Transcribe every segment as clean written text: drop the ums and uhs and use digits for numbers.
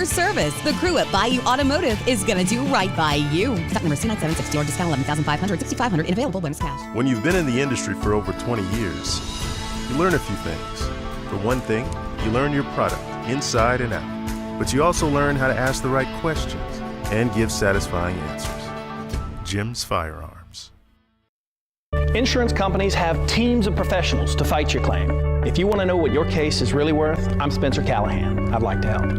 service. The crew at Bayou Automotive is going to do right by you. Stock number C9760 or discount 11,500, 6,500 in available bonus cash. When you've been in the industry for over 20 years, you learn a few things. For one thing, you learn your product inside and out. But you also learn how to ask the right questions and give satisfying answers. Jim's Firearms. Insurance companies have teams of professionals to fight your claim. If you want to know what your case is really worth, I'm Spencer Callahan. I'd like to help.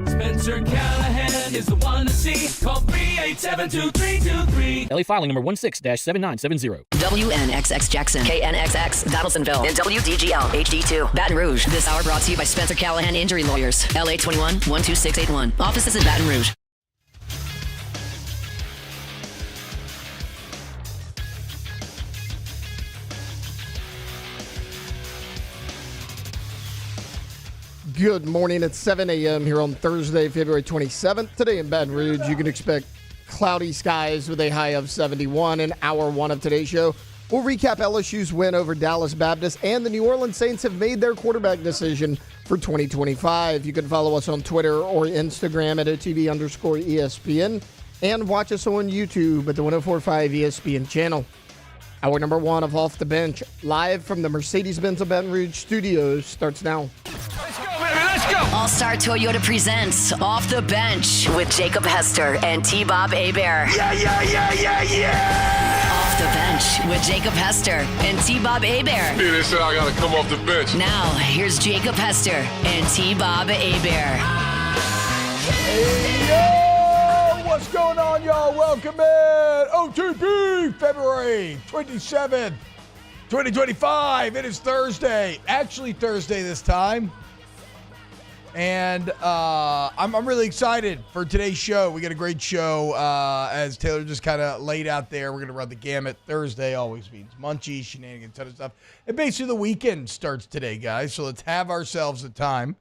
Spencer Callahan is the one to see. Call 387-2323. LA filing number 16-7970. WNXX Jackson, KNXX Donaldsonville, and WDGL HD2 Baton Rouge. This hour brought to you by Spencer Callahan Injury Lawyers. LA 21-12681. Offices in Baton Rouge. Good morning. It's 7 a.m. here on Thursday, February 27th. Today in Baton Rouge, you can expect cloudy skies with a high of 71 in hour one of today's show. We'll recap LSU's win over Dallas Baptist, and the New Orleans Saints have made their quarterback decision for 2025. You can follow us on Twitter or Instagram at OTB_ESPN and watch us on YouTube at the 104.5 ESPN channel. Hour number one of Off the Bench, live from the Mercedes-Benz of Baton Rouge studios, starts now. All-Star Toyota presents Off the Bench with Jacob Hester and T-Bob Hebert. Yeah! Off the Bench with Jacob Hester and T-Bob Hebert. Yeah, they said I gotta come off the bench. Now, here's Jacob Hester and T-Bob Hebert. Hey, yo! What's going on, y'all? Welcome in. OTB, February 27th, 2025. It is Thursday. Actually, Thursday this time. And I'm really excited for today's show. We got a great show, as Taylor just kind of laid out there. We're going to run the gamut. Thursday always means munchies, shenanigans, ton of stuff. And basically the weekend starts today, guys. So let's have ourselves a time.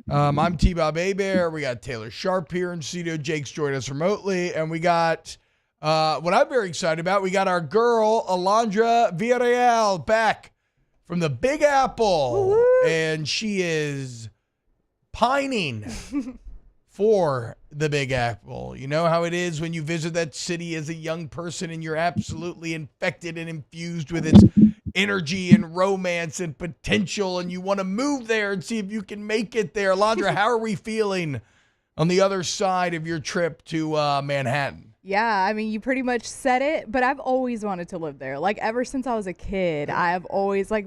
I'm T-Bob Hebert. We got Taylor Sharp here in studio. Jake's joined us remotely. And we got, what I'm very excited about, we got our girl, Alondra Villarreal, back from the Big Apple. Woo-hoo. And she is pining for the Big Apple. You know how it is when you visit that city as a young person and you're absolutely infected and infused with its energy and romance and potential, and you want to move there and see if you can make it there. Alondra, how are we feeling on the other side of your trip to Manhattan? Yeah, I mean, you pretty much said it, but I've always wanted to live there. Like, ever since I was a kid, I have always, like,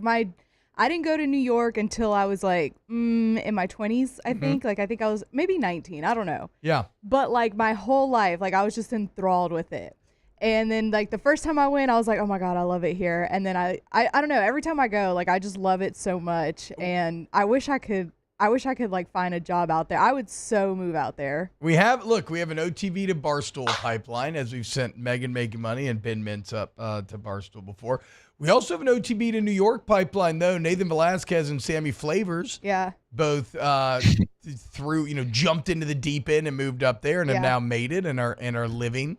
I didn't go to New York until I was like in my 20s, I think. Like, I think I was maybe 19. I don't know. Yeah. But like my whole life, like I was just enthralled with it. And then like the first time I went, I was like, oh my God, I love it here. And then I don't know. Every time I go, like I just love it so much. And I wish I could like find a job out there. I would so move out there. We have an OTB to Barstool pipeline, as we've sent Megan Making Money and Ben Mintz up to Barstool before. We also have an OTB to New York pipeline, though. Nathan Velasquez and Sammy Flavors, both jumped into the deep end and moved up there and have now made it and are living.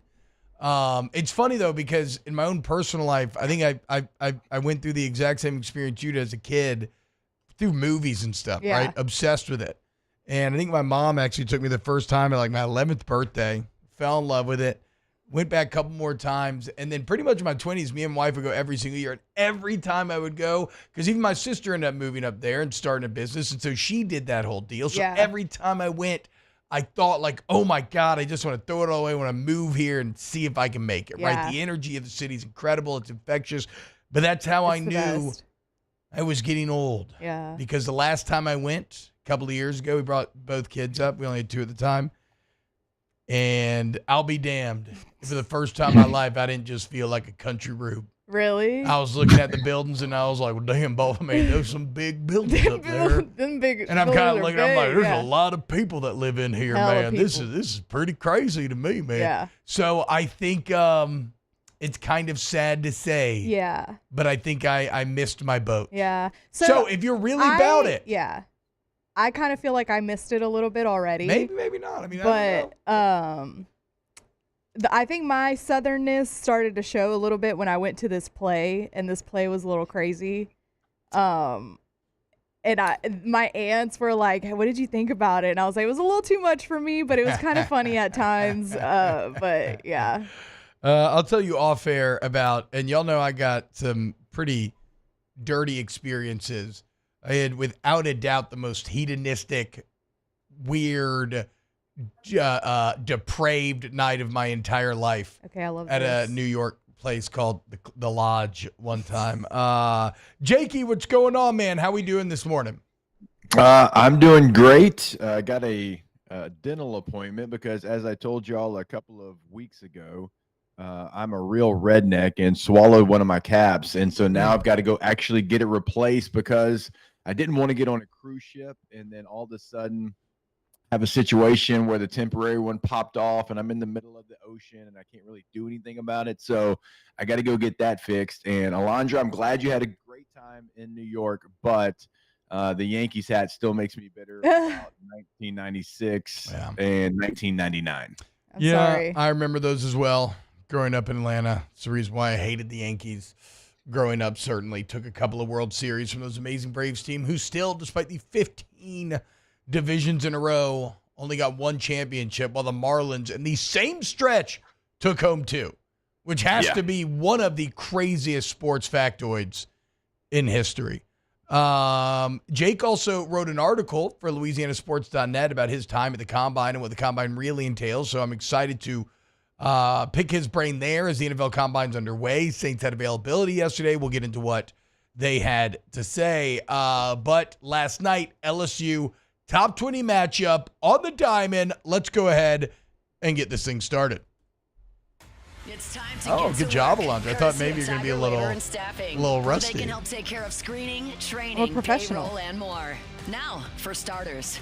It's funny though, because in my own personal life, I think I went through the exact same experience you did as a kid through movies and stuff, right? Obsessed with it. And I think my mom actually took me the first time at like my 11th birthday, fell in love with it. Went back a couple more times, and then pretty much in my 20s, me and my wife would go every single year. And every time I would go, because even my sister ended up moving up there and starting a business, and so she did that whole deal. So every time I went, I thought like, oh my God, I just want to throw it all away. I want to move here and see if I can make it, right? The energy of the city is incredible. It's infectious. But that's how I knew I was getting old. Yeah. Because the last time I went, a couple of years ago, we brought both kids up. We only had 2 at the time. And I'll be damned if for the first time in my life I didn't just feel like a country rube. Really? I was looking at the buildings and I was like, well, damn, both, I mean, there's some big buildings up there. And I'm kind of looking, I'm like, there's a lot of people that live in here, man. This is pretty crazy to me, man. Yeah. So I think it's kind of sad to say. Yeah. But I think I missed my boat. Yeah. So if you're really about it. Yeah. I kind of feel like I missed it a little bit already. Maybe not. I mean, but I don't know. I think my southernness started to show a little bit when I went to this play, and this play was a little crazy. And my aunts were like, "What did you think about it?" And I was like, "It was a little too much for me, but it was kind of funny at times." But yeah. I'll tell you off air about, and y'all know I got some pretty dirty experiences. I had, without a doubt, the most hedonistic, weird, depraved night of my entire life. Okay, I love at this. a New York place called the Lodge one time. Jakey, what's going on, man? How we doing this morning? I'm doing great. I got a dental appointment because, as I told y'all a couple of weeks ago, I'm a real redneck and swallowed one of my caps. And so now I've got to go actually get it replaced because I didn't want to get on a cruise ship and then all of a sudden have a situation where the temporary one popped off and I'm in the middle of the ocean and I can't really do anything about it. So I got to go get that fixed. And Alondra, I'm glad you had a great time in New York, but the Yankees hat still makes me bitter about 1996 and 1999. I'm sorry. I remember those as well. Growing up in Atlanta, it's the reason why I hated the Yankees. Growing up, certainly took a couple of World Series from those amazing Braves team who still, despite the 15 divisions in a row, only got one championship, while the Marlins in the same stretch took home 2, which has to be one of the craziest sports factoids in history. Jake also wrote an article for LouisianaSports.net about his time at the Combine and what the Combine really entails, so I'm excited to pick his brain there as the NFL Combine's underway. Saints had availability yesterday. We'll get into what they had to say. But last night, LSU top 20 matchup on the diamond. Let's go ahead and get this thing started. It's time to good job, Alondra. I thought maybe you're going to be a little rusty. They can help take care of screening, training, More professional. payroll, and more. Now, for starters.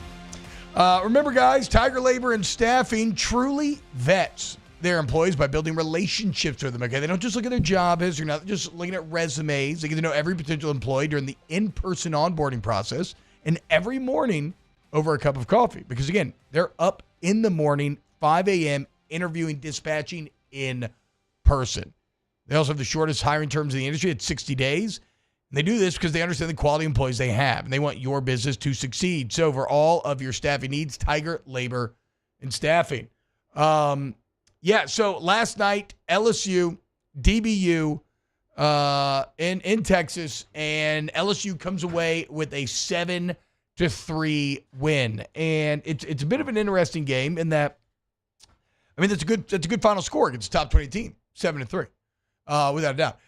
Remember, guys, Tiger Labor and Staffing truly vets their employees by building relationships with them. Okay, they don't just look at their job history, not just looking at resumes. They get to know every potential employee during the in-person onboarding process and every morning over a cup of coffee. Because again, they're up in the morning, 5 a.m., interviewing, dispatching in person. They also have the shortest hiring terms in the industry at 60 days. And they do this because they understand the quality employees they have, and they want your business to succeed. So for all of your staffing needs, Tiger Labor and Staffing. So last night, LSU, DBU in Texas, and LSU comes away with a 7-3 win. And it's a bit of an interesting game in that, I mean, that's a good final score against a top 20 team, 7-3, without a doubt.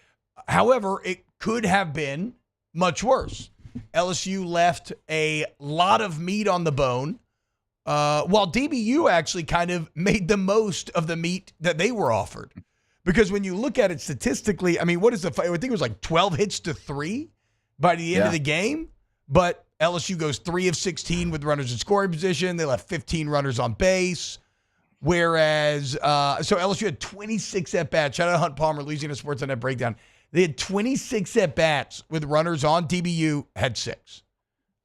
However, it could have been much worse. LSU left a lot of meat on the bone, while DBU actually kind of made the most of the meat that they were offered. Because when you look at it statistically, I mean, what is I think it was like 12 hits to 3 by the end of the game. But LSU goes 3 of 16 with runners in scoring position. They left 15 runners on base. Whereas, so LSU had 26 at-bats. Shout out to Hunt Palmer, Louisiana Sports on that breakdown. They had 26 at-bats with runners on. DBU had 6.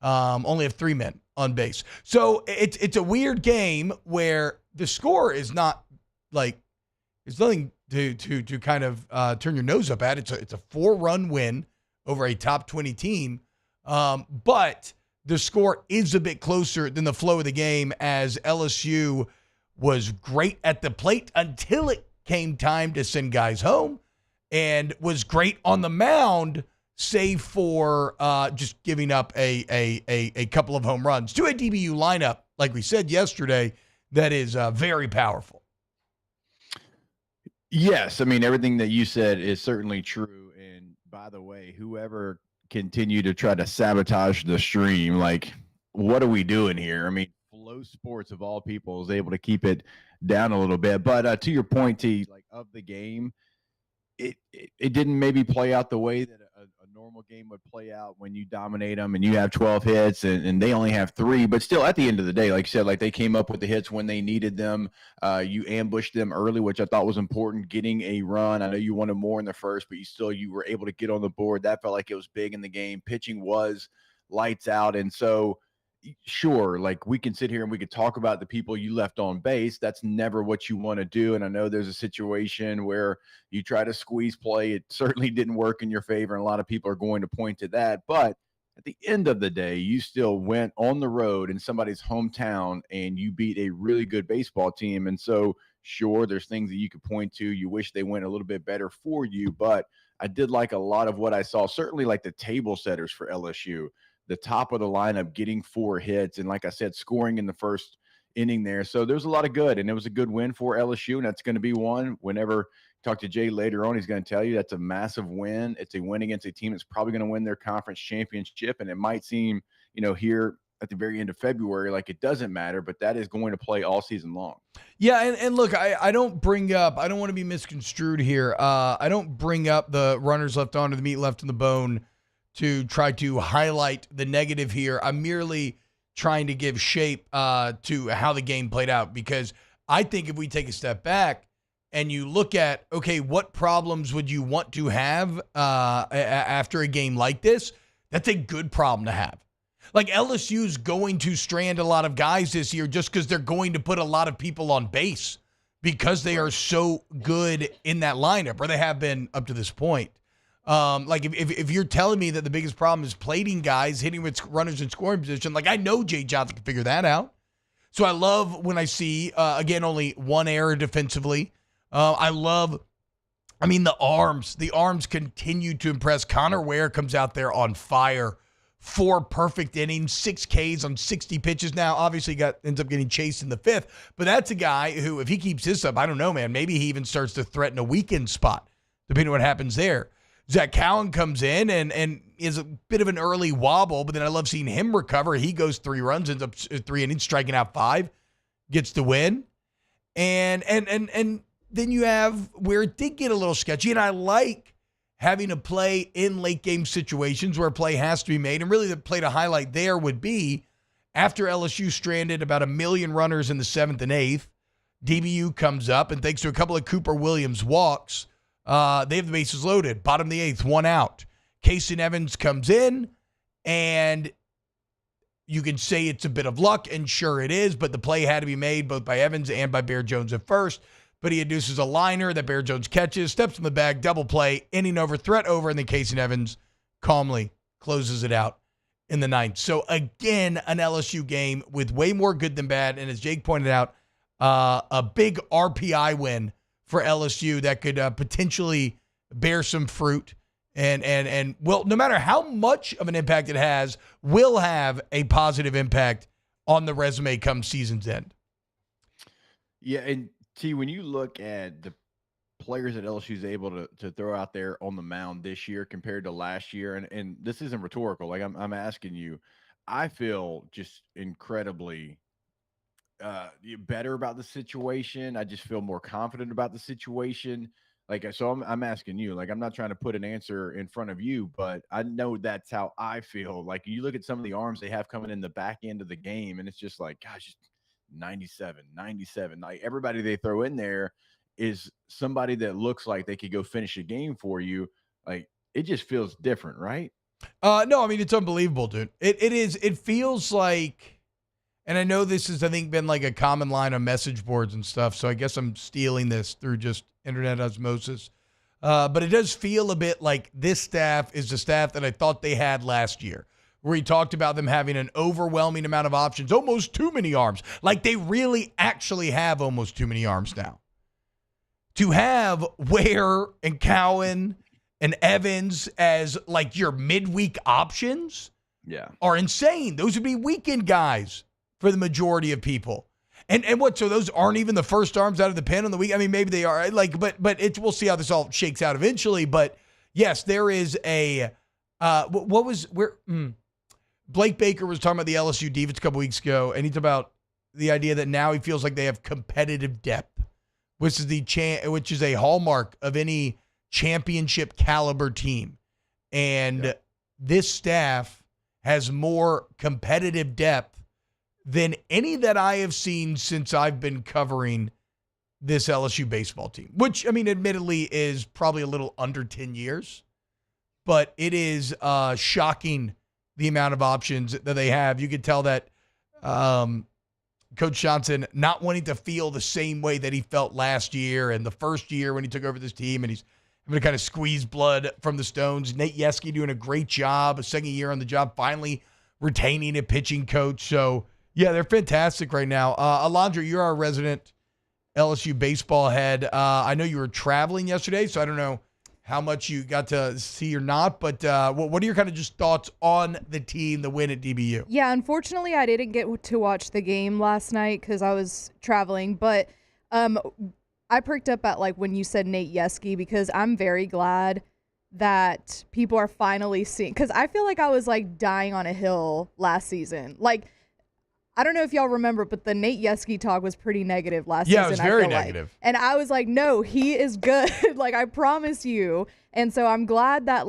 Only have 3 men on base. So it's a weird game where the score is not like, there's nothing to kind of turn your nose up at. It's a 4-run win over a top 20 team. But the score is a bit closer than the flow of the game, as LSU was great at the plate until it came time to send guys home, and was great on the mound, save for just giving up a couple of home runs to a DBU lineup, like we said yesterday, that is very powerful. Yes, I mean, everything that you said is certainly true. And by the way, whoever continued to try to sabotage the stream, like, what are we doing here? I mean, Flow Sports of all people is able to keep it down a little bit. But to your point, T, like, of the game, it didn't maybe play out the way that a normal game would play out when you dominate them and you have 12 hits and they only have 3. But still, at the end of the day, like you said, like, they came up with the hits when they needed them. You ambushed them early, which I thought was important, getting a run. I know you wanted more in the first, but you were able to get on the board. That felt like it was big in the game. Pitching was lights out. And so, sure, like, we can sit here and we could talk about the people you left on base. That's never what you want to do. And I know there's a situation where you try to squeeze play. It certainly didn't work in your favor, and a lot of people are going to point to that. But at the end of the day, you still went on the road in somebody's hometown and you beat a really good baseball team. And so, sure, there's things that you could point to. You wish they went a little bit better for you, but I did like a lot of what I saw, certainly like the table setters for LSU, the top of the lineup getting 4 hits. And like I said, scoring in the first inning there. So there's a lot of good, and it was a good win for LSU. And that's going to be one whenever talk to Jay later on, he's going to tell you that's a massive win. It's a win against a team that's probably going to win their conference championship. And it might seem, here at the very end of February, like it doesn't matter, but that is going to play all season long. Yeah. And look, I don't want to be misconstrued here. I don't bring up the runners left on or the meat left in the bone to try to highlight the negative here. I'm merely trying to give shape to how the game played out, because I think if we take a step back, and you look at, okay, what problems would you want to have after a game like this? That's a good problem to have. Like, LSU's going to strand a lot of guys this year just because they're going to put a lot of people on base because they are so good in that lineup, or they have been up to this point. Like, if you're telling me that the biggest problem is plating guys, hitting with runners in scoring position, like, I know Jay Johnson can figure that out. So I love when I see, again, only one error defensively. The arms. The arms continue to impress. Connor Ware comes out there on fire. 4 perfect innings, 6 Ks on 60 pitches. Now, obviously, ends up getting chased in the 5th, but that's a guy who, if he keeps this up, I don't know, man, maybe he even starts to threaten a weekend spot, depending on what happens there. Zach Cowan comes in and is a bit of an early wobble, but then I love seeing him recover. He goes 3 runs, ends up 3 innings, striking out 5, gets the win. And then you have where it did get a little sketchy, and I like having to play in late game situations where a play has to be made. And really the play to highlight there would be after LSU stranded about 1 million runners in the 7th and 8th, DBU comes up, and thanks to a couple of Cooper Williams walks, they have the bases loaded. Bottom of the 8th, 1 out. Casey Evans comes in, and you can say it's a bit of luck, and sure it is, but the play had to be made both by Evans and by Bear Jones at first. But he induces a liner that Bear Jones catches, steps in the bag, double play, inning over, threat over, and then Casey Evans calmly closes it out in the 9th. So again, an LSU game with way more good than bad, and as Jake pointed out, a big RPI win for LSU that could potentially bear some fruit, and well, no matter how much of an impact it has, will have a positive impact on the resume come season's end. Yeah, and T, when you look at the players that LSU is able to throw out there on the mound this year compared to last year, and this isn't rhetorical, like I'm asking you, I feel just incredibly better about the situation. I just feel more confident about the situation. Like, so I'm asking you, like, I'm not trying to put an answer in front of you, but I know that's how I feel. Like, you look at some of the arms they have coming in the back end of the game, and it's just like, gosh, 97. Like, everybody they throw in there is somebody that looks like they could go finish a game for you. Like, it just feels different, right? No, I mean, it's unbelievable, dude. It is. It feels like, and I know this has, I think, been like a common line on message boards and stuff, so I guess I'm stealing this through just internet osmosis. But it does feel a bit like this staff is the staff that I thought they had last year, where he talked about them having an overwhelming amount of options, almost too many arms. Like, they really actually have almost too many arms now. To have Ware and Cowan and Evans as like your midweek options, are insane. Those would be weekend guys for the majority of people. And what? So those aren't even the first arms out of the pen on the week. I mean, maybe they are. Like, but we'll see how this all shakes out eventually. But yes, there is a Blake Baker was talking about the LSU defense a couple weeks ago, and he talked about the idea that now he feels like they have competitive depth, which is a hallmark of any championship caliber team. And this staff has more competitive depth than any that I have seen since I've been covering this LSU baseball team, which, I mean, admittedly is probably a little under 10 years, but it is shocking the amount of options that they have. You could tell that Coach Johnson not wanting to feel the same way that he felt last year and the first year when he took over this team, and he's having to kind of squeeze blood from the stones. Nate Yeske doing a great job, a second year on the job, finally retaining a pitching coach. So, yeah, they're fantastic right now. Alondra, you're our resident LSU baseball head. I know you were traveling yesterday, so I don't know how much you got to see or not, but what are your kind of just thoughts on the team, the win at DBU? Yeah, unfortunately, I didn't get to watch the game last night because I was traveling, but I perked up at when you said Nate Yeske, because I'm very glad that people are finally seeing, because I feel like I was dying on a hill last season. I don't know if y'all remember, but the Nate Yeske talk was pretty negative last season. Yeah, it was very negative. And I was like, no, he is good. I promise you. And so I'm glad that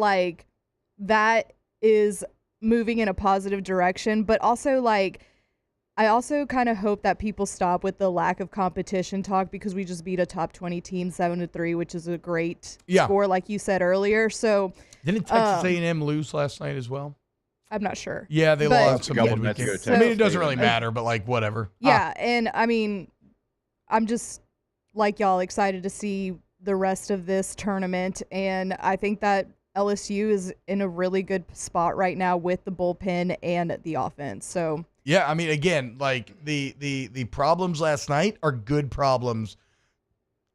that is moving in a positive direction. But also I also kind of hope that people stop with the lack of competition talk, because we just beat a top 20 team 7-3, which is a great score, like you said earlier. So didn't Texas A&M lose last night as well? I'm not sure. Yeah, they lost some couple minutes ago. I mean, it doesn't really matter, but whatever. Yeah, and I mean, I'm just like y'all excited to see the rest of this tournament, and I think that LSU is in a really good spot right now with the bullpen and the offense. So yeah, I mean, again, the problems last night are good problems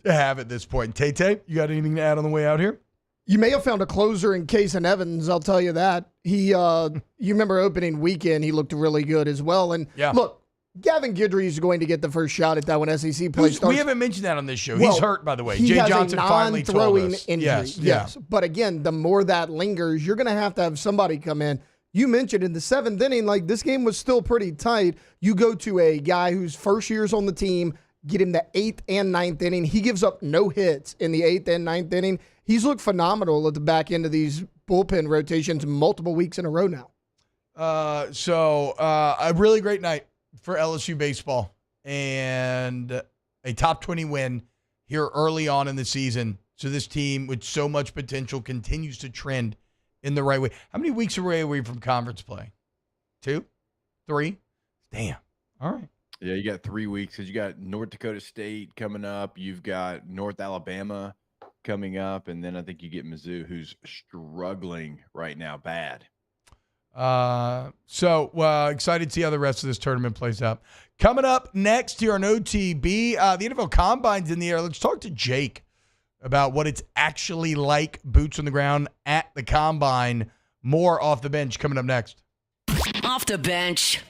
to have at this point. Tay, you got anything to add on the way out here? You may have found a closer in Case Evans, I'll tell you that. He, you remember opening weekend, he looked really good as well. And look, Gavin Guidry is going to get the first shot at that when SEC play starts. We haven't mentioned that on this show. He's hurt, by the way. Jay Johnson finally told us. Injury. Yes. But again, the more that lingers, you're going to have somebody come in. You mentioned in the seventh inning, this game was still pretty tight. You go to a guy whose first year's on the team, get him the 8th and 9th inning. He gives up no hits in the 8th and 9th inning. He's looked phenomenal at the back end of these bullpen rotations multiple weeks in a row now. So a really great night for LSU baseball and a top 20 win here early on in the season. So this team with so much potential continues to trend in the right way. How many weeks away are we from conference play? 2? 3? Damn. All right. Yeah, you got 3 weeks because you got North Dakota State coming up. You've got North Alabama coming up, and then I think you get Mizzou, who's struggling right now bad. So excited to see how the rest of this tournament plays out. Coming up next here on OTB, the NFL Combine's in the air. Let's talk to Jake about what it's actually like, boots on the ground at the Combine. More Off the Bench coming up next. Off the Bench.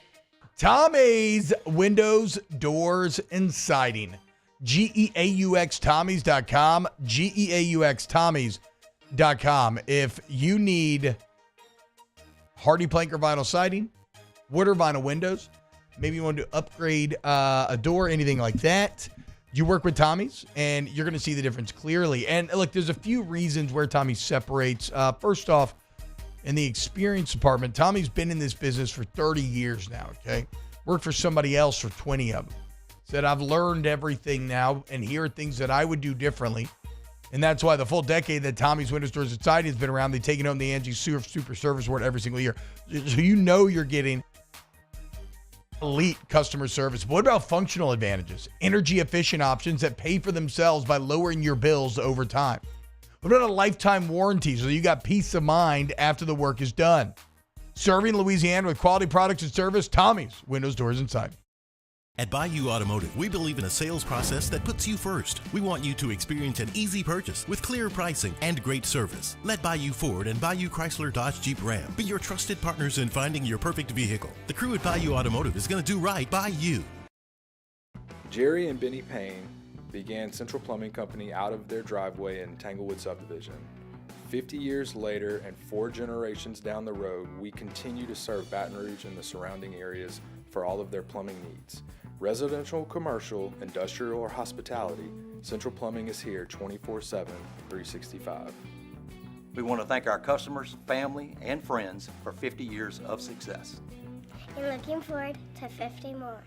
Tommy's Windows, Doors, and Siding. GEAUXTommies.com. GEAUXTommies.com. If you need hardy plank or vinyl siding, wood or vinyl windows, maybe you want to upgrade a door, anything like that, you work with Tommy's, and you're going to see the difference clearly. And look, there's a few reasons where Tommy separates. First off, in the experience department, Tommy's been in this business for 30 years now, okay? Worked for somebody else for 20 of them. Said, I've learned everything now, and here are things that I would do differently. And that's why the full decade that Tommy's Windows, Doors, and Siding has been around, they've taken home the Angie Super Service Award every single year. So you know you're getting elite customer service. But what about functional advantages? Energy efficient options that pay for themselves by lowering your bills over time. What about a lifetime warranty so you got peace of mind after the work is done? Serving Louisiana with quality products and service, Tommy's Windows, Doors, and Siding. At Bayou Automotive, we believe in a sales process that puts you first. We want you to experience an easy purchase with clear pricing and great service. Let Bayou Ford and Bayou Chrysler Dodge Jeep Ram be your trusted partners in finding your perfect vehicle. The crew at Bayou Automotive is going to do right by you. Jerry and Benny Payne began Central Plumbing Company out of their driveway in Tanglewood Subdivision. 50 years later and 4 generations down the road, we continue to serve Baton Rouge and the surrounding areas for all of their plumbing needs. Residential, commercial, industrial, or hospitality, Central Plumbing is here 24/7, 365. We want to thank our customers, family, and friends for 50 years of success. And looking forward to 50 more.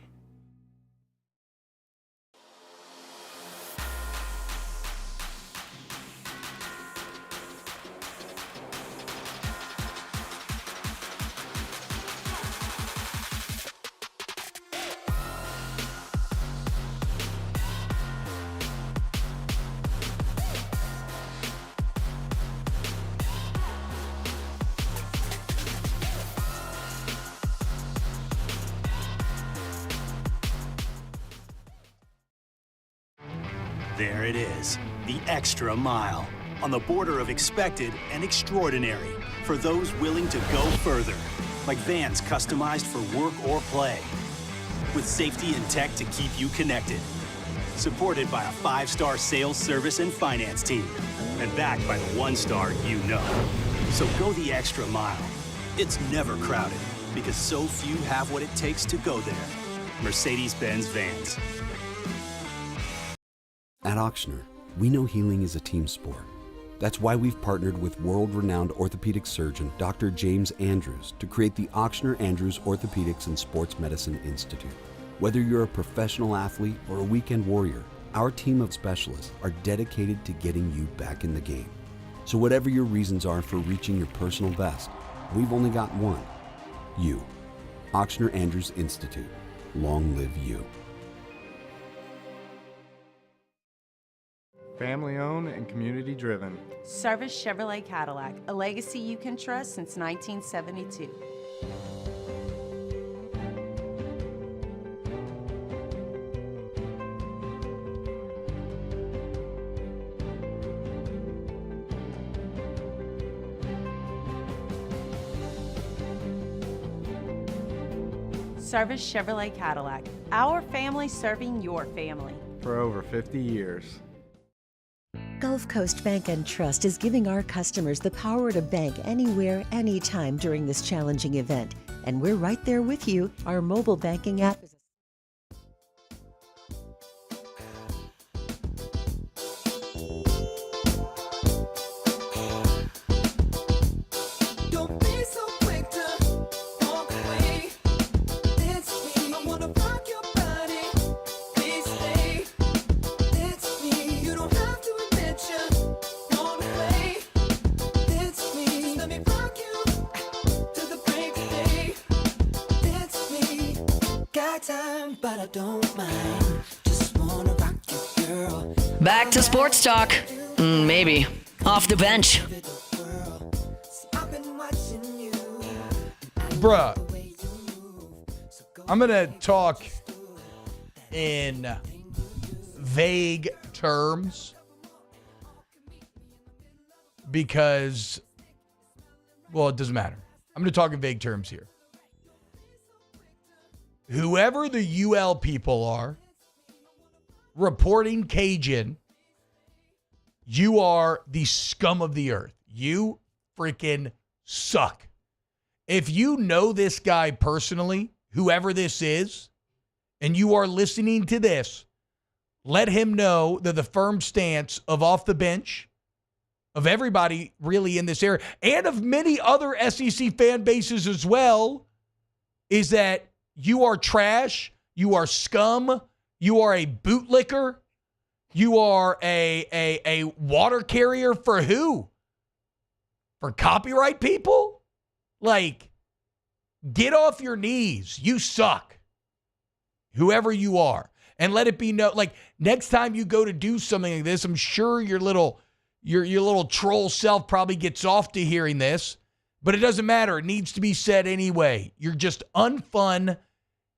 There it is, the extra mile, on the border of expected and extraordinary for those willing to go further, like vans customized for work or play, with safety and tech to keep you connected, supported by a 5-star sales, service, and finance team, and backed by the 1-star you know. So go the extra mile. It's never crowded, because so few have what it takes to go there. Mercedes-Benz Vans. At Ochsner, we know healing is a team sport. That's why we've partnered with world-renowned orthopedic surgeon Dr. James Andrews to create the Ochsner Andrews Orthopedics and Sports Medicine Institute. Whether you're a professional athlete or a weekend warrior, our team of specialists are dedicated to getting you back in the game. So whatever your reasons are for reaching your personal best, we've only got one: you. Ochsner Andrews Institute. Long live you. Family owned and community driven. Service Chevrolet Cadillac, a legacy you can trust since 1972. Service Chevrolet Cadillac, our family serving your family. For over 50 years. Gulf Coast Bank and Trust is giving our customers the power to bank anywhere, anytime during this challenging event. And we're right there with you. Our mobile banking app is Back to sports talk. Maybe. Off the bench. Bruh, I'm going to talk in vague terms because, well, it doesn't matter. I'm going to talk in vague terms here. Whoever the UL people are reporting Cajun, you are the scum of the earth. You freaking suck. If you know this guy personally, whoever this is, and you are listening to this, let him know that the firm stance of Off the Bench, of everybody really in this area, and of many other SEC fan bases as well, is that you are trash, you are scum, you are a bootlicker, you are a water carrier for who? For copyright people? Like, get off your knees. You suck. Whoever you are. And let it be known. Like, next time you go to do something like this, I'm sure your little troll self probably gets off to hearing this. But it doesn't matter. It needs to be said anyway. You're just unfun.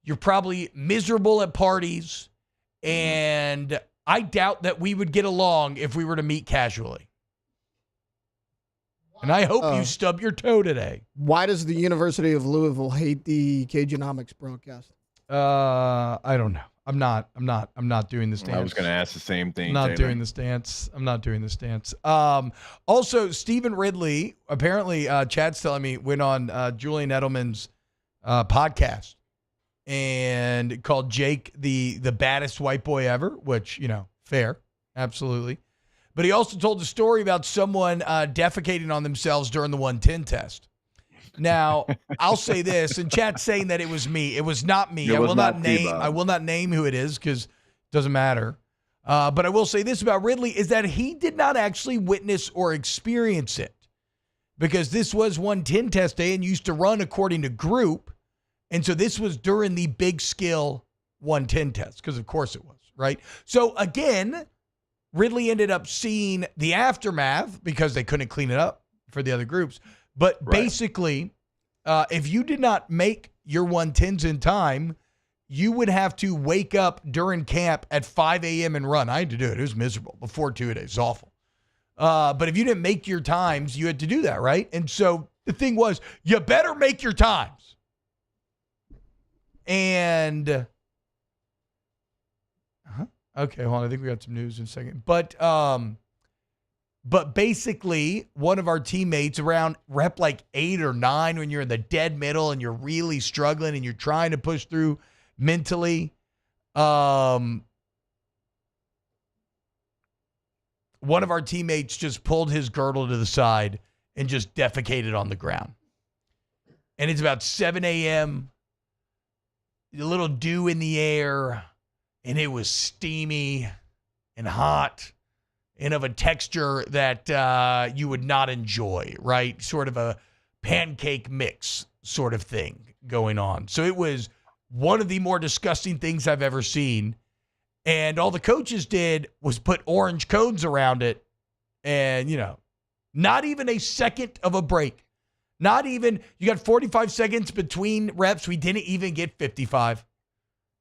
You're probably miserable at parties. And I doubt that we would get along if we were to meet casually. And I hope you stub your toe today. Why does the University of Louisville hate the Cajunomics broadcast? I don't know. I'm not doing this dance. I was going to ask the same thing. I'm not doing this dance. Also, Stephen Ridley, apparently, Chad's telling me, went on Julian Edelman's podcast and called Jake the baddest white boy ever, which, fair. Absolutely. But he also told a story about someone defecating on themselves during the 110 test. Now, I'll say this, and Chad's saying that it was me. It was not me. I will not name who it is because it doesn't matter. But I will say this about Ridley is that he did not actually witness or experience it because this was 110 test day and used to run according to group. And so this was during the big skill 110 test because, of course, it was, right? So, again, Ridley ended up seeing the aftermath because they couldn't clean it up for the other groups. But basically, if you did not make your 110s in time, you would have to wake up during camp at 5 a.m. and run. I had to do it. It was miserable before 2 days. It was awful. But if you didn't make your times, you had to do that, right? And so the thing was, you better make your times. And okay, hold on. I think we got some news in a second. But basically, one of our teammates around rep like 8 or 9 when you're in the dead middle and you're really struggling and you're trying to push through mentally. One of our teammates just pulled his girdle to the side and just defecated on the ground. And it's about 7 a.m., a little dew in the air, and it was steamy and hot and of a texture that you would not enjoy, right? Sort of a pancake mix sort of thing going on. So it was one of the more disgusting things I've ever seen. And all the coaches did was put orange cones around it and, not even a second of a break. Not even, you got 45 seconds between reps. We didn't even get 55.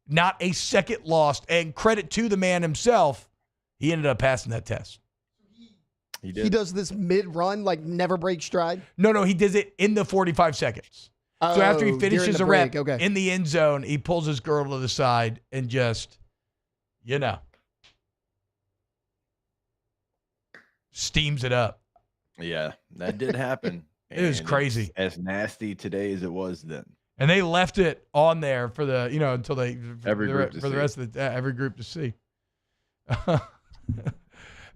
Not a second lost. And credit to the man himself, he ended up passing that test. He did. He does this mid-run, like never break stride? No, he does it in the 45 seconds. So after he finishes a rep in the end zone, he pulls his girdle to the side and just, steams it up. Yeah, that did happen. It was crazy. As nasty today as it was then. And they left it on there for the, until they, every group to see.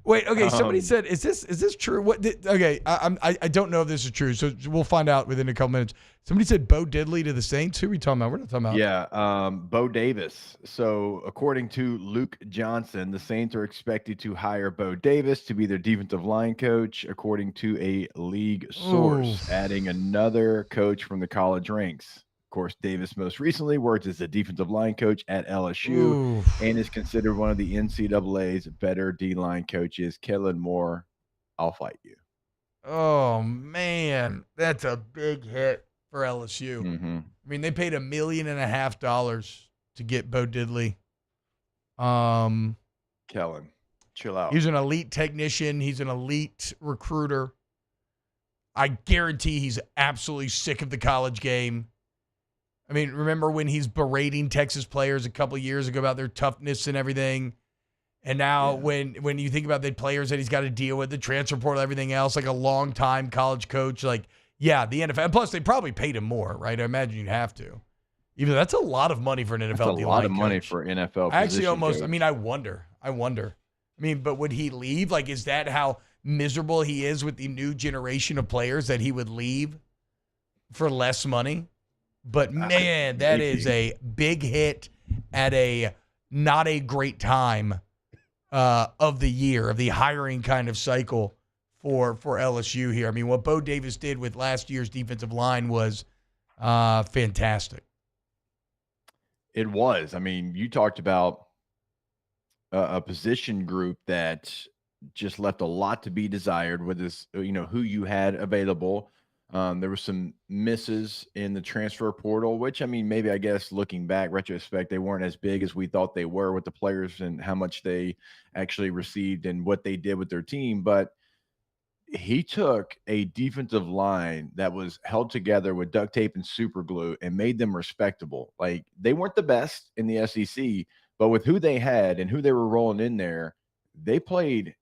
Wait, okay. Somebody said, "Is this true?" I don't know if this is true, so we'll find out within a couple minutes. Somebody said Bo Diddley to the Saints. Who are we talking about? We're not talking about. Yeah, Bo Davis. So according to Luke Johnson, the Saints are expected to hire Bo Davis to be their defensive line coach, according to a league source, adding another coach from the college ranks. Of course, Davis most recently worked as a defensive line coach at LSU and is considered one of the NCAA's better D-line coaches. Kellen Moore, I'll fight you. Oh, man. That's a big hit for LSU. Mm-hmm. I mean, they paid $1.5 million to get Bo Diddley. Kellen, chill out. He's an elite technician. He's an elite recruiter. I guarantee he's absolutely sick of the college game. I mean, remember when he's berating Texas players a couple of years ago about their toughness and everything? And now when you think about the players that he's got to deal with, the transfer portal, everything else, like a long-time college coach, like, yeah, the NFL. And plus, they probably paid him more, right? I imagine you'd have to. Even though that's a lot of money for an NFL That's a lot of money for NFL. I actually almost, coach. I wonder. I mean, but would he leave? Like, is that how miserable he is with the new generation of players that he would leave for less money? But, man, that is a big hit at a not a great time of the year, of the hiring kind of cycle for LSU here. I mean, what Bo Davis did with last year's defensive line was fantastic. It was. I mean, you talked about a position group that just left a lot to be desired with this, who you had available. There were some misses in the transfer portal, which, maybe I guess looking back, retrospect, they weren't as big as we thought they were with the players and how much they actually received and what they did with their team. But he took a defensive line that was held together with duct tape and super glue and made them respectable. Like, they weren't the best in the SEC, but with who they had and who they were rolling in there, they played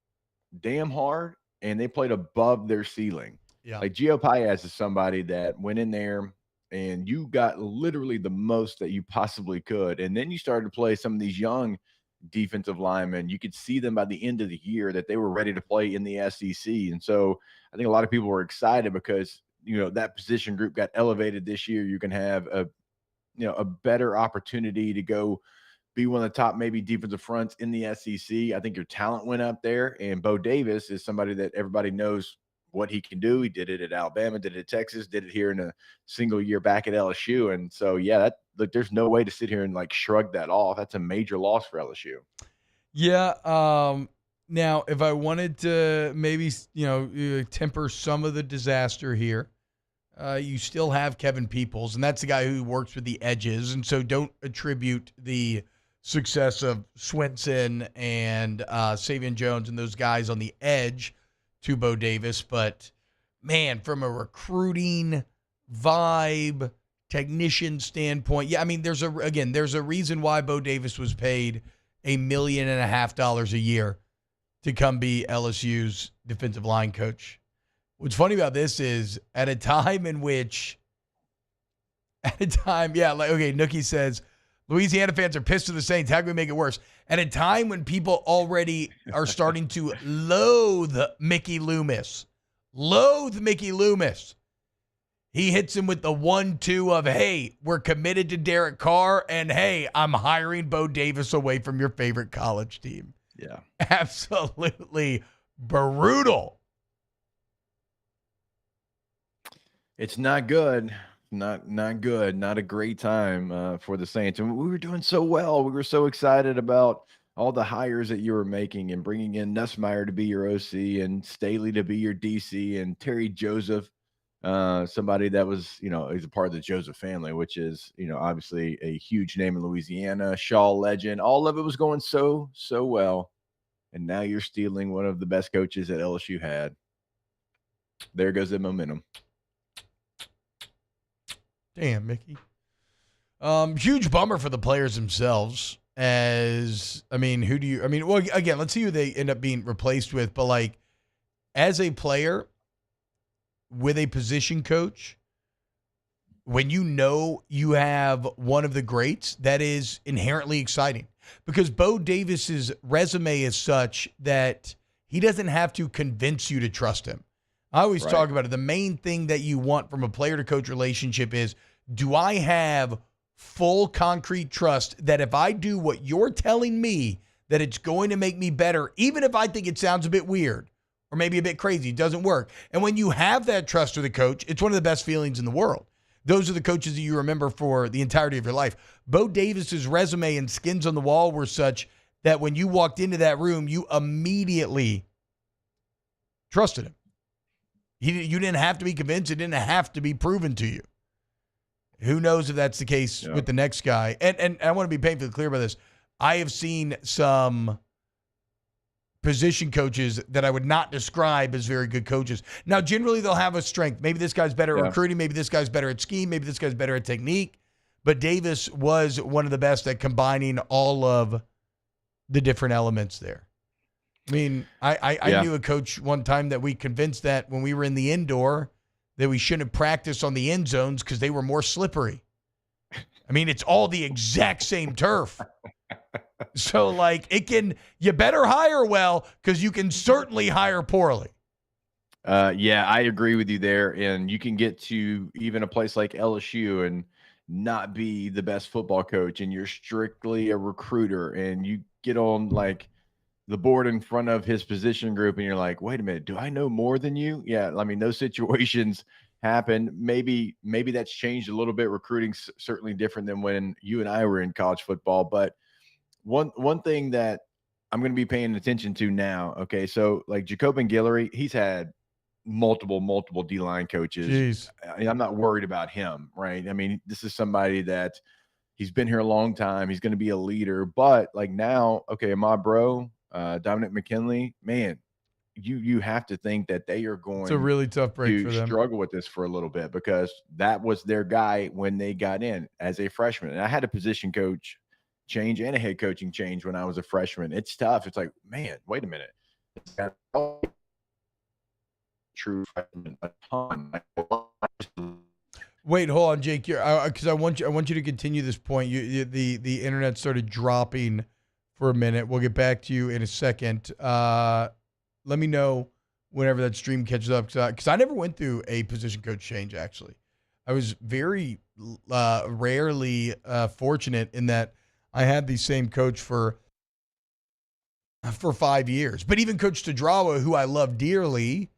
damn hard and they played above their ceiling. Yeah. Like, Gio Paez is somebody that went in there and you got literally the most that you possibly could. And then you started to play some of these young defensive linemen. You could see them by the end of the year that they were ready to play in the SEC. And so I think a lot of people were excited because, that position group got elevated this year. You can have a better opportunity to go be one of the top maybe defensive fronts in the SEC. I think your talent went up there, and Bo Davis is somebody that everybody knows what he can do. He did it at Alabama, did it at Texas, did it here in a single year back at LSU. And so, there's no way to sit here and shrug that off. That's a major loss for LSU. Yeah. Now, if I wanted to maybe, temper some of the disaster here, you still have Kevin Peoples, and that's the guy who works with the edges. And so don't attribute the success of Swinson and Savion Jones and those guys on the edge to Bo Davis. But, man, from a recruiting vibe, technician standpoint, yeah, I mean, there's a reason why Bo Davis was paid $1.5 million a year to come be LSU's defensive line coach. What's funny about this is at a time, Nookie says, Louisiana fans are pissed at the Saints. How can we make it worse? At a time when people already are starting to loathe Mickey Loomis. He hits him with the 1-2 of, hey, we're committed to Derek Carr, and hey, I'm hiring Bo Davis away from your favorite college team. Yeah. Absolutely brutal. It's not good. Not good. Not a great time for the Saints. And we were doing so well. We were so excited about all the hires that you were making and bringing in Nussmeier to be your OC and Staley to be your DC and Terry Joseph, somebody that was, is a part of the Joseph family, which is, obviously a huge name in Louisiana, Shaw legend. All of it was going so well. And now you're stealing one of the best coaches that LSU had. There goes the momentum. Damn, Mickey. Huge bummer for the players themselves. Well, again, let's see who they end up being replaced with. But, like, as a player with a position coach, when you have one of the greats, that is inherently exciting. Because Bo Davis's resume is such that he doesn't have to convince you to trust him. I always talk about it. The main thing that you want from a player-to-coach relationship is, do I have full concrete trust that if I do what you're telling me, that it's going to make me better, even if I think it sounds a bit weird or maybe a bit crazy, it doesn't work. And when you have that trust with a coach, it's one of the best feelings in the world. Those are the coaches that you remember for the entirety of your life. Bo Davis's resume and skins on the wall were such that when you walked into that room, you immediately trusted him. You didn't have to be convinced. It didn't have to be proven to you. Who knows if that's the case with the next guy. And I want to be painfully clear about this. I have seen some position coaches that I would not describe as very good coaches. Now, generally, they'll have a strength. Maybe this guy's better at recruiting. Maybe this guy's better at scheme. Maybe this guy's better at technique. But Davis was one of the best at combining all of the different elements there. I mean, I knew a coach one time that we convinced that when we were in the indoor that we shouldn't have practiced on the end zones because they were more slippery. I mean, it's all the exact same turf. So, like, you better hire well because you can certainly hire poorly. Yeah, I agree with you there. And you can get to even a place like LSU and not be the best football coach, and you're strictly a recruiter, and you get on, like, the board in front of his position group, and you're like, wait a minute, do I know more than you? Yeah, I mean, those situations happen. Maybe that's changed a little bit. Recruiting's certainly different than when you and I were in college football. But one thing that I'm going to be paying attention to now, okay, so like Jacobin Guillory, he's had multiple D-line coaches. Jeez. I'm not worried about him, right? I mean, this is somebody that he's been here a long time. He's going to be a leader. But, like, now, okay, my bro, Dominic McKinley, man, you have to think that they are going it's a really tough break for them. Struggle with this for a little bit because that was their guy when they got in as a freshman. And I had a position coach change and a head coaching change when I was a freshman. It's tough. It's like, man, wait a minute. It's got true freshman a ton. Wait, hold on, Jake, because I want you to continue this point. The internet started dropping for a minute. We'll get back to you in a second. Let me know whenever that stream catches up, because I never went through a position coach change, actually. I was very rarely fortunate in that I had the same coach for 5 years. But even Coach Tadrawa, who I love dearly,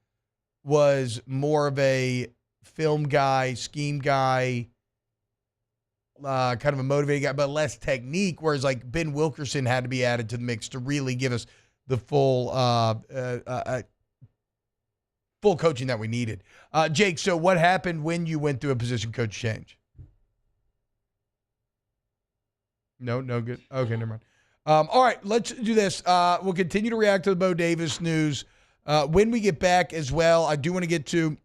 was more of a film guy, scheme guy, kind of a motivated guy, but less technique, whereas like Ben Wilkerson had to be added to the mix to really give us the full full coaching that we needed. Jake, so what happened when you went through a position coach change? No good. Okay, never mind. All right, let's do this. We'll continue to react to the Bo Davis news. When we get back as well, I do want to get to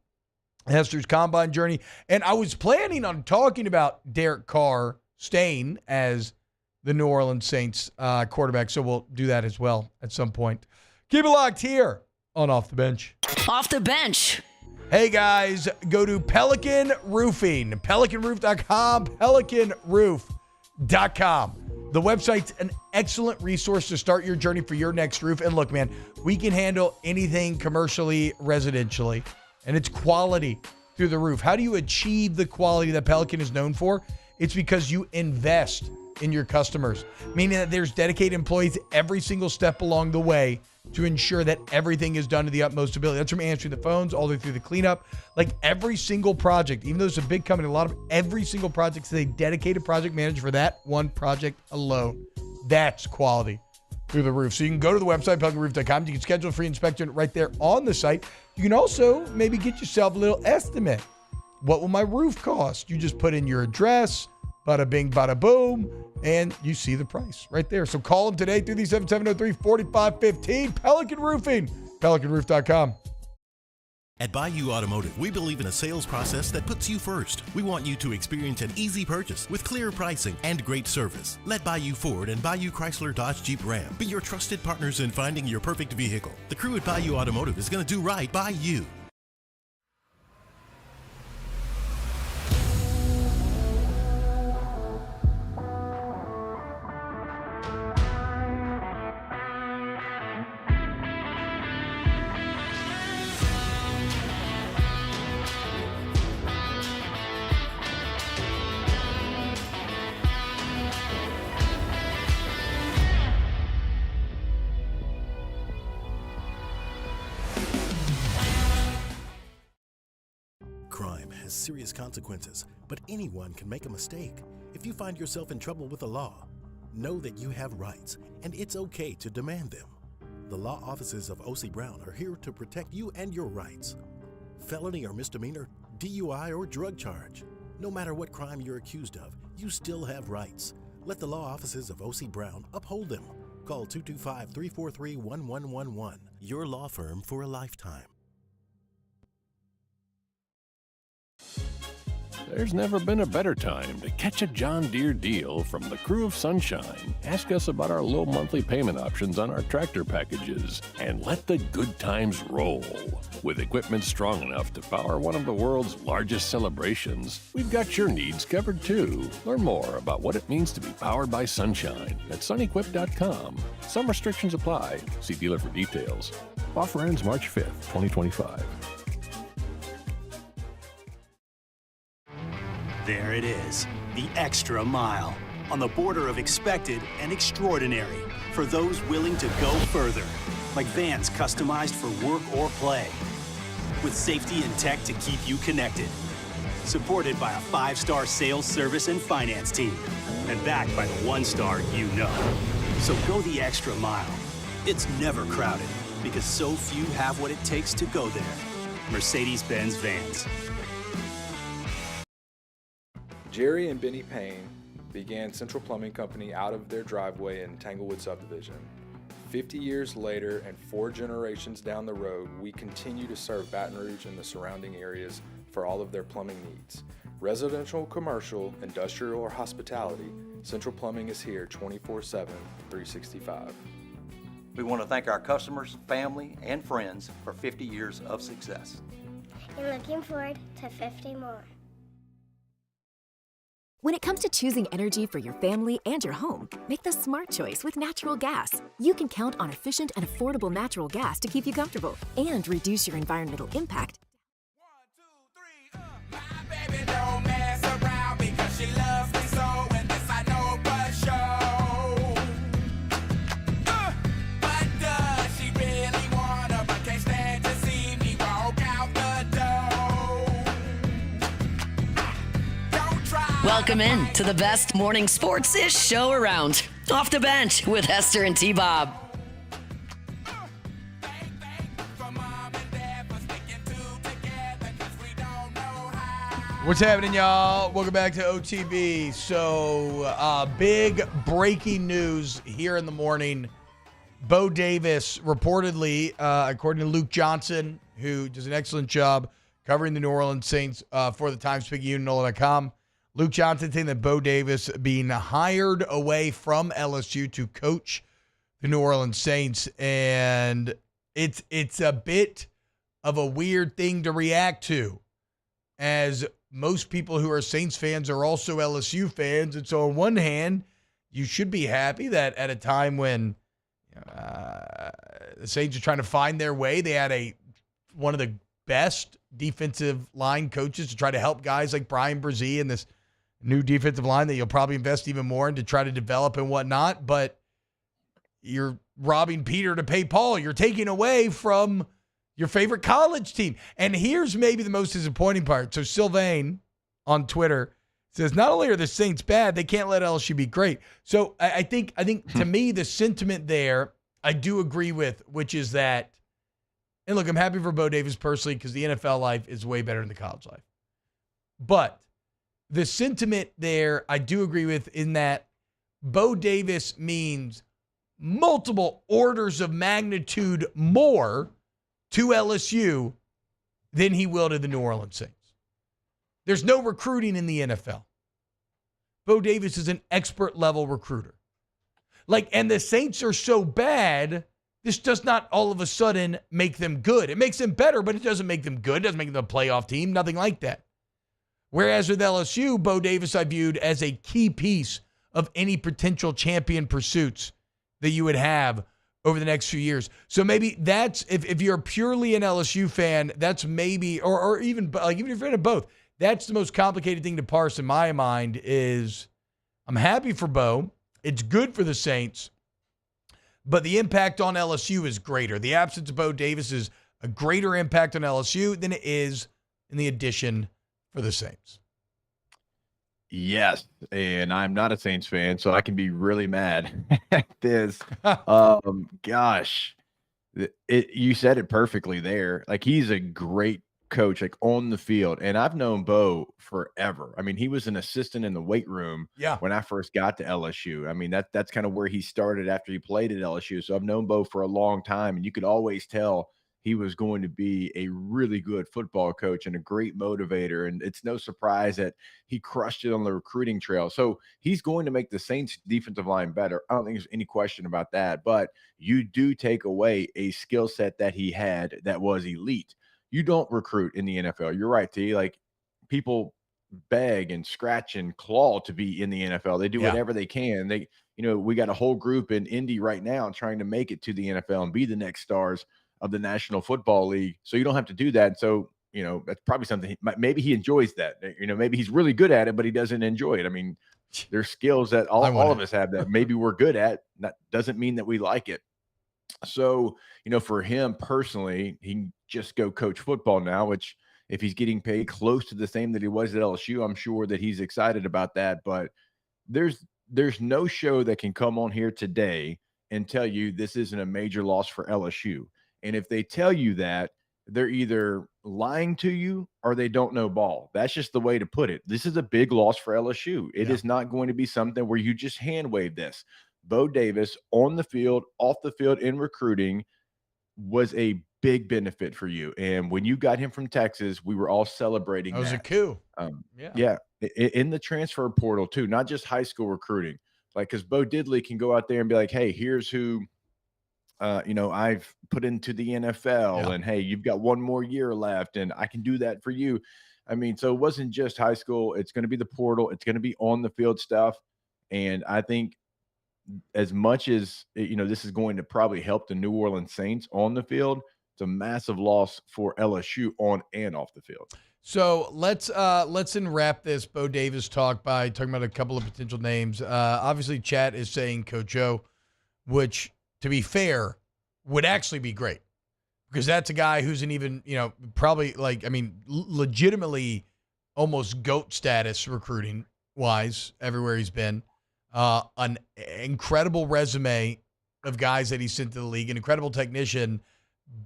Hester's combine journey. And I was planning on talking about Derek Carr staying as the New Orleans Saints quarterback, so we'll do that as well at some point. Keep it locked here on Off the Bench. Off the Bench. Hey, guys, go to Pelican Roofing, pelicanroof.com, pelicanroof.com. The website's an excellent resource to start your journey for your next roof. And look, man, we can handle anything commercially, residentially, and it's quality through the roof. How do you achieve the quality that Pelican is known for? It's because you invest in your customers, meaning that there's dedicated employees every single step along the way to ensure that everything is done to the utmost ability. That's from answering the phones all the way through the cleanup. Like every single project, even though it's a big company, every single project is a dedicated project manager for that one project alone. That's quality through the roof. So you can go to the website, pelicanroof.com. You can schedule a free inspection right there on the site. You can also maybe get yourself a little estimate. What will my roof cost? You just put in your address, bada bing, bada boom, and you see the price right there. So call them today, 337-703-4515. Pelican Roofing, pelicanroof.com. At Bayou Automotive, we believe in a sales process that puts you first. We want you to experience an easy purchase with clear pricing and great service. Let Bayou Ford and Bayou Chrysler Dodge Jeep Ram be your trusted partners in finding your perfect vehicle. The crew at Bayou Automotive is going to do right by you. Crime has serious consequences, but anyone can make a mistake. If you find yourself in trouble with the law, know that you have rights, and it's okay to demand them. The law offices of O.C. Brown are here to protect you and your rights. Felony or misdemeanor, DUI or drug charge. No matter what crime you're accused of, you still have rights. Let the law offices of O.C. Brown uphold them. Call 225-343-1111. Your law firm for a lifetime. There's never been a better time to catch a John Deere deal from the crew of Sunshine. Ask us about our low monthly payment options on our tractor packages and let the good times roll. With equipment strong enough to power one of the world's largest celebrations, we've got your needs covered too. Learn more about what it means to be powered by Sunshine at sunequip.com. Some restrictions apply. See dealer for details. Offer ends March 5th, 2025. There it is, the extra mile, on the border of expected and extraordinary, for those willing to go further, like vans customized for work or play, with safety and tech to keep you connected, supported by a 5-star sales, service, and finance team, and backed by the 1-star you know. So go the extra mile. It's never crowded, because so few have what it takes to go there. Mercedes-Benz Vans. Jerry and Benny Payne began Central Plumbing Company out of their driveway in Tanglewood Subdivision. 50 years later and 4 generations down the road, we continue to serve Baton Rouge and the surrounding areas for all of their plumbing needs. Residential, commercial, industrial, or hospitality, Central Plumbing is here 24/7, 365. We want to thank our customers, family, and friends for 50 years of success. And looking forward to 50 more. When it comes to choosing energy for your family and your home, make the smart choice with natural gas. You can count on efficient and affordable natural gas to keep you comfortable and reduce your environmental impact. Welcome in to the best morning sports-ish show around. Off the Bench with Hester and T-Bob. What's happening, y'all? Welcome back to OTB. So, big breaking news here in the morning. Bo Davis reportedly, according to Luke Johnson, who does an excellent job covering the New Orleans Saints for the Times-Picayune, NOLA.com. Luke Johnson saying that Bo Davis being hired away from LSU to coach the New Orleans Saints. And it's a bit of a weird thing to react to, as most people who are Saints fans are also LSU fans. And so on one hand, you should be happy that at a time when the Saints are trying to find their way, they had one of the best defensive line coaches to try to help guys like Brian Brzee and this new defensive line that you'll probably invest even more in to try to develop and whatnot. But you're robbing Peter to pay Paul. You're taking away from your favorite college team. And here's maybe the most disappointing part. So Sylvain on Twitter says, not only are the Saints bad, they can't let LSU be great. So I think to me, the sentiment there, I do agree with, which is that, and look, I'm happy for Bo Davis personally because the NFL life is way better than the college life. But the sentiment there, I do agree with, in that Bo Davis means multiple orders of magnitude more to LSU than he will to the New Orleans Saints. There's no recruiting in the NFL. Bo Davis is an expert level recruiter. And the Saints are so bad, this does not all of a sudden make them good. It makes them better, but it doesn't make them good. It doesn't make them a playoff team, nothing like that. Whereas with LSU, Bo Davis I viewed as a key piece of any potential champion pursuits that you would have over the next few years. So maybe that's, if you're purely an LSU fan, that's maybe, or even if you're a fan of both, that's the most complicated thing to parse in my mind. Is I'm happy for Bo. It's good for the Saints, but the impact on LSU is greater. The absence of Bo Davis is a greater impact on LSU than it is in the addition for the Saints. Yes, and I'm not a Saints fan, so I can be really mad at this. Gosh, you said it perfectly there. He's a great coach, on the field, and I've known Bo forever. I mean, he was an assistant in the weight room when I first got to LSU. I mean, that's kind of where he started after he played at LSU. So I've known Bo for a long time, and you could always tell he was going to be a really good football coach and a great motivator. And it's no surprise that he crushed it on the recruiting trail. So he's going to make the Saints defensive line better. I don't think there's any question about that. But you do take away a skill set that he had that was elite. You don't recruit in the NFL. You're right, T. People beg and scratch and claw to be in the NFL. They do whatever they can. We got a whole group in Indy right now trying to make it to the NFL and be the next stars of the National Football League. So you don't have to do that. So, that's probably something maybe he enjoys that. Maybe he's really good at it, but he doesn't enjoy it. I mean, there's skills that all of us have that maybe we're good at. That doesn't mean that we like it. So, for him personally, he can just go coach football now, which if he's getting paid close to the same that he was at LSU, I'm sure that he's excited about that. But there's no show that can come on here today and tell you this isn't a major loss for LSU. And if they tell you that, they're either lying to you or they don't know ball. That's just the way to put it. This is a big loss for LSU. It is not going to be something where you just hand wave this. Bo Davis on the field, off the field, in recruiting was a big benefit for you. And when you got him from Texas, we were all celebrating that. That was a coup. In the transfer portal too, not just high school recruiting. Because Bo Diddley can go out there and be like, hey, here's who I've put into the NFL, and hey, you've got one more year left, and I can do that for you. I mean, so it wasn't just high school. It's going to be the portal. It's going to be on the field stuff. And I think as much as, this is going to probably help the New Orleans Saints on the field, it's a massive loss for LSU on and off the field. So let's unwrap this Bo Davis talk by talking about a couple of potential names. Obviously, chat is saying Coach O, which, to be fair, would actually be great because that's a guy who's an even, probably legitimately almost GOAT status recruiting wise everywhere he's been. An incredible resume of guys that he sent to the league, an incredible technician,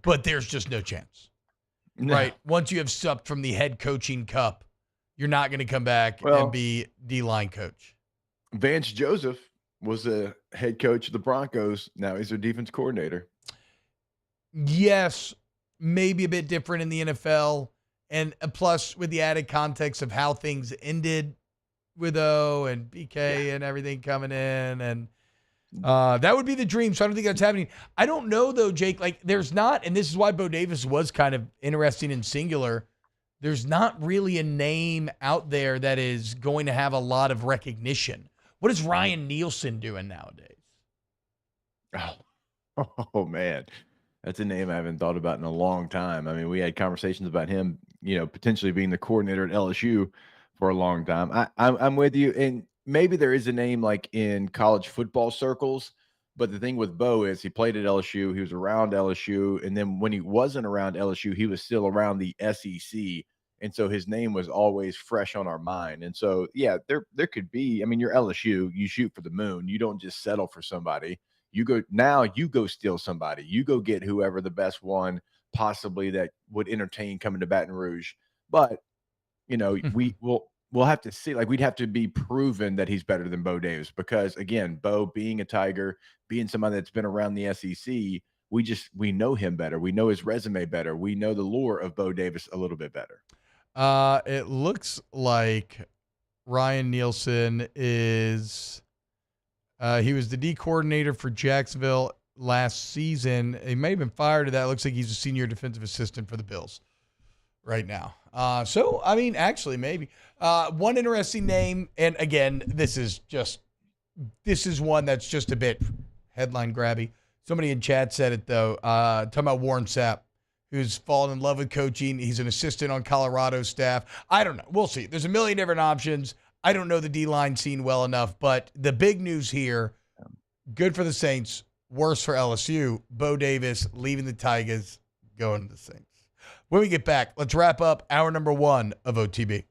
but there's just no chance. No. Right? Once you have supped from the head coaching cup, you're not going to come back and be D-line coach. Vance Joseph was the head coach of the Broncos. Now he's their defense coordinator. Yes, maybe a bit different in the NFL. And plus with the added context of how things ended with O and BK and everything coming in. And that would be the dream. So I don't think that's happening. I don't know, though, Jake. Like, there's not, and this is why Bo Davis was kind of interesting and singular. There's not really a name out there that is going to have a lot of recognition. What is Ryan Nielsen doing nowadays? Oh, man. That's a name I haven't thought about in a long time. I mean, we had conversations about him, potentially being the coordinator at LSU for a long time. I'm with you. And maybe there is a name like in college football circles, but the thing with Bo is he played at LSU. He was around LSU. And then when he wasn't around LSU, he was still around the SEC. And so his name was always fresh on our mind. And so, yeah, there could be, I mean, you're LSU, you shoot for the moon. You don't just settle for somebody. You go steal somebody. You go get whoever the best one possibly that would entertain coming to Baton Rouge. But, we'll have to see. Like, we'd have to be proven that he's better than Bo Davis because, again, Bo being a Tiger, being somebody that's been around the SEC, we know him better. We know his resume better. We know the lure of Bo Davis a little bit better. It looks like Ryan Nielsen is he was the D coordinator for Jacksonville last season. He may have been fired to that. It looks like he's a senior defensive assistant for the Bills right now. So, I mean, actually, maybe. One interesting name, and again, this is one that's just a bit headline grabby. Somebody in chat said it, though, talking about Warren Sapp, who's fallen in love with coaching. He's an assistant on Colorado's staff. I don't know. We'll see. There's a million different options. I don't know the D-line scene well enough, but the big news here, good for the Saints, worse for LSU. Bo Davis leaving the Tigers, going to the Saints. When we get back, let's wrap up hour number 1 of OTB.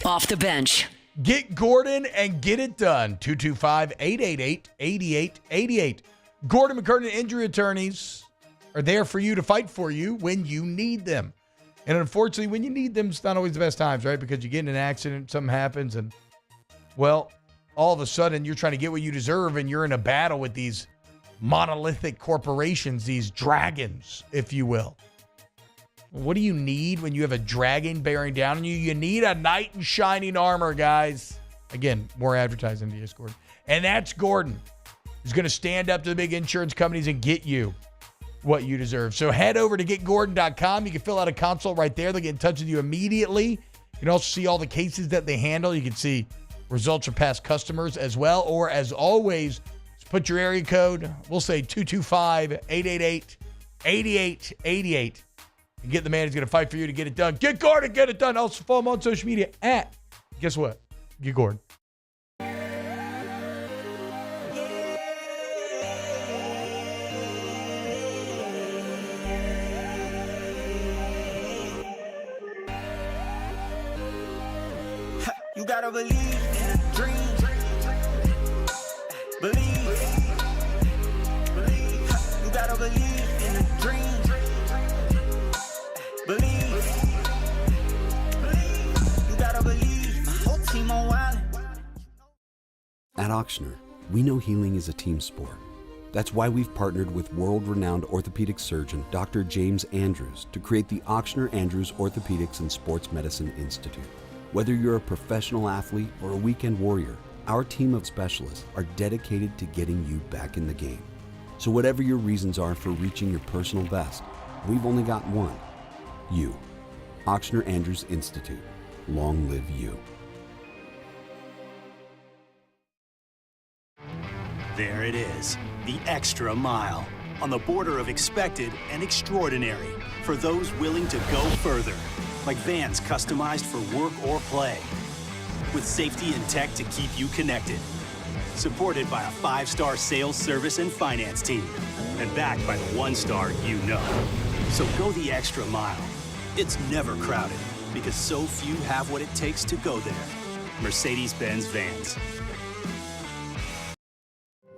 Off the bench. Get Gordon and get it done. 225-888-8888. Gordon McKernan injury attorneys are there for you to fight for you when you need them. And unfortunately, when you need them, it's not always the best times, right? Because you get in an accident, something happens, and, well, all of a sudden you're trying to get what you deserve, and you're in a battle with these monolithic corporations, these dragons, if you will. What do you need when you have a dragon bearing down on you? You need a knight in shining armor, guys. Again, more advertising to you, Gordon. And that's Gordon, who's going to stand up to the big insurance companies and get you what you deserve. So head over to getgordon.com. You can fill out a consult right there. They'll get in touch with you immediately. You can also see all the cases that they handle. You can see results from past customers as well. Or as always, just put your area code. We'll say 225-888-8888. And get the man who's going to fight for you to get it done. Get Gordon, get it done. Also follow him on social media at, guess what? Get Gordon. You gotta believe in a dream. Believe. You gotta believe in a dream. Believe. You gotta believe. My whole team on wild. At Ochsner, we know healing is a team sport. That's why we've partnered with world-renowned orthopedic surgeon Dr. James Andrews to create the Ochsner Andrews Orthopedics and Sports Medicine Institute. Whether you're a professional athlete or a weekend warrior, our team of specialists are dedicated to getting you back in the game. So whatever your reasons are for reaching your personal best, we've only got one. You. Ochsner Andrews Institute. Long live you. There it is, the extra mile, on the border of expected and extraordinary, for those willing to go further, like vans customized for work or play, with safety and tech to keep you connected, supported by a 5-star sales, service, and finance team, and backed by the 1-star you know. So go the extra mile. It's never crowded, because so few have what it takes to go there. Mercedes-Benz Vans.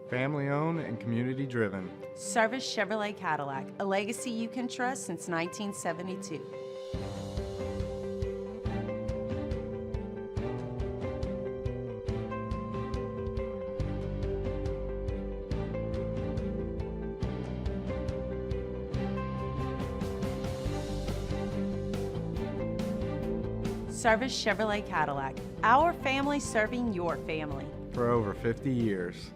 Family owned and community driven. Service Chevrolet Cadillac, a legacy you can trust since 1972. Service Chevrolet Cadillac. Our family serving your family. For over 50 years.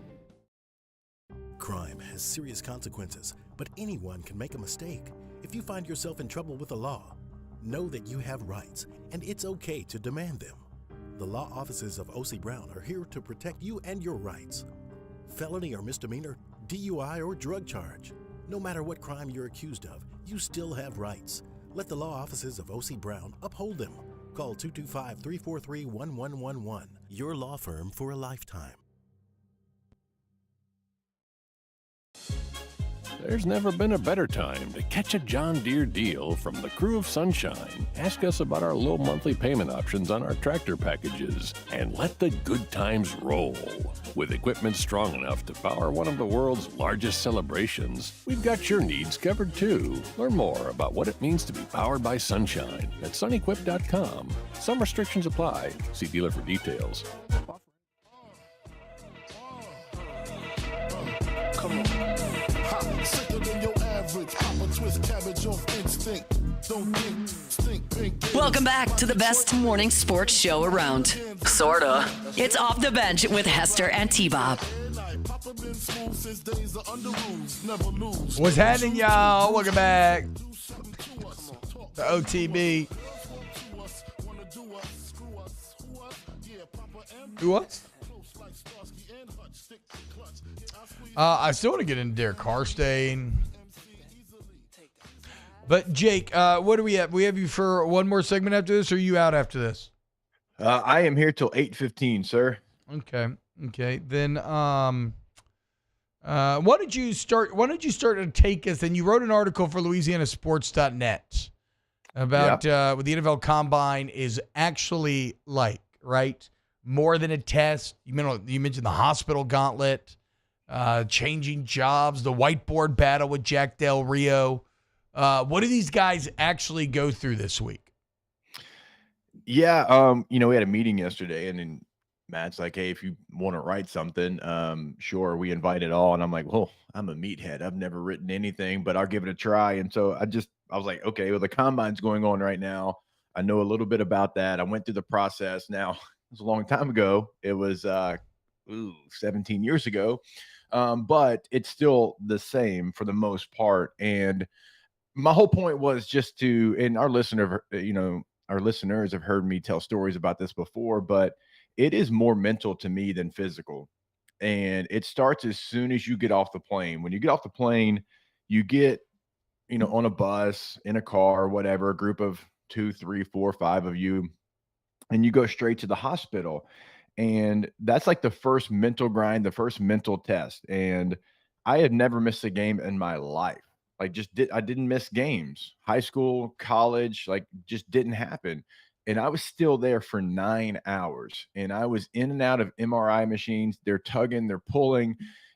Crime has serious consequences, but anyone can make a mistake. If you find yourself in trouble with the law, know that you have rights, and it's okay to demand them. The law offices of O.C. Brown are here to protect you and your rights. Felony or misdemeanor, DUI or drug charge. No matter what crime you're accused of, you still have rights. Let the law offices of O.C. Brown uphold them. Call 225-343-1111. Your law firm for a lifetime. There's never been a better time to catch a John Deere deal from the crew of Sunshine. Ask us about our low monthly payment options on our tractor packages and let the good times roll. With equipment strong enough to power one of the world's largest celebrations, we've got your needs covered too. Learn more about what it means to be powered by Sunshine at sunequip.com. Some restrictions apply. See dealer for details. Come on. Sicker than your average. Pop a twist cabbage off instinct. Don't think, stink, pink. Welcome back to the best morning sports show around. Sorta. It's Off the Bench with Hester and T-Bob. What's happening, y'all? Welcome back to OTB. Who was? I still want to get into Derek Carr staying. But, Jake, what do we have? We have you for one more segment after this, or are you out after this? I am here till 8:15, sir. Okay. Then why don't you start to take us, and you wrote an article for LouisianaSports.net about what the NFL Combine is actually like, right? More than a test. You mentioned the hospital gauntlet. Changing jobs, the whiteboard battle with Jack Del Rio. What do these guys actually go through this week? Yeah, we had a meeting yesterday, and then Matt's like, "Hey, if you want to write something, sure." We invite it all, and I'm like, "Well, I'm a meathead. I've never written anything, but I'll give it a try." And so I was like, "Okay, well, the combine's going on right now. I know a little bit about that. I went through the process. Now, it was a long time ago. It was 17 years ago." But it's still the same for the most part. And my whole point was just to, and our listeners have heard me tell stories about this before, but it is more mental to me than physical. And it starts as soon as you get off the plane. When you get off the plane, you get, on a bus, in a car, whatever, a group of 2, 3, 4, 5 of you, and you go straight to the hospital. And that's like the first mental grind, the first mental test. And I had never missed a game in my life. I didn't miss games. High school, college, just didn't happen. And I was still there for 9 hours. And I was in and out of MRI machines. They're tugging, they're pulling.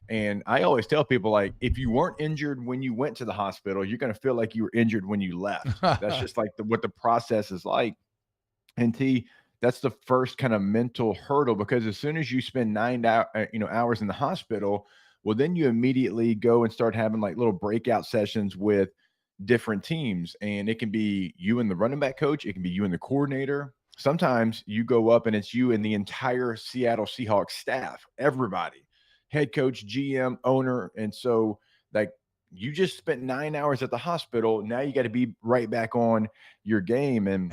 And I always tell people, if you weren't injured when you went to the hospital, you're going to feel like you were injured when you left. That's just what the process is like. And that's the first kind of mental hurdle, because as soon as you spend 9 hours in the hospital, well, then you immediately go and start having little breakout sessions with different teams. And it can be you and the running back coach. It can be you and the coordinator. Sometimes you go up and it's you and the entire Seattle Seahawks staff, everybody, head coach, GM, owner. And so you just spent 9 hours at the hospital. Now you got to be right back on your game. And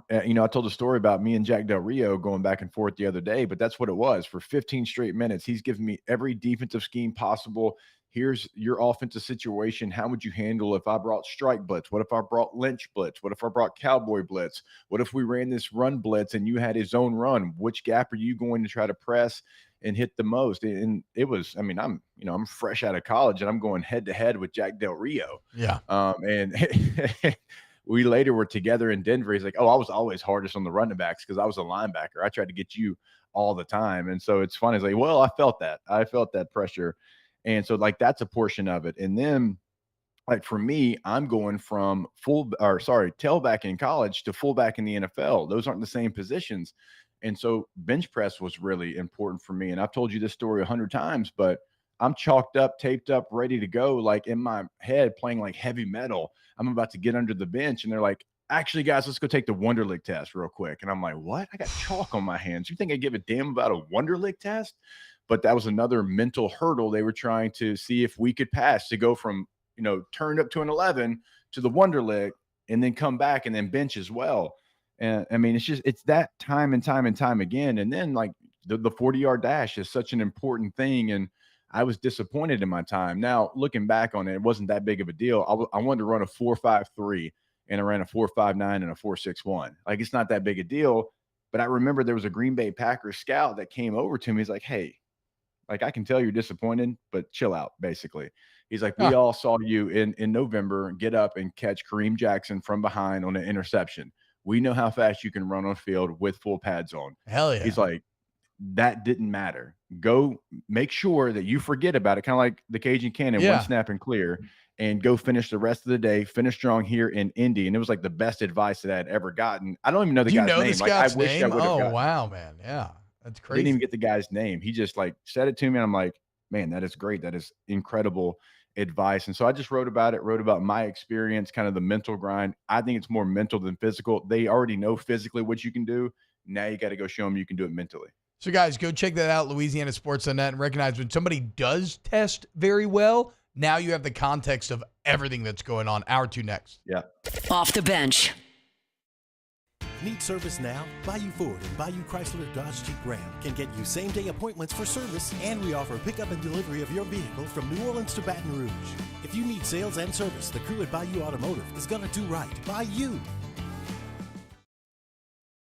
I told a story about me and Jack Del Rio going back and forth the other day, but that's what it was. For 15 straight minutes, he's given me every defensive scheme possible. Here's your offensive situation. How would you handle if I brought strike blitz? What if I brought lynch blitz? What if I brought cowboy blitz? What if we ran this run blitz and you had his own run? Which gap are you going to try to press and hit the most? And it was, I'm fresh out of college and I'm going head to head with Jack Del Rio. Yeah. And we later were together in Denver. He's like, "Oh, I was always hardest on the running backs because I was a linebacker. I tried to get you all the time." And so it's funny. It's like, well, I felt that pressure. And so that's a portion of it. And then for me, I'm going from tailback in college to fullback in the NFL. Those aren't the same positions. And so bench press was really important for me. And I've told you this story 100 times, but I'm chalked up, taped up, ready to go, in my head playing heavy metal. I'm about to get under the bench. And they're like, actually, guys, let's go take the Wonderlic test real quick. And I'm like, what? I got chalk on my hands. You think I give a damn about a Wonderlic test? But that was another mental hurdle they were trying to see if we could pass to go from, turned up to an 11 to the Wonderlic and then come back and then bench as well. And I mean, it's that time and time and time again. And then like the 40-yard dash is such an important thing. And I was disappointed in my time. Now, looking back on it, it wasn't that big of a deal. I wanted to run a 4.53 and I ran a 4.59 and a 4.61. Like, it's not that big a deal. But I remember there was a Green Bay Packers scout that came over to me. He's like, hey, like, I can tell you're disappointed, but chill out, basically. He's like, we all saw you in November get up and catch Kareem Jackson from behind on an interception. We know how fast you can run on field with full pads on. Hell yeah. He's like, that didn't matter. Go make sure that you forget about it. Kind of like the Cajun Cannon, one snap and clear, and go finish the rest of the day, finish strong here in Indy. And it was like the best advice that I'd ever gotten. I don't even know the guy's name. This like, guy's I wish name? I would have gotten. Wow, man. Yeah. That's I crazy. didn't even get the guy's name. He just like said it to me. And I'm like, man, that is great. That is incredible advice. And so I just wrote about my experience, kind of the mental grind. I think it's more mental than physical. They already know physically what you can do. Now you got to go show them you can do it mentally. So, guys, go check that out, LouisianaSports.net, and recognize when somebody does test very well, now you have the context of everything that's going on. Hour 2 next. Yeah. Off the bench. Need service now? Bayou Ford and Bayou Chrysler Dodge Jeep Ram can get you same-day appointments for service, and we offer pickup and delivery of your vehicle from New Orleans to Baton Rouge. If you need sales and service, the crew at Bayou Automotive is going to do right by you.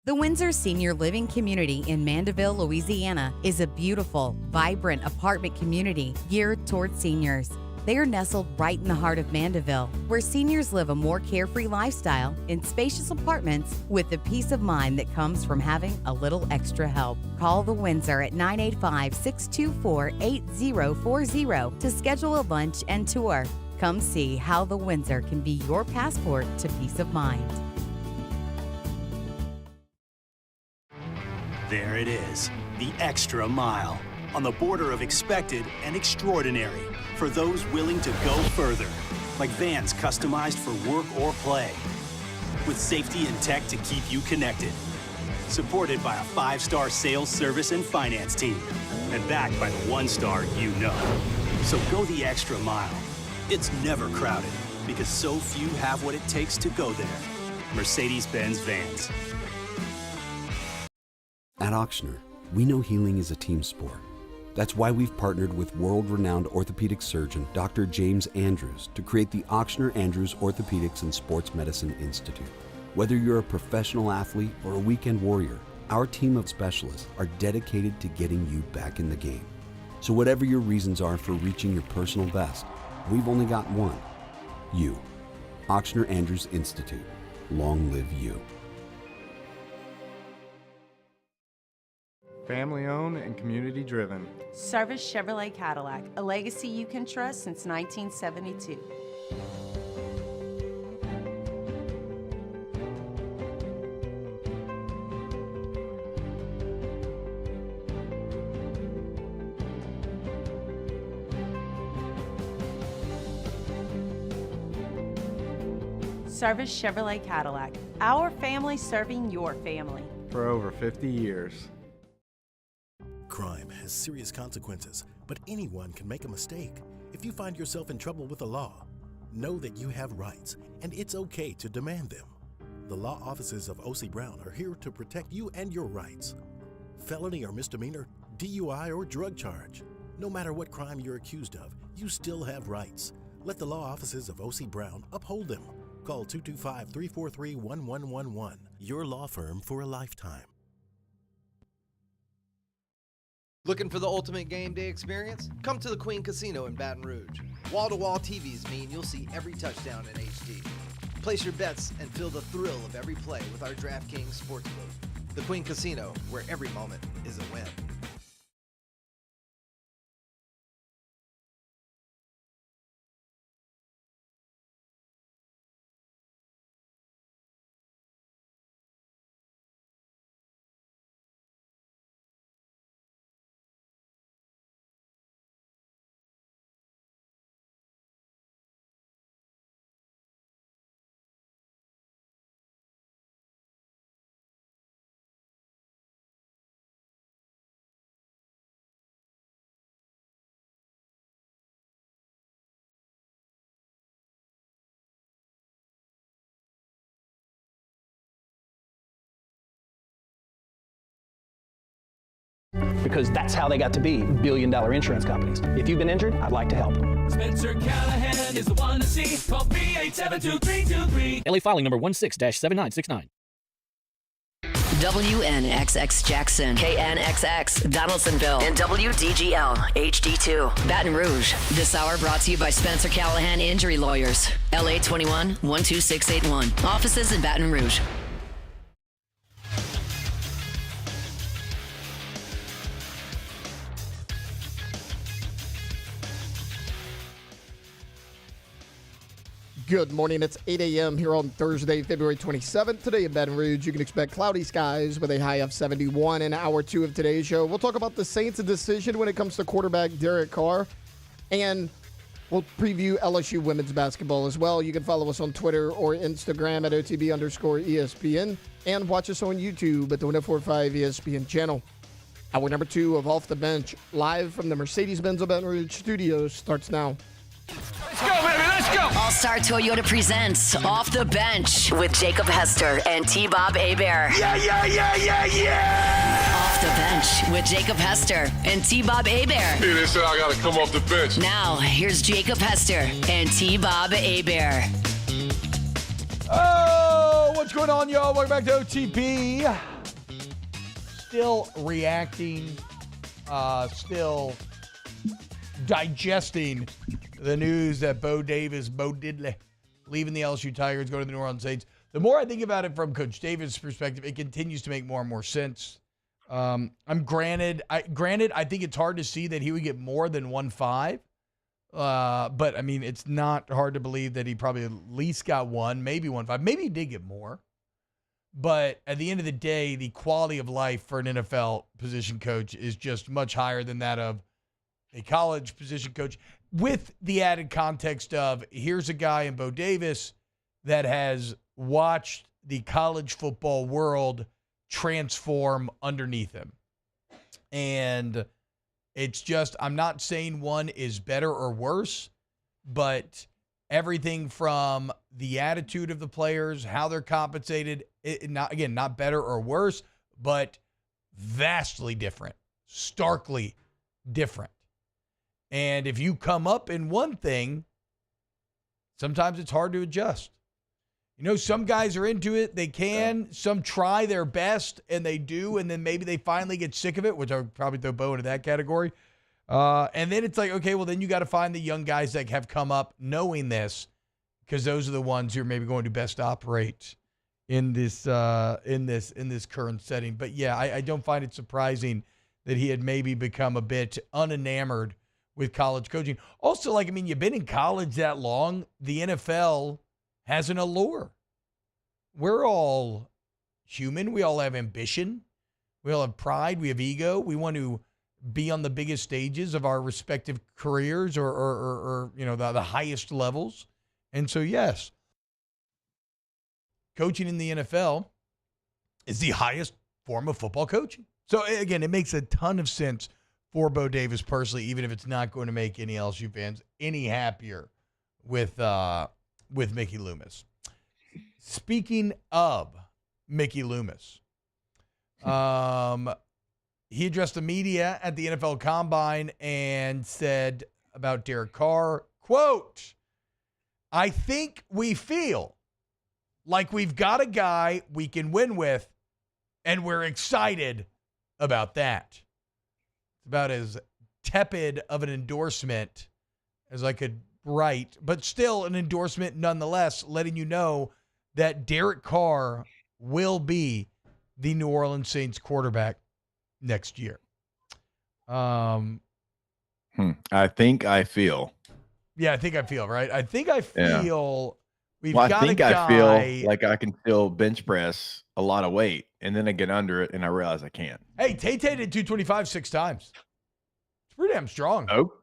The Windsor Senior Living Community in Mandeville, Louisiana is a beautiful, vibrant apartment community geared toward seniors. They are nestled right in the heart of Mandeville, where seniors live a more carefree lifestyle in spacious apartments with the peace of mind that comes from having a little extra help. Call the Windsor at 985-624-8040 to schedule a lunch and tour. Come see how the Windsor can be your passport to peace of mind. There it is, the extra mile, on the border of expected and extraordinary for those willing to go further, like vans customized for work or play, with safety and tech to keep you connected, supported by a 5-star sales, service, and finance team, and backed by the 1-star you know. So go the extra mile. It's never crowded, because so few have what it takes to go there. Mercedes-Benz Vans. At Ochsner, we know healing is a team sport. That's why we've partnered with world-renowned orthopedic surgeon Dr. James Andrews to create the Ochsner Andrews Orthopedics and Sports Medicine Institute. Whether you're a professional athlete or a weekend warrior, our team of specialists are dedicated to getting you back in the game. So whatever your reasons are for reaching your personal best, we've only got one: you. Ochsner Andrews Institute. Long live you. Family owned and community driven. Service Chevrolet Cadillac, a legacy you can trust since 1972. Service Chevrolet Cadillac, our family serving your family. For over 50 years. Crime has serious consequences, but anyone can make a mistake. If you find yourself in trouble with the law, know that you have rights, and it's okay to demand them. The law offices of O.C. Brown are here to protect you and your rights. Felony or misdemeanor, DUI or drug charge. No matter what crime you're accused of, you still have rights. Let the law offices of O.C. Brown uphold them. Call 225-343-1111. Your law firm for a lifetime. Looking for the ultimate game day experience? Come to the Queen Casino in Baton Rouge. Wall-to-wall TVs mean you'll see every touchdown in HD. Place your bets and feel the thrill of every play with our DraftKings Sportsbook. The Queen Casino, where every moment is a win. because that's how they got to be billion-dollar insurance companies. If you've been injured, I'd like to help. Spencer Callahan is the one to see. Call 387-2323. LA filing number 16-7969. WNXX Jackson, KNXX Donaldsonville, and WDGL HD2 Baton Rouge. This hour brought to you by Spencer Callahan Injury Lawyers. LA 21 12681. Offices in Baton Rouge. Good morning. It's 8 a.m. here on Thursday, February 27th. Today in Baton Rouge, you can expect cloudy skies with a high of 71 in hour 2 of today's show. We'll talk about the Saints' decision when it comes to quarterback Derek Carr, and we'll preview LSU women's basketball as well. You can follow us on Twitter or Instagram at OTB_ESPN and watch us on YouTube at the 104.5 ESPN channel. Hour number 2 of Off the Bench, live from the Mercedes-Benz of Baton Rouge studios, starts now. Let's go, baby, let's go! All-Star Toyota presents Off the Bench with Jacob Hester and T-Bob Hebert. Yeah! Off the Bench with Jacob Hester and T-Bob Hebert. Yeah, they said I gotta come off the bench. Now, here's Jacob Hester and T-Bob Hebert. Oh, what's going on, y'all? Welcome back to OTP. Still reacting, still digesting the news that Bo Diddley, leaving the LSU Tigers, going to the New Orleans Saints. The more I think about it from Coach Davis' perspective, it continues to make more and more sense. Granted, I think it's hard to see that he would get more than 1.5. But I mean, it's not hard to believe that he probably at least got 1, maybe 1.5. Maybe he did get more. But at the end of the day, the quality of life for an NFL position coach is just much higher than that of a college position coach, with the added context of here's a guy in Bo Davis that has watched the college football world transform underneath him. And it's just, I'm not saying one is better or worse, but everything from the attitude of the players, how they're compensated, not better or worse, but vastly different, starkly different. And if you come up in one thing, sometimes it's hard to adjust. You know, some guys are into it. They can. Some try their best, and they do, and then maybe they finally get sick of it, which I would probably throw Bo into that category. And then it's like, okay, well, then you got to find the young guys that have come up knowing this, because those are the ones who are maybe going to best operate in this current setting. But, yeah, I don't find it surprising that he had maybe become a bit unenamored with college coaching. Also, you've been in college that long. The NFL has an allure. We're all human. We all have ambition. We all have pride. We have ego. We want to be on the biggest stages of our respective careers or the highest levels. And so, yes, coaching in the NFL is the highest form of football coaching. So, again, it makes a ton of sense for Bo Davis personally, even if it's not going to make any LSU fans any happier with Mickey Loomis. Speaking of Mickey Loomis, he addressed the media at the NFL Combine and said about Derek Carr, quote, "I think we feel like we've got a guy we can win with, and we're excited about that." It's about as tepid of an endorsement as I could write, but still an endorsement nonetheless, letting you know that Derek Carr will be the New Orleans Saints quarterback next year. I think I feel. Yeah, I think I feel, right? I think I feel we've I got think a guy. I feel like I can still bench press a lot of weight, and then I get under it, and I realize I can't. Hey, Tay-Tay did 225 6 times. It's pretty damn strong. Oh,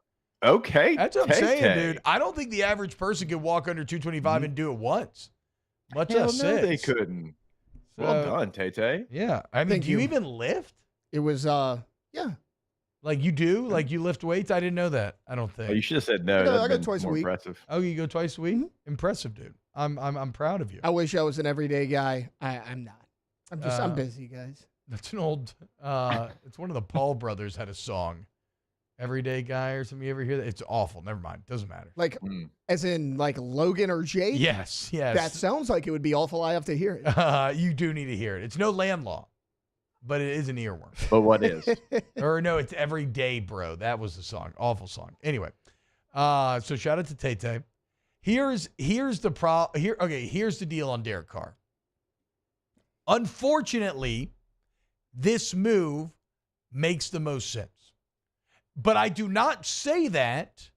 okay. That's what I'm saying, dude. I don't think the average person could walk under 225 and do it once. Much Hell less no, 6. they couldn't. Well done, Tay-Tay. Yeah. I mean, do you even lift? It was, yeah. Like you do? Like you lift weights? I didn't know that. I don't think. Oh, you should have said no. I go twice a week. Impressive. Oh, you go twice a week? Impressive, dude. I'm proud of you. I wish I was an everyday guy. I'm not. I'm busy, guys. That's an old. It's one of the Paul brothers had a song, "Everyday Guy" or something. You ever hear that? It's awful. Never mind. Doesn't matter. Like, as in like Logan or Jake? Yes. That sounds like it would be awful. I have to hear it. You do need to hear it. It's no Land Law, but it is an earworm. But what is? Or no, it's "Everyday Bro." That was the song. Awful song. Anyway, so shout out to Tay-Tay. Here's the deal on Derek Carr. Unfortunately, this move makes the most sense. But I do not say that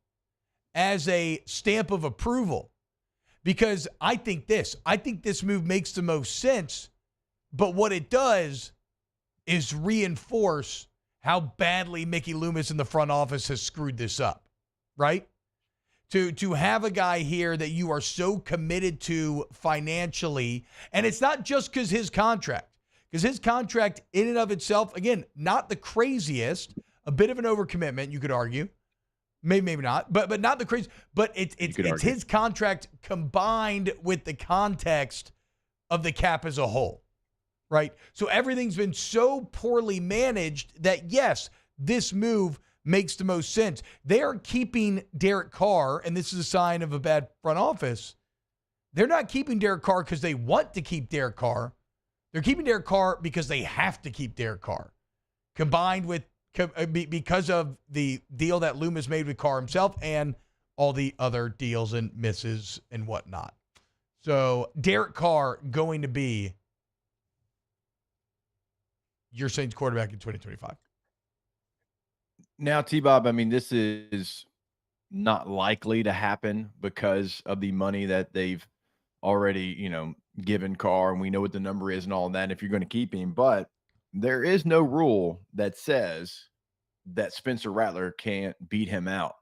as a stamp of approval, because I think this move makes the most sense, but what it does is reinforce how badly Mickey Loomis in the front office has screwed this up, right? To have a guy here that you are so committed to financially, and it's not just because his contract in and of itself, again, not the craziest, a bit of an overcommitment, you could argue. Maybe not, but not the crazy. But it's his contract combined with the context of the cap as a whole, right? So everything's been so poorly managed that, yes, this move makes the most sense. They are keeping Derek Carr, and this is a sign of a bad front office. They're not keeping Derek Carr because they want to keep Derek Carr. They're keeping Derek Carr because they have to keep Derek Carr, combined with because of the deal that Loomis made with Carr himself and all the other deals and misses and whatnot. So Derek Carr going to be your Saints quarterback in 2025. Now, T-Bob, I mean, this is not likely to happen because of the money that they've already, given Carr, and we know what the number is and all that if you're going to keep him. But there is no rule that says that Spencer Rattler can't beat him out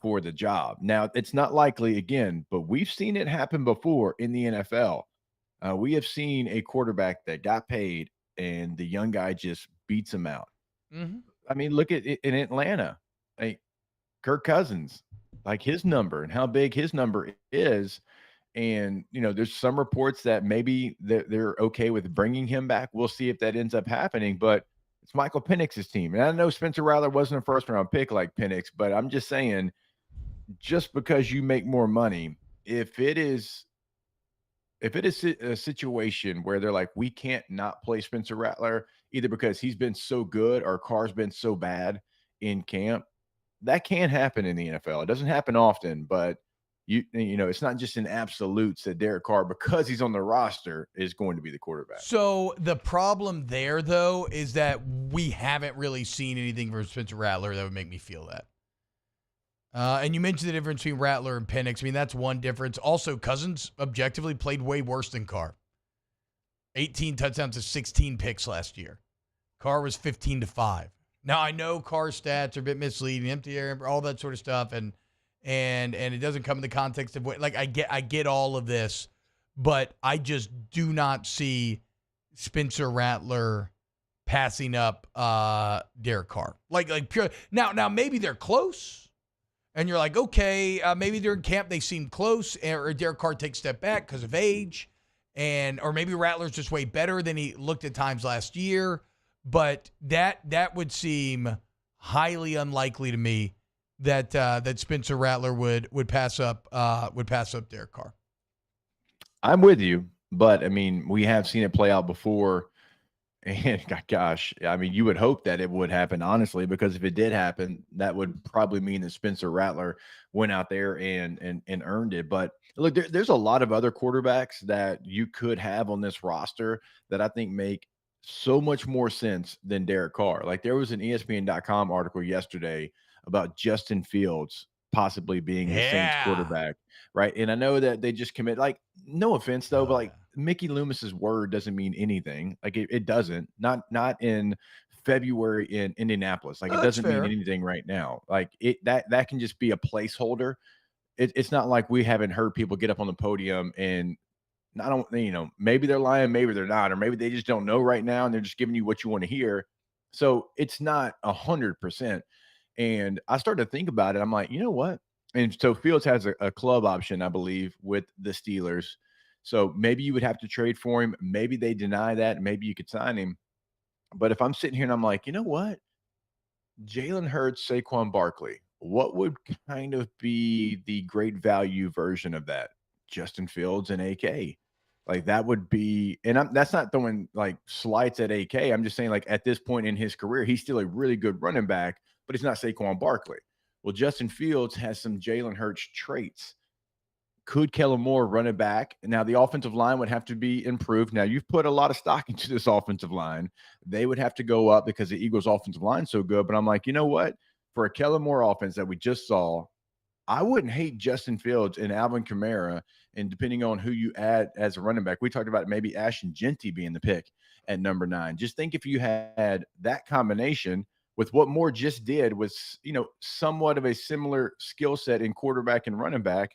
for the job. Now, it's not likely again, but we've seen it happen before in the NFL. We have seen a quarterback that got paid and the young guy just beats him out. Mm-hmm. I mean, look at it in Atlanta. Kirk Cousins, like his number and how big his number is. And, there's some reports that maybe they're okay with bringing him back. We'll see if that ends up happening. But it's Michael Penix's team. And I know Spencer Rattler wasn't a first-round pick like Penix, but I'm just saying, just because you make more money, if it is a situation where they're like, we can't not play Spencer Rattler, either because he's been so good or Carr's been so bad in camp, that can happen in the NFL. It doesn't happen often, but it's not just an absolute that Derek Carr, because he's on the roster, is going to be the quarterback. So the problem there, though, is that we haven't really seen anything from Spencer Rattler that would make me feel that. And you mentioned the difference between Rattler and Penix. I mean, that's one difference. Also, Cousins objectively played way worse than Carr. 18 touchdowns to 16 picks last year. Carr was 15-5. Now, I know Carr's stats are a bit misleading, empty air, all that sort of stuff, and it doesn't come in the context of what, like, I get all of this, but I just do not see Spencer Rattler passing up Derek Carr. Like pure. Now maybe they're close, and you're like, okay, maybe during camp they seem close, or Derek Carr takes a step back because of age, or maybe Rattler's just way better than he looked at times last year. But that would seem highly unlikely to me that Spencer Rattler would pass up Derek Carr. I'm with you, but I mean, we have seen it play out before, and gosh, I mean, you would hope that it would happen, honestly, because if it did happen, that would probably mean that Spencer Rattler went out there and earned it. But look, there's a lot of other quarterbacks that you could have on this roster that I think make so much more sense than Derek Carr. Like, there was an ESPN.com article yesterday about Justin Fields possibly being the Saints quarterback, right? And I know that they just commit, like, no offense though, but like Mickey Loomis's word doesn't mean anything. Like it doesn't, not in February in Indianapolis. Like, it doesn't mean anything right now. Like that can just be a placeholder. It's not like we haven't heard people get up on the podium and I don't, maybe they're lying, maybe they're not, or maybe they just don't know right now and they're just giving you what you want to hear. So it's not 100%. And I started to think about it. I'm like, you know what? And so Fields has a club option, I believe, with the Steelers. So maybe you would have to trade for him. Maybe they deny that. Maybe you could sign him. But if I'm sitting here and I'm like, you know what? Jalen Hurts, Saquon Barkley, what would kind of be the great value version of that? Justin Fields and AK. Like that would be, and that's not throwing like slights at AK. I'm just saying, like at this point in his career, he's still a really good running back, but he's not Saquon Barkley. Well, Justin Fields has some Jalen Hurts traits. Could Kellen Moore run it back? Now, the offensive line would have to be improved. Now, you've put a lot of stock into this offensive line. They would have to go up because the Eagles' offensive line is so good. But I'm like, you know what? For a Kellen Moore offense that we just saw, I wouldn't hate Justin Fields and Alvin Kamara. And depending on who you add as a running back, we talked about maybe Ashton Genty being the pick at number 9. Just think if you had that combination with what Moore just did was, somewhat of a similar skill set in quarterback and running back,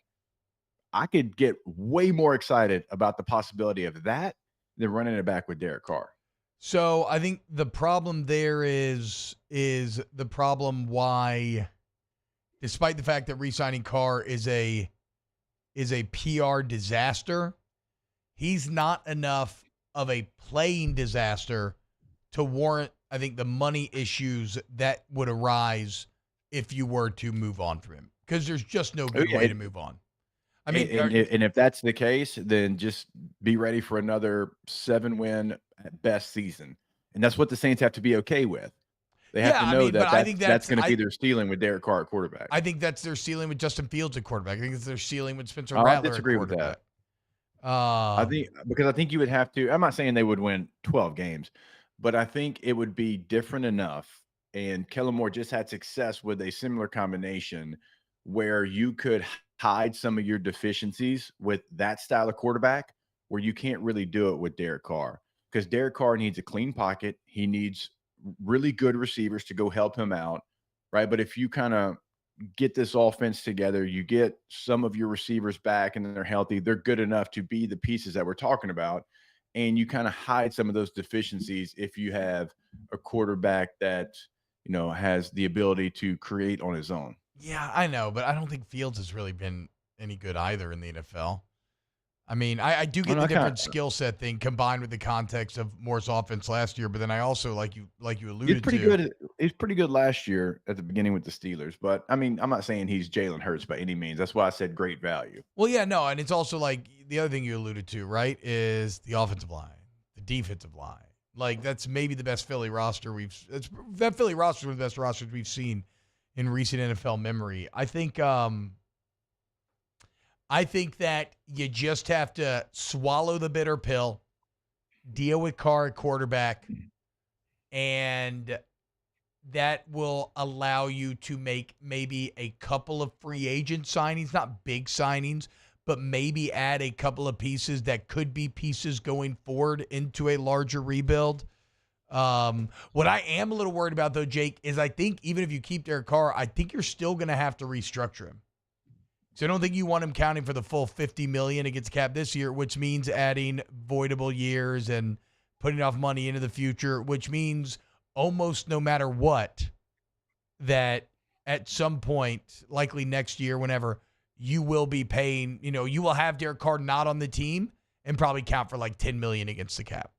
I could get way more excited about the possibility of that than running it back with Derek Carr. So I think the problem there is the problem why, despite the fact that re-signing Carr is a PR disaster, he's not enough of a playing disaster to warrant, I think, the money issues that would arise if you were to move on from him. Because there's just no good way to move on. I mean, and if that's the case, then just be ready for another 7-win at best season. And that's what the Saints have to be okay with. They have to know that's going to be their ceiling with Derek Carr at quarterback. I think that's their ceiling with Justin Fields at quarterback. I think it's their ceiling with Spencer Rattler at quarterback. I disagree with that. I think you would have to. I'm not saying they would win 12 games, but I think it would be different enough. And Kellen Moore just had success with a similar combination where you could hide some of your deficiencies with that style of quarterback, where you can't really do it with Derek Carr, because Derek Carr needs a clean pocket. He needs really good receivers to go help him out, right? But if you kind of get this offense together, you get some of your receivers back and they're healthy, they're good enough to be the pieces that we're talking about, and you kind of hide some of those deficiencies if you have a quarterback that, has the ability to create on his own. Yeah, I know, but I don't think Fields has really been any good either in the NFL. I mean, I do get the different skill set thing combined with the context of Moore's offense last year, but then I also, like you alluded to. He's pretty good last year at the beginning with the Steelers, but I mean, I'm not saying he's Jalen Hurts by any means. That's why I said great value. Well, yeah, no, and it's also like the other thing you alluded to, right, is the offensive line, the defensive line. Like that's maybe the best Philly roster that Philly roster is one of the best rosters we've seen in recent NFL memory. I think that you just have to swallow the bitter pill, deal with Carr at quarterback, and that will allow you to make maybe a couple of free agent signings, not big signings, but maybe add a couple of pieces that could be pieces going forward into a larger rebuild. What I am a little worried about, though, Jake, is I think even if you keep Derek Carr, I think you're still going to have to restructure him. So I don't think you want him counting for the full $50 million against cap this year, which means adding voidable years and putting off money into the future, which means almost no matter what, that at some point, likely next year, whenever, you will be paying, you will have Derek Carr not on the team and probably count for like $10 million against the cap.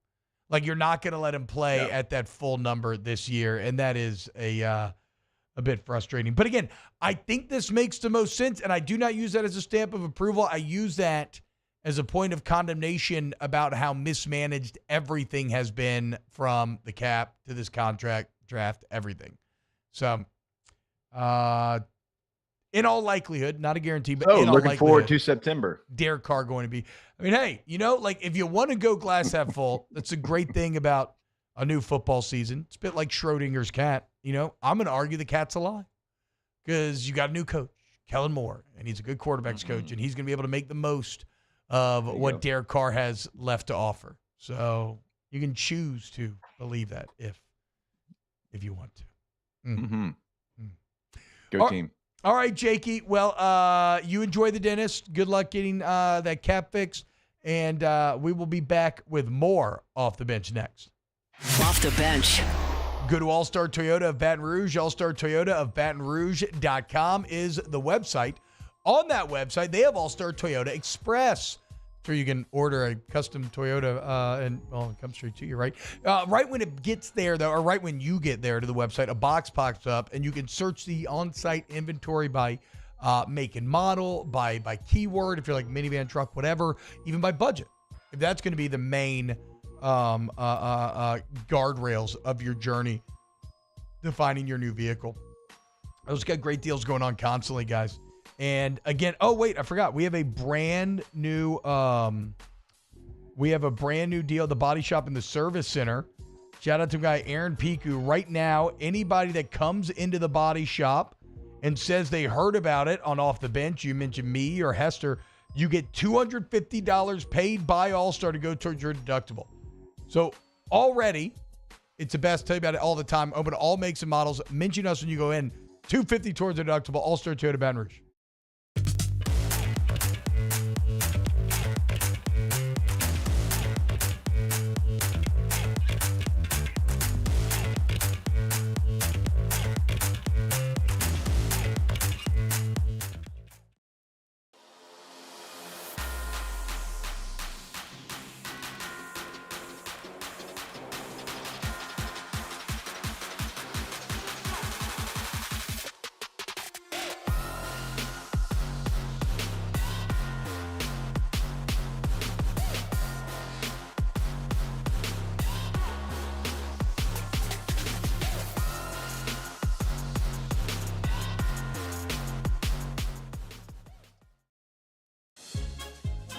Like you're not going to let him play at that full number this year, and that is a bit frustrating. But again, I think this makes the most sense, and I do not use that as a stamp of approval. I use that as a point of condemnation about how mismanaged everything has been, from the cap to this contract, draft, everything. So, in all likelihood, not a guarantee, but in all likelihood, looking forward to September. Derek Carr going to be. I mean, hey, like if you want to go glass half full, that's a great thing about a new football season. It's a bit like Schrodinger's cat. I'm going to argue the cat's alive because you got a new coach, Kellen Moore, and he's a good quarterbacks coach, and he's going to be able to make the most of what Derek Carr has left to offer. So you can choose to believe that if you want to. Go team. All right, Jakey. Well, you enjoy the dentist. Good luck getting that cap fixed. And we will be back with more Off the Bench next. Off the Bench. Go to All-Star Toyota of Baton Rouge. All-Star Toyota of BatonRouge.com is the website. On that website, they have All-Star Toyota Express. So you can order a custom Toyota, and it comes straight to you, right? Right when it gets there, though, or right when you get there to the website, a box pops up, and you can search the on-site inventory by make and model, by keyword, if you're like minivan, truck, whatever, even by budget. If that's going to be the main guardrails of your journey to finding your new vehicle. Those got great deals going on constantly, guys. And again, oh wait, I forgot. We have a brand new deal, the body shop in the service center. Shout out to guy Aaron Piku. Right now, anybody that comes into the body shop and says they heard about it on Off the Bench, you mentioned me or Hester, you get $250 paid by All-Star to go towards your deductible. So already, it's the best. Tell you about it all the time. Open to all makes and models. Mention us when you go in. $250 towards the deductible. All-Star Toyota Baton Rouge.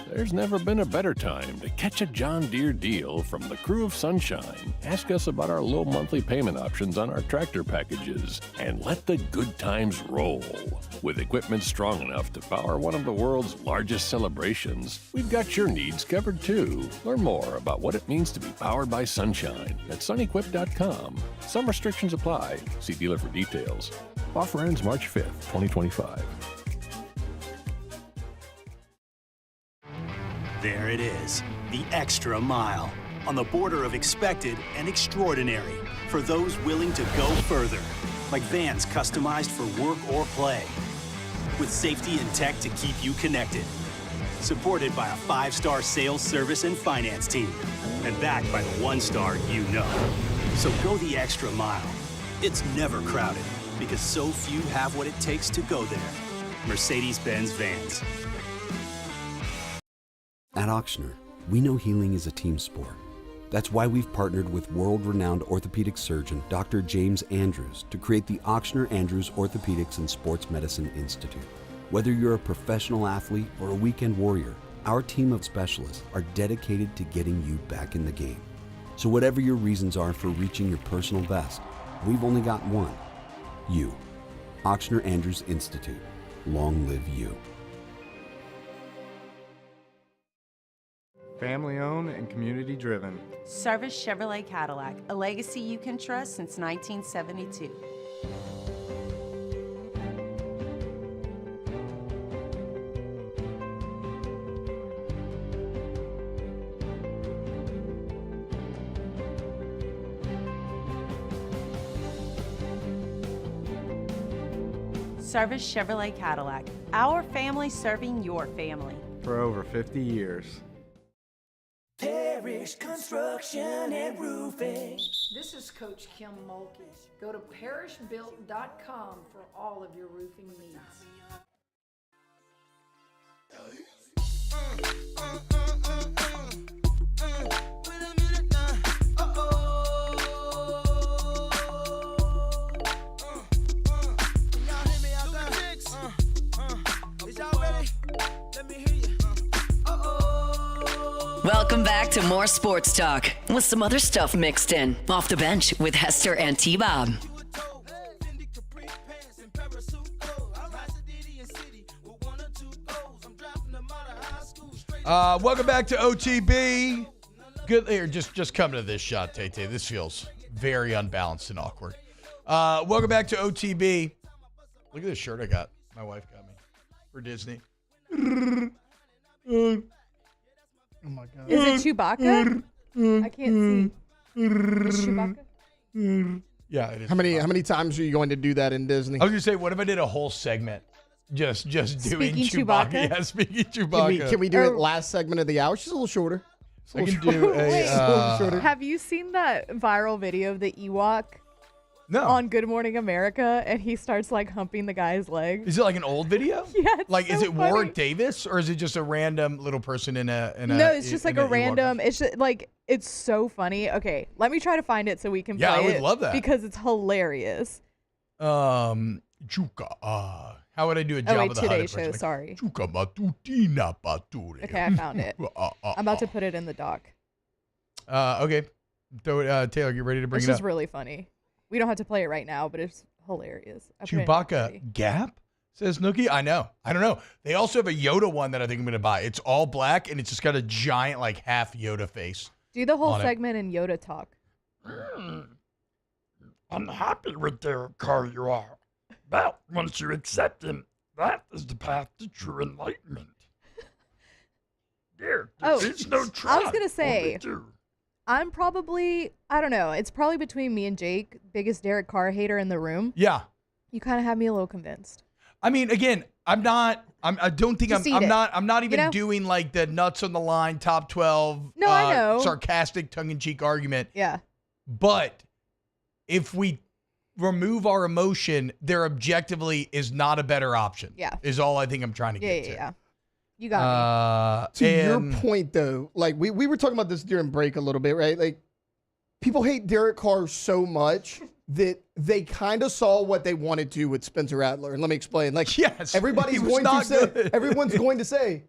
There's never been a better time to catch a John Deere deal from the crew of Sunshine. Ask us about our low monthly payment options on our tractor packages and let the good times roll. With equipment strong enough to power one of the world's largest celebrations, we've got your needs covered too. Learn more about what it means to be powered by Sunshine at sunequip.com. Some restrictions apply. See dealer for details. Offer ends March 5th, 2025. There it is, the extra mile, on the border of expected and extraordinary for those willing to go further, like vans customized for work or play, with safety and tech to keep you connected, supported by a 5-star sales, service, and finance team, and backed by the 1-star you know. So go the extra mile. It's never crowded, because so few have what it takes to go there. Mercedes-Benz Vans. At Ochsner, we know healing is a team sport. That's why we've partnered with world-renowned orthopedic surgeon Dr. James Andrews to create the Ochsner Andrews Orthopedics and Sports Medicine Institute. Whether you're a professional athlete or a weekend warrior, our team of specialists are dedicated to getting you back in the game. So whatever your reasons are for reaching your personal best, we've only got one. You. Ochsner Andrews Institute. Long live you. Family owned and community driven. Service Chevrolet Cadillac, a legacy you can trust since 1972. Service Chevrolet Cadillac, our family serving your family. For over 50 years. Parish Construction and Roofing. This is Coach Kim Mulkey. Go to parishbuilt.com for all of your roofing needs. Welcome back to more sports talk with some other stuff mixed in. Off the Bench with Hester and T-Bob. Welcome back to OTB. Good here. Just come to this shot, Tay. This feels very unbalanced and awkward. Welcome back to OTB. Look at this shirt I got. My wife got me for Disney. Oh my God. Is it Chewbacca? I can't see. Is Chewbacca? Yeah, it is. How many times are you going to do that in Disney? I was gonna say, what if I did a whole segment Just doing Speaking Chewbacca. Chewbacca? Yeah, speaking Chewbacca. Can we do it last segment of the hour? She's a little shorter. I can do a. Have you seen that viral video of the Ewok No. on Good Morning America, and he starts like humping the guy's leg? Is it like an old video? Yeah, it's like, is so it funny. Warwick Davis or is it just a random little person in a? No, it's just like in a Ewok random. It's just like it's so funny. Okay, let me try to find it so we can Yeah, play I would it love that. because it's hilarious. Chuka. How would I do a job Oh wait, of the Hutt Today Show. impression? Sorry. Chuka matutina pature. Okay, I found it. I'm about to put it in the doc. Okay. So, Taylor, get ready to bring It's it just up. really funny. We don't have to play it right now, but it's hilarious. I put it in Chewbacca Gap, says Nookie. I know. I don't know. They also have a Yoda one that I think I'm going to buy. It's all black, and it's just got a giant, like, half Yoda face. Do the whole on it. segment in Yoda talk. I'm happy with Derek Carr you are. But once you accept him, that is the path to true enlightenment. There is no try. I was gonna say, only do. I'm probably, I don't know. It's probably between me and Jake, biggest Derek Carr hater in the room. Yeah. You kind of have me a little convinced. I mean, again, I don't think Just eat I'm it. not even You know? doing like the nuts on the line top 12 No, I know. sarcastic tongue-in-cheek argument. Yeah. But if we remove our emotion, there objectively is not a better option. Yeah. Is all I think I'm trying to get to. Yeah. You got To your point, though, like we were talking about this during break a little bit, right? Like people hate Derek Carr so much that they kind of saw what they wanted to with Spencer Rattler. And let me explain. Like, yes, everybody's he was going to not say, good. everyone's going to say,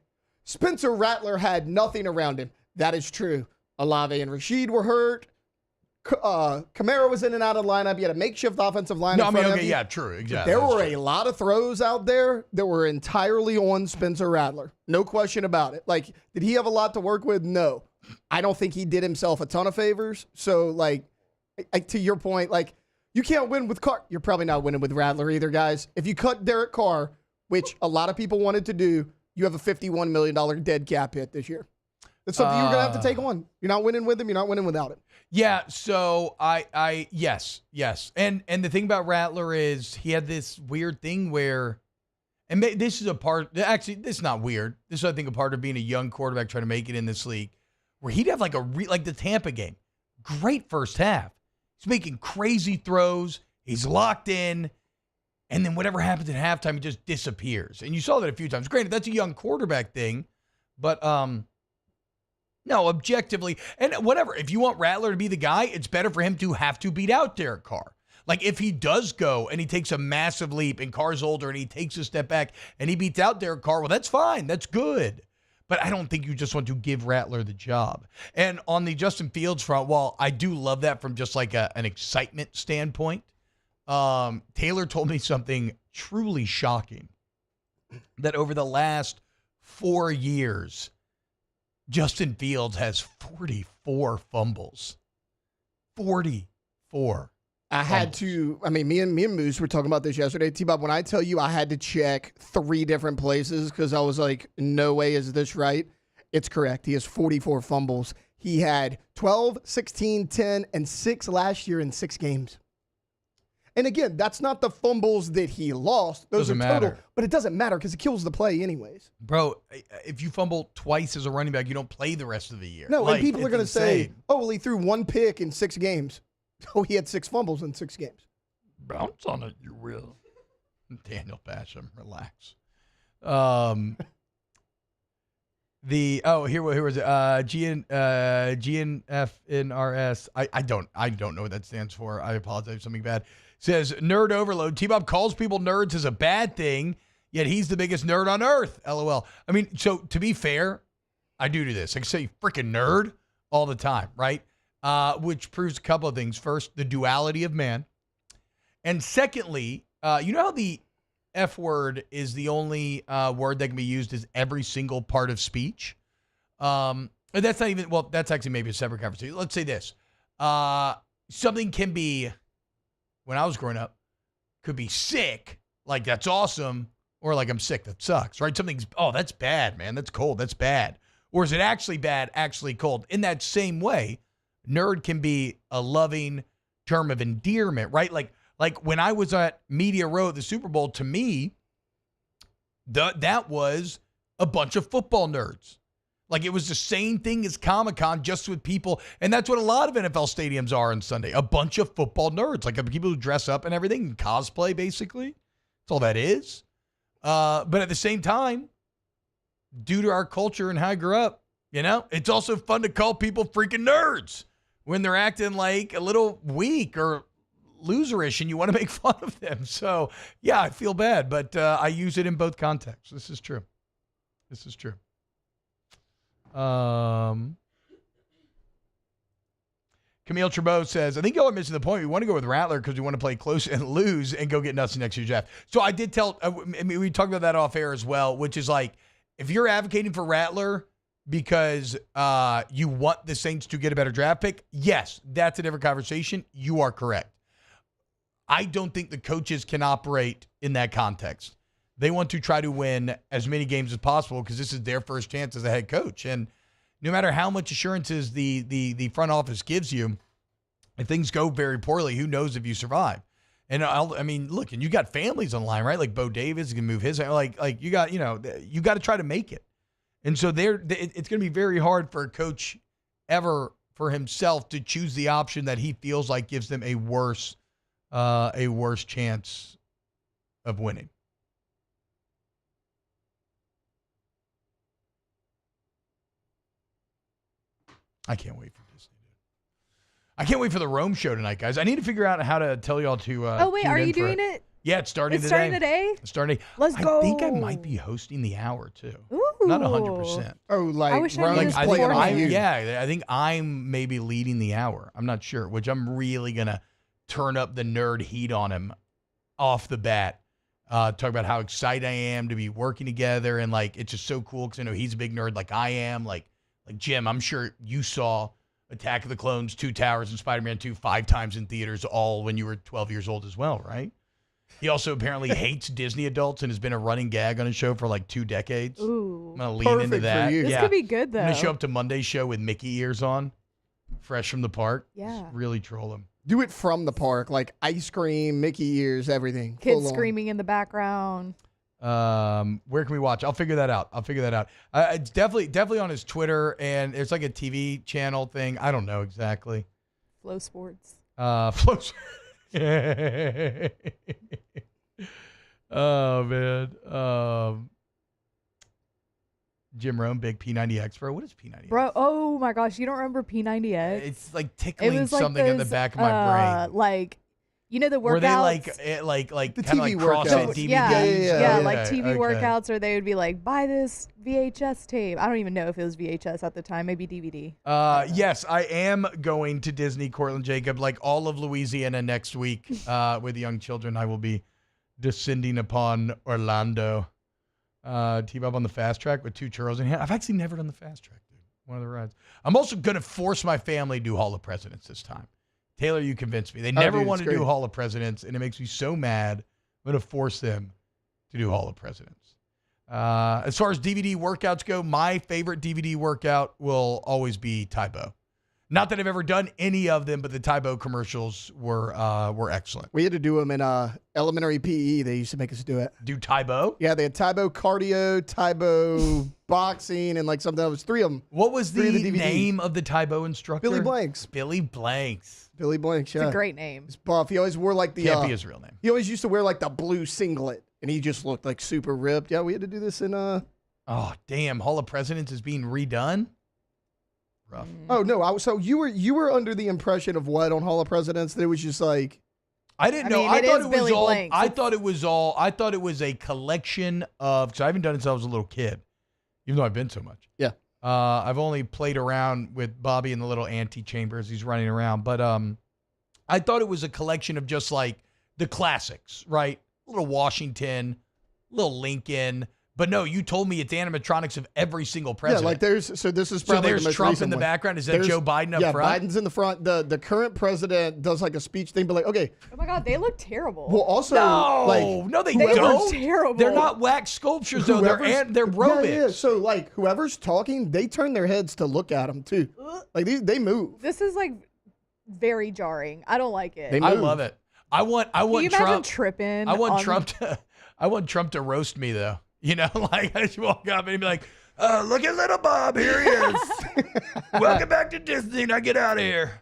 Spencer Rattler had nothing around him. That is true. Olave and Rashid were hurt. Kamara was in and out of the lineup. You had a makeshift offensive line. No, in I mean, front of okay, you. yeah, true, exactly. There that's were true. a lot of throws out there that were entirely on Spencer Rattler. No question about it. Like, did he have a lot to work with? No. I don't think he did himself a ton of favors. So, like, to your point, like, you can't win with Carr. You're probably not winning with Rattler either, guys. If you cut Derek Carr, which a lot of people wanted to do, you have a $51 million dead cap hit this year. That's something you're going to have to take on. You're not winning with him. You're not winning without him. Yeah, so yes. And the thing about Rattler is he had this weird thing where, and this is a part, actually, this is not weird. This is, I think, a part of being a young quarterback trying to make it in this league, where he'd have like like the Tampa game. Great first half. He's making crazy throws. He's locked in. And then whatever happens at halftime, he just disappears. And you saw that a few times. Granted, that's a young quarterback thing, but no, objectively, and whatever. If you want Rattler to be the guy, it's better for him to have to beat out Derek Carr. Like, if he does go and he takes a massive leap and Carr's older and he takes a step back and he beats out Derek Carr, well, that's fine. That's good. But I don't think you just want to give Rattler the job. And on the Justin Fields front, while I do love that from just like an excitement standpoint, Taylor told me something truly shocking, that over the last 4 years, Justin Fields has 44 fumbles. 44. I had to, I mean, me and Moose were talking about this yesterday. T-Bob, when I tell you I had to check 3 different places because I was like, no way is this right. It's correct. He has 44 fumbles. He had 12, 16, 10, and 6 last year in 6 games. And again, that's not the fumbles that he lost. Those Doesn't are total. matter. But it doesn't matter because it kills the play anyways. Bro, if you fumble twice as a running back, you don't play the rest of the year. No, Like, and people are it's going to say, insane. oh, well, he threw 1 pick in 6 games. Oh, he had 6 fumbles in 6 games. Bounce on it, you will. Daniel Basham, relax. Here was it? GNFNRS. I don't know what that stands for. I apologize. Something bad. Says nerd overload. T-Bob calls people nerds as a bad thing, yet he's the biggest nerd on earth. LOL. I mean, so to be fair, I do this. I can say freaking nerd all the time, right? Which proves a couple of things. First, the duality of man. And secondly, you know how the F word is the only word that can be used as every single part of speech? And that's not even, well, that's actually maybe a separate conversation. Let's say this. Something can be, when I was growing up, could be sick, like that's awesome, or like I'm sick, that sucks, right? Something's, oh, that's bad, man. That's cold. That's bad. Or is it actually bad, actually cold? In that same way, nerd can be a loving term of endearment, right? Like when I was at Media Row at the Super Bowl, to me, That was a bunch of football nerds. Like, it was the same thing as Comic-Con, just with people. And that's what a lot of NFL stadiums are on Sunday. A bunch of football nerds. Like, people who dress up and everything, and cosplay, basically. That's all that is. But at the same time, due to our culture and how I grew up, it's also fun to call people freaking nerds when they're acting like a little weak or loserish and you want to make fun of them. So, yeah, I feel bad, but I use it in both contexts. This is true. Camille Trabeau says, I think y'all are missing the point. We want to go with Rattler because we want to play close and lose and go get nuts next year's draft. So I did tell, we talked about that off air as well, which is like, if you're advocating for Rattler because you want the Saints to get a better draft pick, yes, that's a different conversation. You are correct. I don't think the coaches can operate in that context. They want to try to win as many games as possible because this is their first chance as a head coach. And no matter how much assurances the front office gives you, if things go very poorly, who knows if you survive? And look, and you got families on the line, right? Like Bo Davis can move his, like you got, you got to try to make it. And so it's going to be very hard for a coach ever for himself to choose the option that he feels like gives them a worse chance of winning. I can't wait for Disney. I can't wait for the Rome show tonight, guys. I need to figure out how to tell y'all to. Oh wait, are you doing it? Yeah, it's starting today. It's starting today. Let's go. I think I might be hosting the hour too. Ooh. Not 100%. Oh, like I wish I knew this I think beforehand. I think I'm maybe leading the hour. I'm not sure, which I'm really gonna turn up the nerd heat on him off the bat. Talk about how excited I am to be working together, and like it's just so cool because I know he's a big nerd like I am. Like Jim, I'm sure you saw Attack of the Clones, 2 Towers, and Spider-Man 2 5 times in theaters, all when you were 12 years old as well, right? He also apparently hates Disney adults and has been a running gag on his show for like 2 decades. Ooh. I'm going to lean into that. This could be good, though. I'm going to show up to Monday's show with Mickey ears on, fresh from the park. Yeah. Just really troll him. Do it from the park, like ice cream, Mickey ears, everything. Kids screaming in the background. Where can we watch? I'll figure that out. It's definitely on his Twitter, and it's like a TV channel thing. I don't know exactly. Flow Sports. Flow. Oh man. Jim Rome, big P90X bro. What is P90X? Bro, oh my gosh, you don't remember P90X? It's like tickling something in the back of my brain. Like, you know the workouts? Were they like the kind of like TV CrossFit workouts? DVDs? Yeah, like Okay, TV okay. workouts, or they would be like, buy this VHS tape. I don't even know if it was VHS at the time, maybe DVD. Yes, I am going to Disney, Cortland Jacob, like all of Louisiana next week with young children. I will be descending upon Orlando. T-Bob on the fast track with 2 churros in hand. I've actually never done the fast track, dude. One of the rides. I'm also going to force my family to do Hall of Presidents this time. Taylor, you convinced me. They never want to do Hall of Presidents, and it makes me so mad. I'm going to force them to do Hall of Presidents. As far as DVD workouts go, my favorite DVD workout will always be Tybo. Not that I've ever done any of them, but the Tybo commercials were excellent. We had to do them in elementary PE. They used to make us do it. Do Tybo? Yeah, they had Tybo cardio, Tybo boxing, and like something else. 3 of them. What was the DVDs. name of the Tybo instructor? Billy Blanks. Billy Blanks. Billy Blanks, yeah. It's a great name. He's buff. He always wore like the... Can't be his real name. He always used to wear like the blue singlet, and he just looked like super ripped. Yeah, we had to do this in... Oh, damn. Hall of Presidents is being redone? Rough. Oh, no. So you were under the impression of what on Hall of Presidents? That it was just like... I didn't know. I thought it was a collection of... Because I haven't done it since I was a little kid, even though I've been so much. Yeah. I've only played around with Bobby in the little antechamber as he's running around. But I thought it was a collection of just like the classics, right? A little Washington, a little Lincoln. But no, you told me it's animatronics of every single president. Yeah, like this is probably there's the most Trump recent in the one. background. Is that Joe Biden up front? Yeah, Biden's in the front. The current president does like a speech thing, but like, okay. Oh my God, they look terrible. Well, also, no, they don't. Look terrible. They're not wax sculptures though. They're robots. Yeah. So like, whoever's talking, they turn their heads to look at them too. Like they move. This is like very jarring. I don't like it. I love it. I want Can you Trump imagine tripping. I want Trump to roast me though. You know, like I just walk up and be like, look at little Bob. Here he is. Welcome back to Disney. Now get out of here.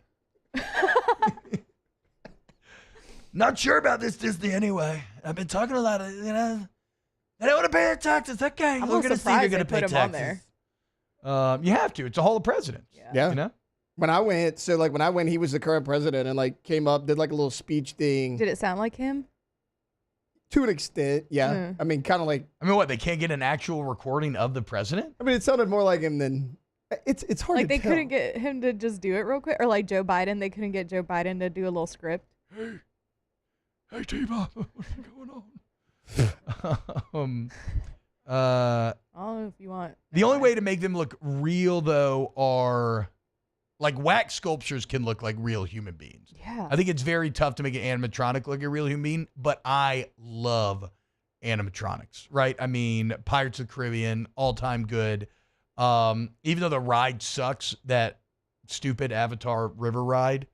Not sure about this Disney anyway. I've been talking a lot of, they don't want to pay their taxes. Okay, I'm we're going to see you're going to pay put taxes. him on there. You have to. It's a Hall of Presidents. Yeah. You know? When I went, he was the current president and like came up, did like a little speech thing. Did it sound like him? To an extent, yeah. I mean, kind of like. I mean, what? They can't get an actual recording of the president? I mean, it sounded more like him than. It's hard Like to they tell. couldn't get him to just do it real quick, or like Joe Biden, they couldn't get Joe Biden to do a little script. Hey, T-Bob, what's going on? I don't know if you want. The only way to make them look real, though, are like wax sculptures can look like real human beings. Yeah. I think it's very tough to make an animatronic look like a real human being, but I love animatronics, right? I mean, Pirates of the Caribbean, all-time good. Even though the ride sucks, that stupid Avatar River ride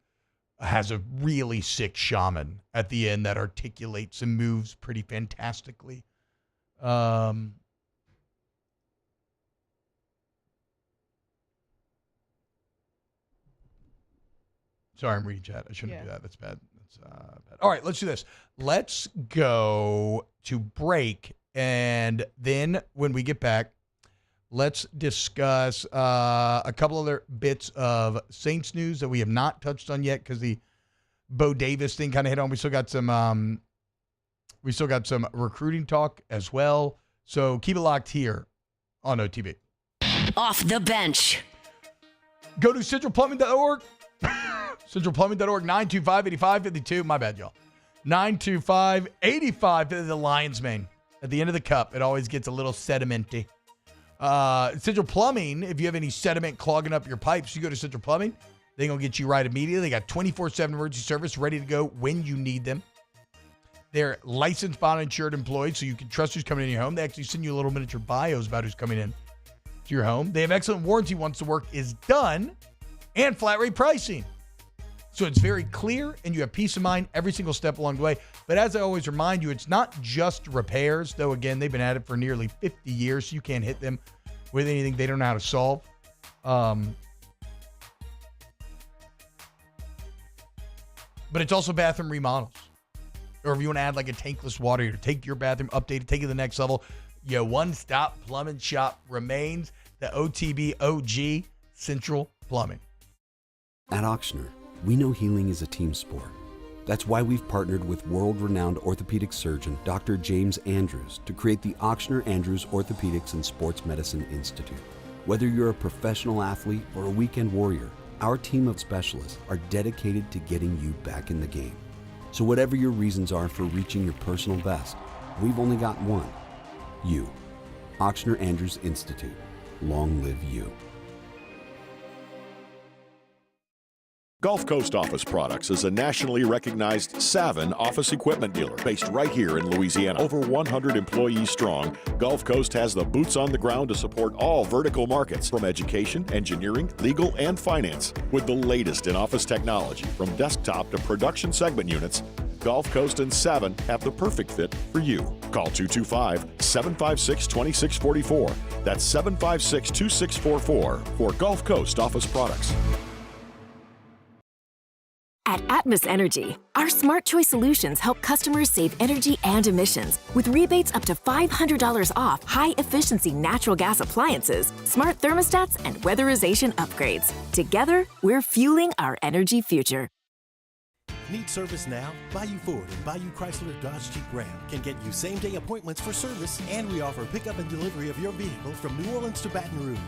has a really sick shaman at the end that articulates and moves pretty fantastically. Sorry, I'm reading chat. I shouldn't do that. That's bad. That's bad. All right, let's do this. Let's go to break, and then when we get back, let's discuss a couple other bits of Saints news that we have not touched on yet because the Bo Davis thing kind of hit on. We still got some recruiting talk as well. So keep it locked here on OTB. Off the bench. Go to centralplumbing.org. Centralplumbing.org, 925-8552. My bad, y'all. 925-8552, the Lion's Mane. At the end of the cup, it always gets a little sedimenty. Central Plumbing, if you have any sediment clogging up your pipes, you go to Central Plumbing. They're going to get you right immediately. They got 24/7 emergency service ready to go when you need them. They're licensed, bond, insured employees, so you can trust who's coming in your home. They actually send you a little miniature bios about who's coming in to your home. They have excellent warranty once the work is done and flat rate pricing. So it's very clear and you have peace of mind every single step along the way. But as I always remind you, it's not just repairs, though, again, they've been at it for nearly 50 years, so you can't hit them with anything they don't know how to solve. But it's also bathroom remodels. Or if you want to add like a tankless water heater, take your bathroom, update it, take it to the next level. Your one-stop plumbing shop remains the OTB OG Central Plumbing. At Ochsner, we know healing is a team sport. That's why we've partnered with world-renowned orthopedic surgeon Dr. James Andrews to create the Ochsner Andrews Orthopedics and Sports Medicine Institute. Whether you're a professional athlete or a weekend warrior, our team of specialists are dedicated to getting you back in the game. So whatever your reasons are for reaching your personal best, we've only got one. You. Ochsner Andrews Institute. Long live you. Gulf Coast Office Products is a nationally recognized Savin office equipment dealer based right here in Louisiana. Over 100 employees strong, Gulf Coast has the boots on the ground to support all vertical markets, from education, engineering, legal, and finance. With the latest in office technology, from desktop to production segment units, Gulf Coast and Savin have the perfect fit for you. Call 225-756-2644. That's 756-2644 for Gulf Coast Office Products. At Atmos Energy, our Smart Choice solutions help customers save energy and emissions with rebates up to $500 off high-efficiency natural gas appliances, smart thermostats, and weatherization upgrades. Together, we're fueling our energy future. Need service now? Bayou Ford and Bayou Chrysler Dodge Jeep Ram can get you same-day appointments for service, and we offer pickup and delivery of your vehicle from New Orleans to Baton Rouge.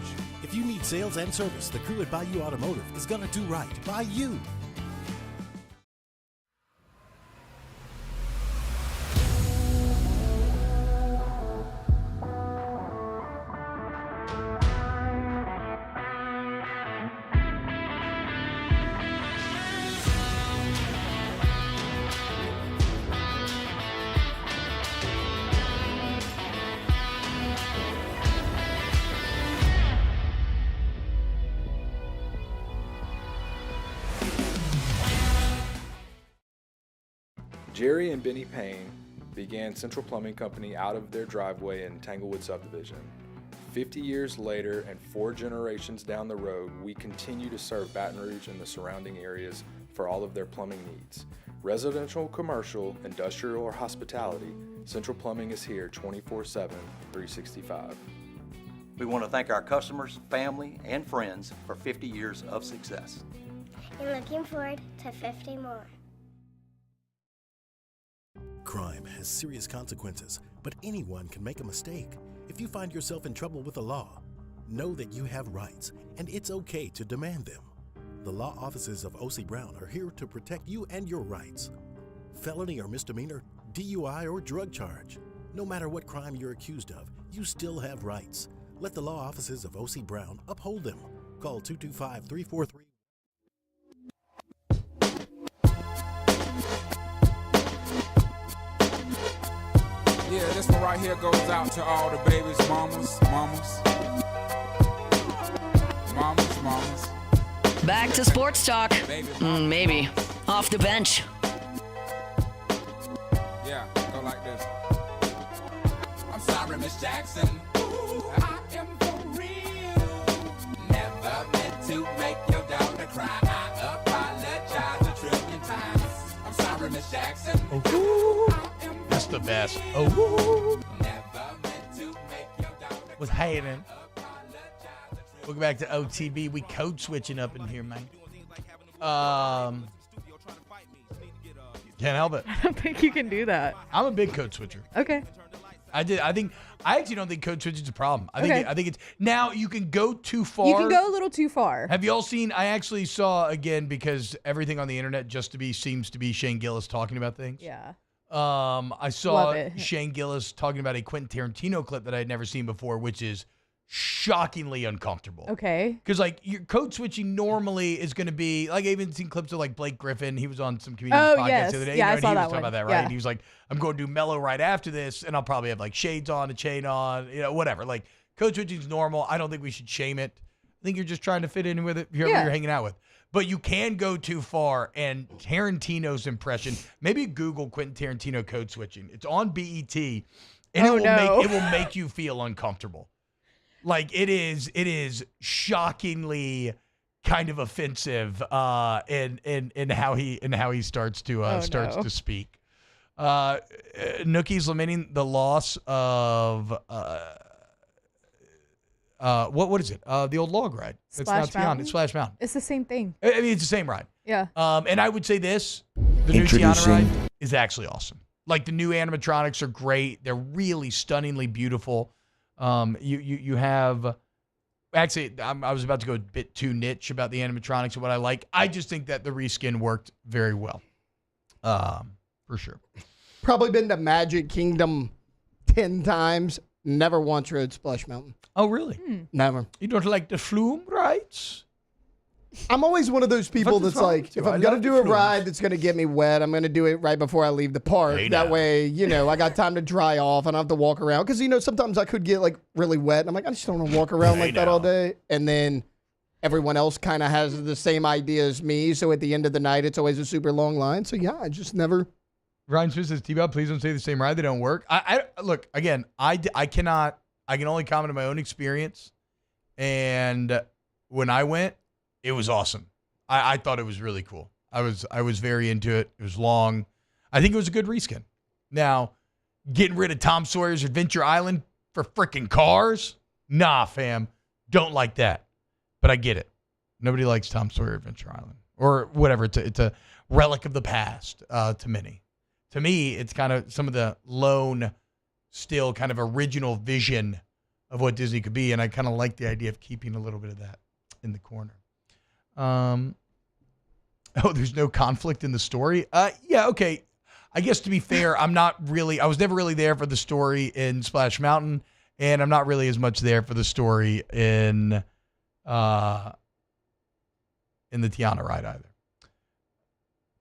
If you need sales and service, the crew at Bayou Automotive is going to do right by you. Jerry and Benny Payne began Central Plumbing Company out of their driveway in Tanglewood subdivision. 50 years later and 4 generations down the road, we continue to serve Baton Rouge and the surrounding areas for all of their plumbing needs. Residential, commercial, industrial, or hospitality, Central Plumbing is here 24/7, 365. We want to thank our customers, family, and friends for 50 years of success. And looking forward to 50 more. Crime has serious consequences, but anyone can make a mistake. If you find yourself in trouble with the law, know that you have rights, and it's okay to demand them. The law offices of O.C. Brown are here to protect you and your rights. Felony or misdemeanor, DUI or drug charge. No matter what crime you're accused of, you still have rights. Let the law offices of O.C. Brown uphold them. Call 225-343. Yeah, this one right here goes out to all the babies, mamas. Back to sports talk. Maybe. Off the bench. Yeah, go like this. I'm sorry, Miss Jackson. Ooh, I am for real. Never meant to make your daughter cry. I apologize a trillion times. I'm sorry, Miss Jackson. That's the best. Was Hayden. Welcome back to OTB. We code switching up in here, man. Can't help it. I don't think you can do that. I'm a big code switcher. Okay. I actually don't think code switching is a problem. I think it's now you can go too far. You can go a little too far. Have you all seen? I actually saw again because everything on the internet seems to be Shane Gillis talking about things. Yeah. I saw Shane Gillis talking about a Quentin Tarantino clip that I had never seen before, which is shockingly uncomfortable. Okay. Because like your code switching normally is going to be like, I even seen clips of like Blake Griffin. He was on some comedian's podcast the other day. Yeah, I saw he was that talking about that, right? Yeah. And he was like, I'm going to do mellow right after this, and I'll probably have like shades on, a chain on, whatever. Like code switching is normal. I don't think we should shame it. I think you're just trying to fit in with it, whoever you're hanging out with. But you can go too far, and Tarantino's impression, maybe Google Quentin Tarantino code switching. It's on BET, and it will make you feel uncomfortable. Like it is shockingly kind of offensive in how he starts to speak. Nookie's lamenting the loss of what is it? The old log ride. Splash Mountain? It's Splash Mountain. It's the same thing. I mean, it's the same ride. Yeah. And I would say this: the new Tiana ride is actually awesome. Like the new animatronics are great. They're really stunningly beautiful. You have actually. I was about to go a bit too niche about the animatronics and what I like. I just think that the reskin worked very well. For sure. Probably been to Magic Kingdom 10 times. Never once rode Splash Mountain. Oh, really? Never. You don't like the flume rides? I'm always one of those people that's like, if I'm going to do a ride that's going to get me wet, I'm going to do it right before I leave the park. That way, I got time to dry off and I don't have to walk around. Because, sometimes I could get like really wet. And I'm like, I just don't want to walk around like that all day. And then everyone else kind of has the same idea as me. So at the end of the night, it's always a super long line. So yeah, I just never. Ryan Smith says, T-Bob, please don't say the same ride. They don't work. I look, again, I can only comment on my own experience. And when I went, it was awesome. I thought it was really cool. I was very into it. It was long. I think it was a good reskin. Now, getting rid of Tom Sawyer's Adventure Island for freaking cars? Nah, fam. Don't like that. But I get it. Nobody likes Tom Sawyer Adventure Island. Or whatever. It's a relic of the past to many. To me, it's kind of some of the lone, still kind of original vision of what Disney could be. And I kind of like the idea of keeping a little bit of that in the corner. There's no conflict in the story. Yeah, okay. I guess to be fair, I was never really there for the story in Splash Mountain, and I'm not really as much there for the story in the Tiana ride either.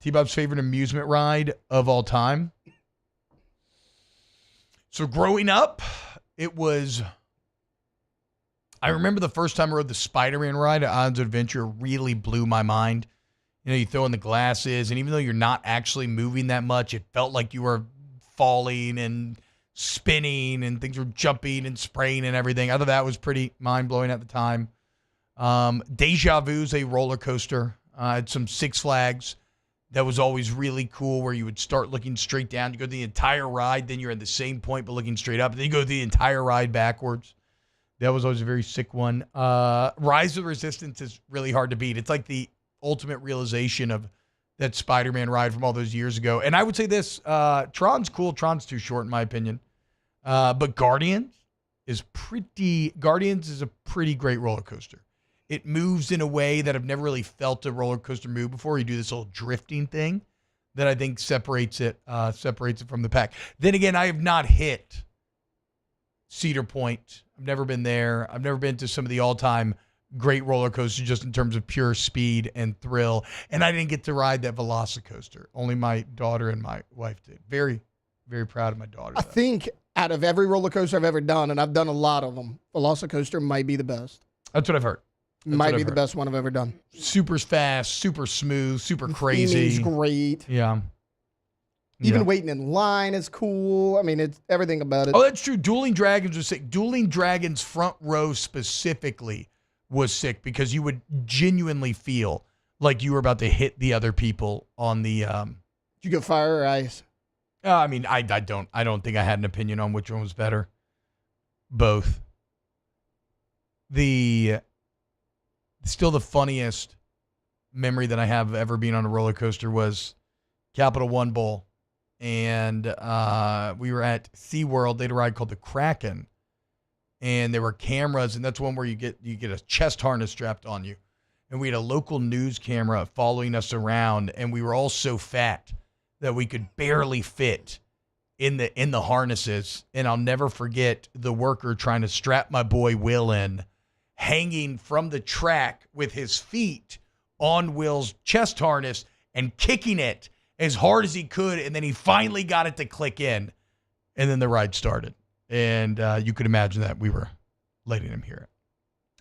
T-Bob's favorite amusement ride of all time. So growing up, I remember the first time I rode the Spider-Man ride at Islands of Adventure really blew my mind. You throw in the glasses, and even though you're not actually moving that much, it felt like you were falling and spinning and things were jumping and spraying and everything. I thought that was pretty mind-blowing at the time. Deja Vu's a roller coaster. Had some Six Flags that was always really cool, where you would start looking straight down. You go the entire ride, then you're at the same point but looking straight up. And then you go the entire ride backwards. That was always a very sick one. Rise of Resistance is really hard to beat. It's like the ultimate realization of that Spider-Man ride from all those years ago. And I would say this, Tron's cool. Tron's too short in my opinion. But Guardians is a pretty great roller coaster. It moves in a way that I've never really felt a roller coaster move before. You do this little drifting thing that I think separates it from the pack. Then again, I have not hit Cedar Point. I've never been there. I've never been to some of the all-time great roller coasters just in terms of pure speed and thrill. And I didn't get to ride that Velocicoaster. Only my daughter and my wife did. Very, very proud of my daughter. I think out of every roller coaster I've ever done, and I've done a lot of them, Velocicoaster might be the best. That's what I've heard. Might be the best one I've ever done. Super fast, super smooth, super crazy. Theming's great. Yeah. Even waiting in line is cool. I mean, it's everything about it. Oh, that's true. Dueling Dragons was sick. Dueling Dragons front row specifically was sick because you would genuinely feel like you were about to hit the other people on the. Did you go fire or ice? I mean, I don't think I had an opinion on which one was better. Both. Still the funniest memory that I have of ever being on a roller coaster was Capital One Bowl. And we were at SeaWorld. They had a ride called the Kraken. And there were cameras, and that's one where you get a chest harness strapped on you. And we had a local news camera following us around, and we were all so fat that we could barely fit in the harnesses. And I'll never forget the worker trying to strap my boy Will in, hanging from the track with his feet on Will's chest harness and kicking it as hard as he could, and then he finally got it to click in, and then the ride started. And you could imagine that we were letting him hear it.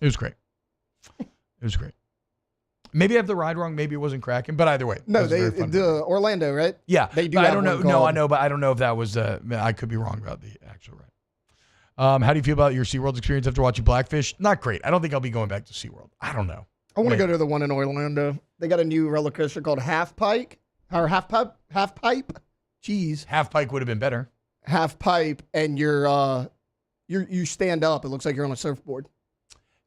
It was great. It was great. Maybe I have the ride wrong. Maybe it wasn't Kraken, but either way. No, the Orlando, right? Yeah. They do. I don't know. No, I know, but I don't know if that was, I could be wrong about the actual ride. How do you feel about your SeaWorld experience after watching Blackfish? Not great. I don't think I'll be going back to SeaWorld. I don't know. I want to go to the one in Orlando. They got a new roller coaster called Half Pipe. Jeez. Half Pipe would have been better. Half Pipe, and you stand up. It looks like you're on a surfboard.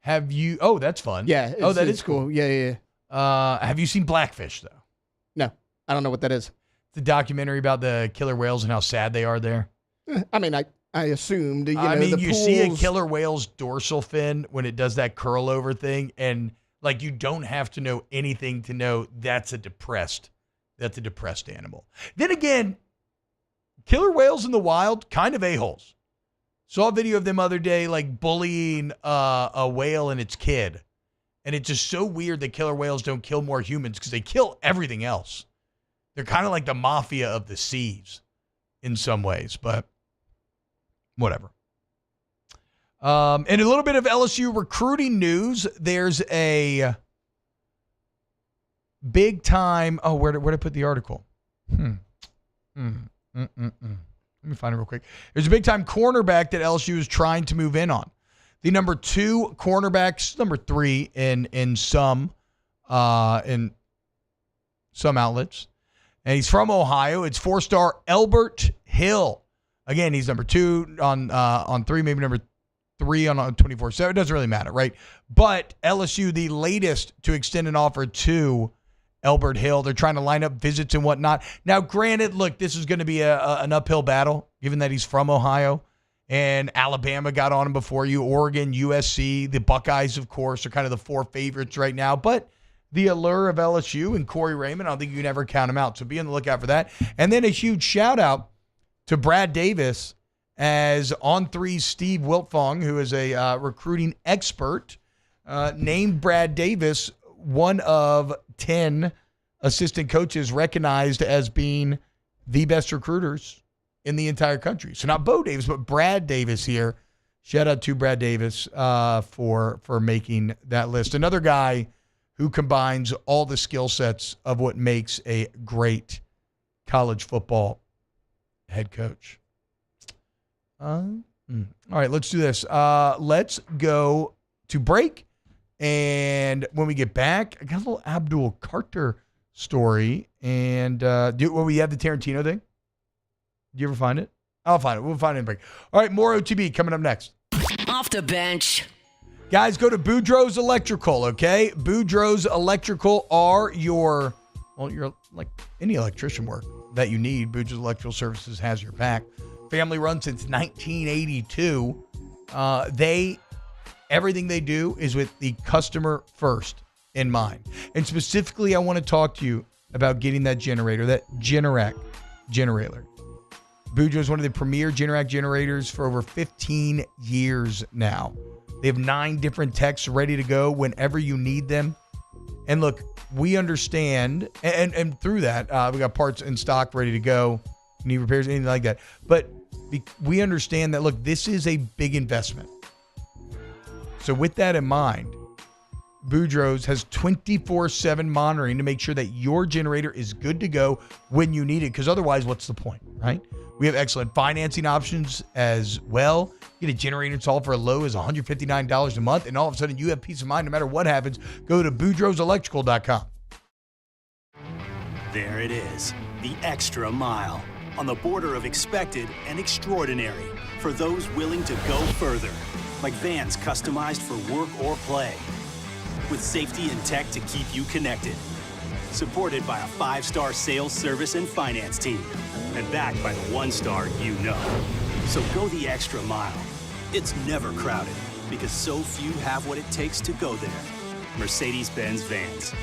Have you? Oh, that's fun. Yeah. That is cool. Yeah. Have you seen Blackfish though? No, I don't know what that is. It's a documentary about the killer whales and how sad they are there. I mean, I assumed. You see a killer whale's dorsal fin when it does that curl over thing, and like you don't have to know anything to know that's a depressed animal. Then again, killer whales in the wild, kind of a-holes. Saw a video of them other day, like bullying a whale and its kid. And it's just so weird that killer whales don't kill more humans because they kill everything else. They're kind of like the mafia of the seas in some ways, but whatever. And a little bit of LSU recruiting news. There's a big time. Oh, where did I put the article? Let me find it real quick. There's a big time cornerback that LSU is trying to move in on. The number 2 cornerbacks, number 3 in some outlets, and he's from Ohio. It's 4-star Hebert Hill. Again, he's number 2 on 3, maybe number 3 on 24/7. It doesn't really matter, right? But LSU, the latest to extend an offer to Hebert Hill. They're trying to line up visits and whatnot. Now, granted, look, this is going to be an uphill battle, given that he's from Ohio. And Alabama got on him before you. Oregon, USC, the Buckeyes, of course, are kind of the 4 favorites right now. But the allure of LSU and Corey Raymond, I don't think you can ever count him out. So be on the lookout for that. And then a huge shout out to Brad Davis, as On3's Steve Wiltfong, who is a recruiting expert, named Brad Davis one of 10 assistant coaches recognized as being the best recruiters in the entire country. So not Bo Davis, but Brad Davis here. Shout out to Brad Davis for making that list. Another guy who combines all the skill sets of what makes a great college football head coach. All right, let's do this. Let's go to break. And when we get back, I got a little Abdul Carter story. And we have the Tarantino thing? Did you ever find it? I'll find it. We'll find it in break. All right, more OTB coming up next. Off the bench. Guys, go to Boudreaux's Electrical, okay? Boudreaux's Electrical are your like any electrician work that you need. Boudreaux's Electrical Services has your back. Family run since 1982. Everything they do is with the customer first in mind. And specifically, I want to talk to you about getting that generator, that Generac generator. Boudreaux is one of the premier Generac generators for over 15 years now. They have 9 different techs ready to go whenever you need them. And look, we understand, and through that, we got parts in stock ready to go. Need repairs, anything like that. But we understand that, look, this is a big investment. So with that in mind, Boudreaux's has 24/7 monitoring to make sure that your generator is good to go when you need it. Because otherwise, what's the point, right? We have excellent financing options as well. Get a generator installed for as low as $159 a month, and all of a sudden you have peace of mind no matter what happens. Go to BoudreauxElectrical.com. There it is, the extra mile, on the border of expected and extraordinary, for those willing to go further, like vans customized for work or play, with safety and tech to keep you connected. Supported by a 5-star sales, service, and finance team, and backed by the 1-star you know. So go the extra mile. It's never crowded, because so few have what it takes to go there. Mercedes-Benz Vans.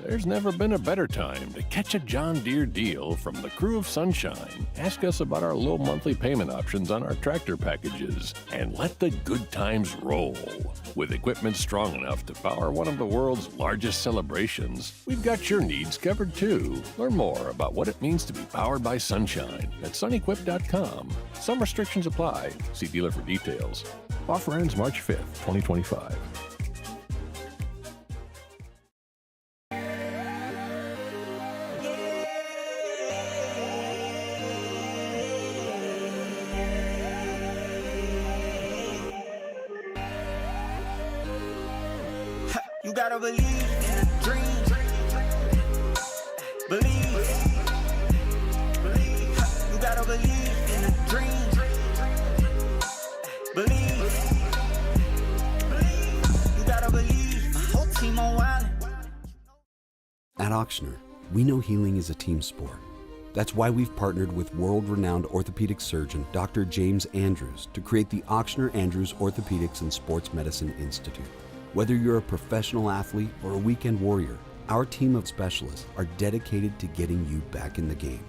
There's never been a better time to catch a John Deere deal from the crew of Sunshine. Ask us about our low monthly payment options on our tractor packages and let the good times roll. With equipment strong enough to power one of the world's largest celebrations, we've got your needs covered too. Learn more about what it means to be powered by Sunshine at sunequip.com. Some restrictions apply. See dealer for details. Offer ends March 5th, 2025. You gotta believe in a dream. Believe. You gotta believe in a dream. Believe. You gotta believe. My whole team on wild. At Auctioner, we know healing is a team sport. That's why we've partnered with world-renowned orthopedic surgeon Dr. James Andrews to create the Auctioner Andrews Orthopedics and Sports Medicine Institute. Whether you're a professional athlete or a weekend warrior, our team of specialists are dedicated to getting you back in the game.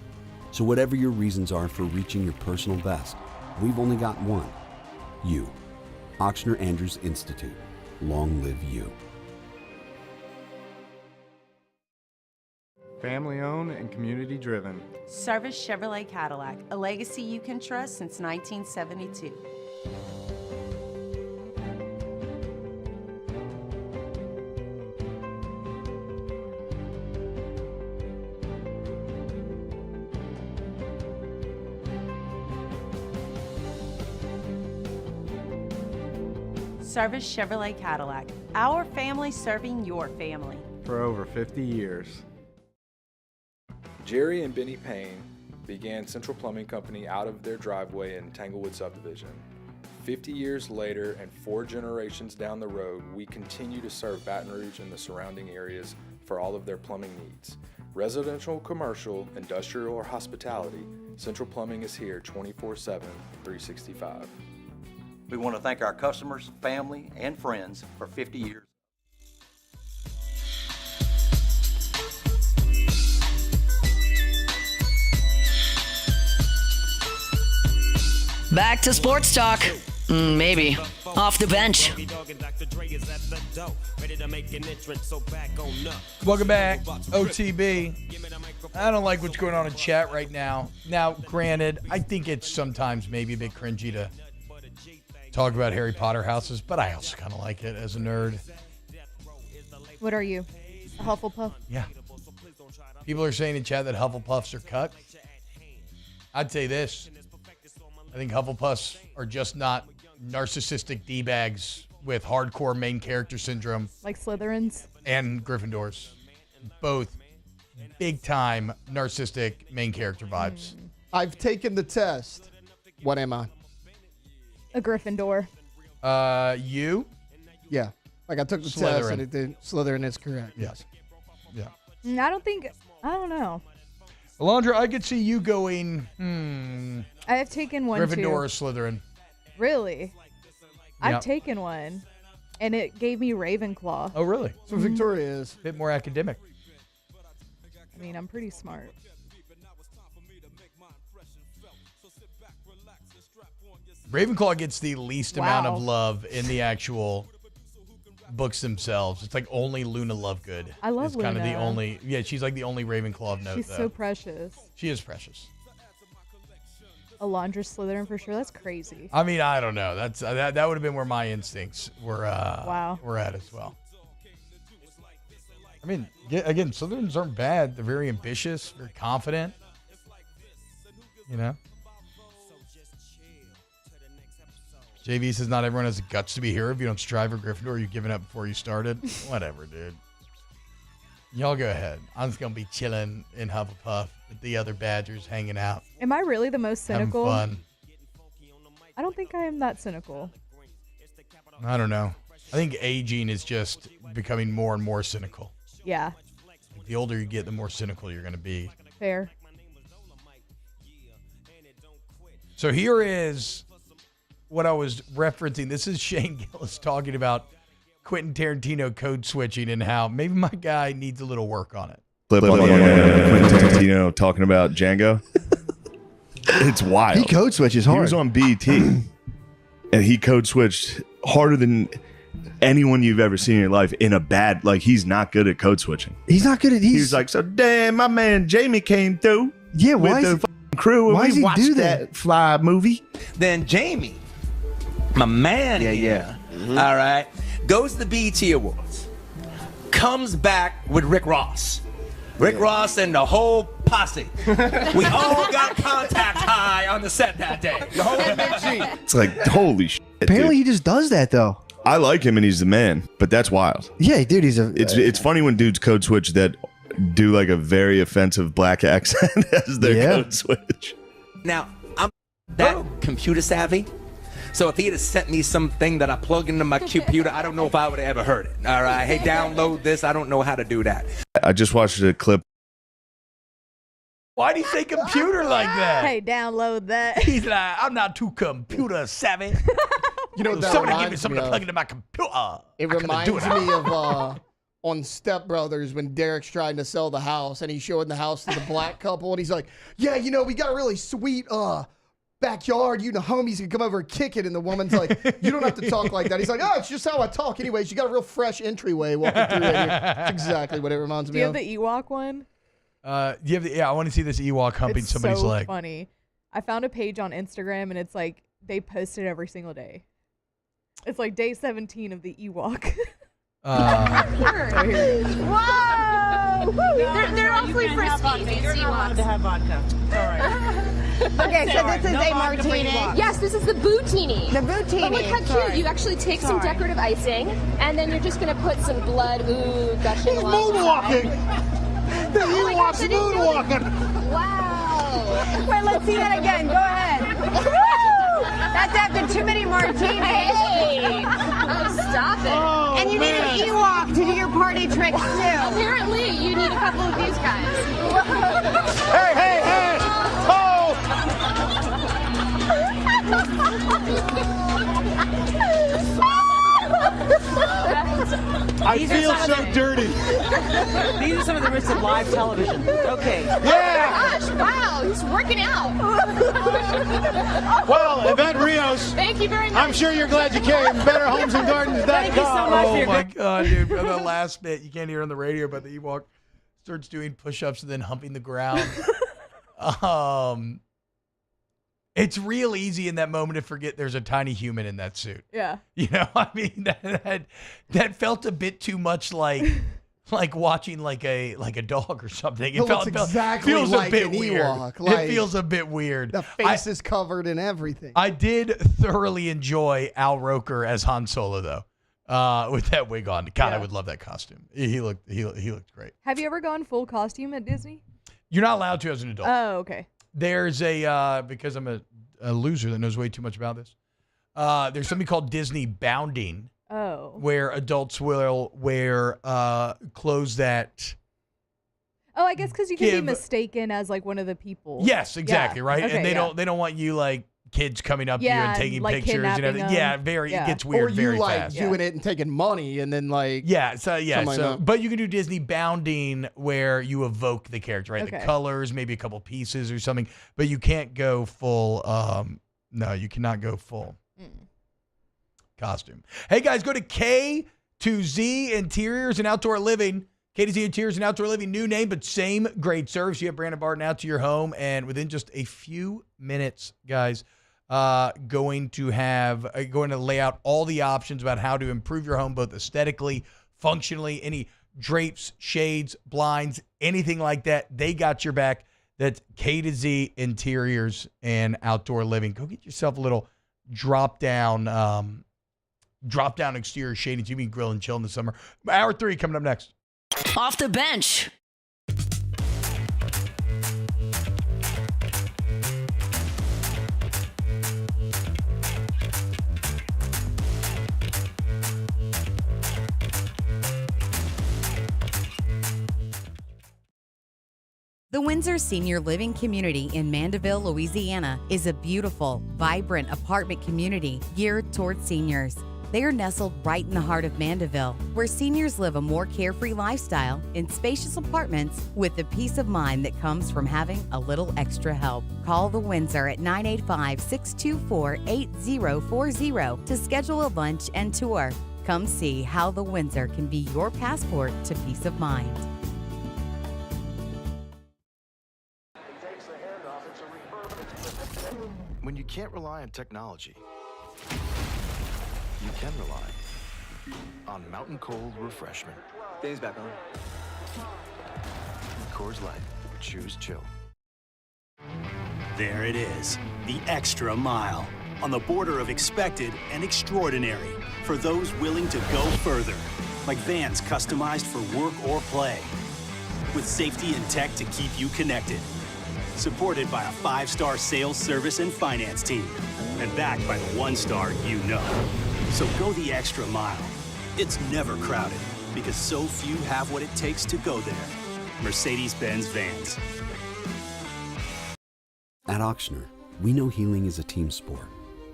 So whatever your reasons are for reaching your personal best, we've only got one. You. Auctioner Andrews Institute. Long live you. Family owned and community driven. Service Chevrolet Cadillac, a legacy you can trust since 1972. Service Chevrolet Cadillac, our family serving your family. For over 50 years. Jerry and Benny Payne began Central Plumbing Company out of their driveway in Tanglewood Subdivision. 50 years later and 4 generations down the road, we continue to serve Baton Rouge and the surrounding areas for all of their plumbing needs. Residential, commercial, industrial, or hospitality, Central Plumbing is here 24/7, 365. We want to thank our customers, family, and friends for 50 years. Back to sports talk. Maybe. Off the bench. Welcome back, OTB. I don't like what's going on in chat right now. Now, granted, I think it's sometimes maybe a bit cringy to talk about Harry Potter houses, but I also kind of like it as a nerd. What are you? A Hufflepuff? Yeah. People are saying in chat that Hufflepuffs are cut. I'd say this. I think Hufflepuffs are just not narcissistic D-bags with hardcore main character syndrome. Like Slytherins? And Gryffindors. Both big-time narcissistic main character vibes. I've taken the test. What am I? A Gryffindor. You? Yeah. Like I took the test and it did. Slytherin is correct. Yes. Yeah. I don't know. Alondra, I could see you going, I have taken one Gryffindor too. or Slytherin. Really? Yeah. I've taken one, and it gave me Ravenclaw. Oh, really? So Victoria is a bit more academic. I mean, I'm pretty smart. Ravenclaw gets the least amount of love in the actual books themselves. It's like only Luna Lovegood. I love is kind of the Luna. only. Yeah, she's like the only Ravenclaw of note. She's though. so precious. She is precious. Alondra Slytherin for sure. That's crazy. I mean, I don't know. That's that would have been where my instincts were. Were at as well. I mean, again, Slytherins aren't bad. They're very ambitious, very confident. You know. JV says not everyone has the guts to be a hero. If you don't strive for Gryffindor, you're giving up before you started. Whatever, dude. Y'all go ahead. I'm just gonna be chilling in Hufflepuff with the other Badgers hanging out. Am I really the most cynical? Having fun. I don't think I am that cynical. I don't know. I think aging is just becoming more and more cynical. Yeah. The older you get, the more cynical you're gonna be. Fair. So here is what I was referencing. This is Shane Gillis talking about Quentin Tarantino code switching and how maybe my guy needs a little work on it. Clip on Quentin Tarantino talking about Django. It's wild. He code switches hard. He was on BET, and he code switched harder than anyone you've ever seen in your life in a bad, like, he's not good at code switching. He's not good at, he was like, so damn, my man Jamie came through. Yeah, why with is the crew, and why does we he watched do that Fly movie. Then Jamie, my man here, all right, goes to the BET Awards, comes back with Rick Ross. Rick Ross and the whole posse. We all got contact high on the set that day. The whole MG. It's like, holy shit. Apparently dude. he just does that though. I like him and he's the man, but that's wild. Yeah, dude, he's It's funny when dudes code switch that do like a very offensive black accent as their code switch. Now, I'm that computer savvy. So if he had sent me something that I plug into my computer, I don't know if I would have ever heard it. All right, hey, download this. I don't know how to do that. I just watched a clip. Why do you say computer like that? Hey, download that. He's like, I'm not too computer savvy. You know what that somebody give me reminds something me to of? plug into my computer. It reminds me of on Step Brothers when Derek's trying to sell the house and he's showing the house to the black couple and he's like, yeah, you know, we got a really sweet backyard. You know, homies can come over and kick it. And the woman's like, you don't have to talk like that. He's like, oh, it's just how I talk. Anyways, you got a real fresh entryway walking through it here. That's exactly what it reminds Do me you of. have the Ewok one? I want to see this Ewok humping It's somebody's so leg. funny. I found a page on Instagram and it's like they post it every single day. It's like day 17 of the Ewok. Whoa! They're awfully frisky. You're not allowed to have vodka. All right. Okay, so this is a martini. Yes, this is the bootini. The bootini. But look how cute. Sorry. You actually take some decorative icing, and then you're just going to put some blood, gushing along. moonwalking. The Ewok's moonwalking. Wow. Wait, let's see that again. Go ahead. That's after too many martinis. Hey! Oh, stop it. Oh, and you need an Ewok to do your party tricks, too. Apparently, you need a couple of these guys. Hey, hey, hey! Oh! I feel so dirty. These are some of the risks of live television. Okay. Yeah! Oh, gosh, wow, he's working out. Well, Yvette Rios. Thank you very much. I'm sure you're glad you came. BetterHomesAndGardens.com. Thank you so much for Oh your my God, dude. The last bit, you can't hear on the radio, but the Ewok starts doing push-ups and then humping the ground. It's real easy in that moment to forget there's a tiny human in that suit. Yeah. You know, I mean, that felt a bit too much like like watching like a dog or something. It looks exactly feels like a bit an weird. Ewok. Like, it feels a bit weird. The face is covered in everything. I did thoroughly enjoy Al Roker as Han Solo, though, with that wig on. God, I would love that costume. He looked great. Have you ever gone full costume at Disney? You're not allowed to as an adult. Oh, okay. There's because I'm a loser that knows way too much about this. There's something called Disney bounding. Oh. Where adults will wear clothes that. Oh, I guess because you can be give- mistaken as like one of the people. Yes, exactly, Yeah. right. Okay, and they yeah. don't want you like kids coming up to you Yeah, and taking like pictures and kidnapping everything. them. Yeah, it gets Or weird you very like fast. doing it and taking money and then like something like that. but you can do Disney bounding where you evoke the character, right? The Okay. colors, maybe a couple pieces or something, but you can't go full. No, you cannot go full costume. Hey guys, go to K2Z Interiors and Outdoor Living. K2Z Interiors and Outdoor Living, new name, but same great service. You have Brandon Barton out to your home, and within just a few minutes, guys, going to lay out all the options about how to improve your home, both aesthetically, functionally, any drapes, shades, blinds, anything like that. They got your back. That's K2Z Interiors and Outdoor Living. Go get yourself a little drop down exterior shading. You can grill and chill in the summer. Hour 3 coming up next. Off the bench. The Windsor Senior Living Community in Mandeville, Louisiana is a beautiful, vibrant apartment community geared towards seniors. They are nestled right in the heart of Mandeville, where seniors live a more carefree lifestyle in spacious apartments with the peace of mind that comes from having a little extra help. Call the Windsor at 985-624-8040 to schedule a lunch and tour. Come see how the Windsor can be your passport to peace of mind. When you can't rely on technology, you can rely on Mountain Cold Refreshment. Dave's back on. Coors Light. Choose chill. There it is, the extra mile, on the border of expected and extraordinary, for those willing to go further, like vans customized for work or play, with safety and tech to keep you connected. Supported by a 5-star sales, service, and finance team, and backed by the 1-star you know. So go the extra mile. It's never crowded, because so few have what it takes to go there. Mercedes-Benz Vans. At Auctioner, we know healing is a team sport.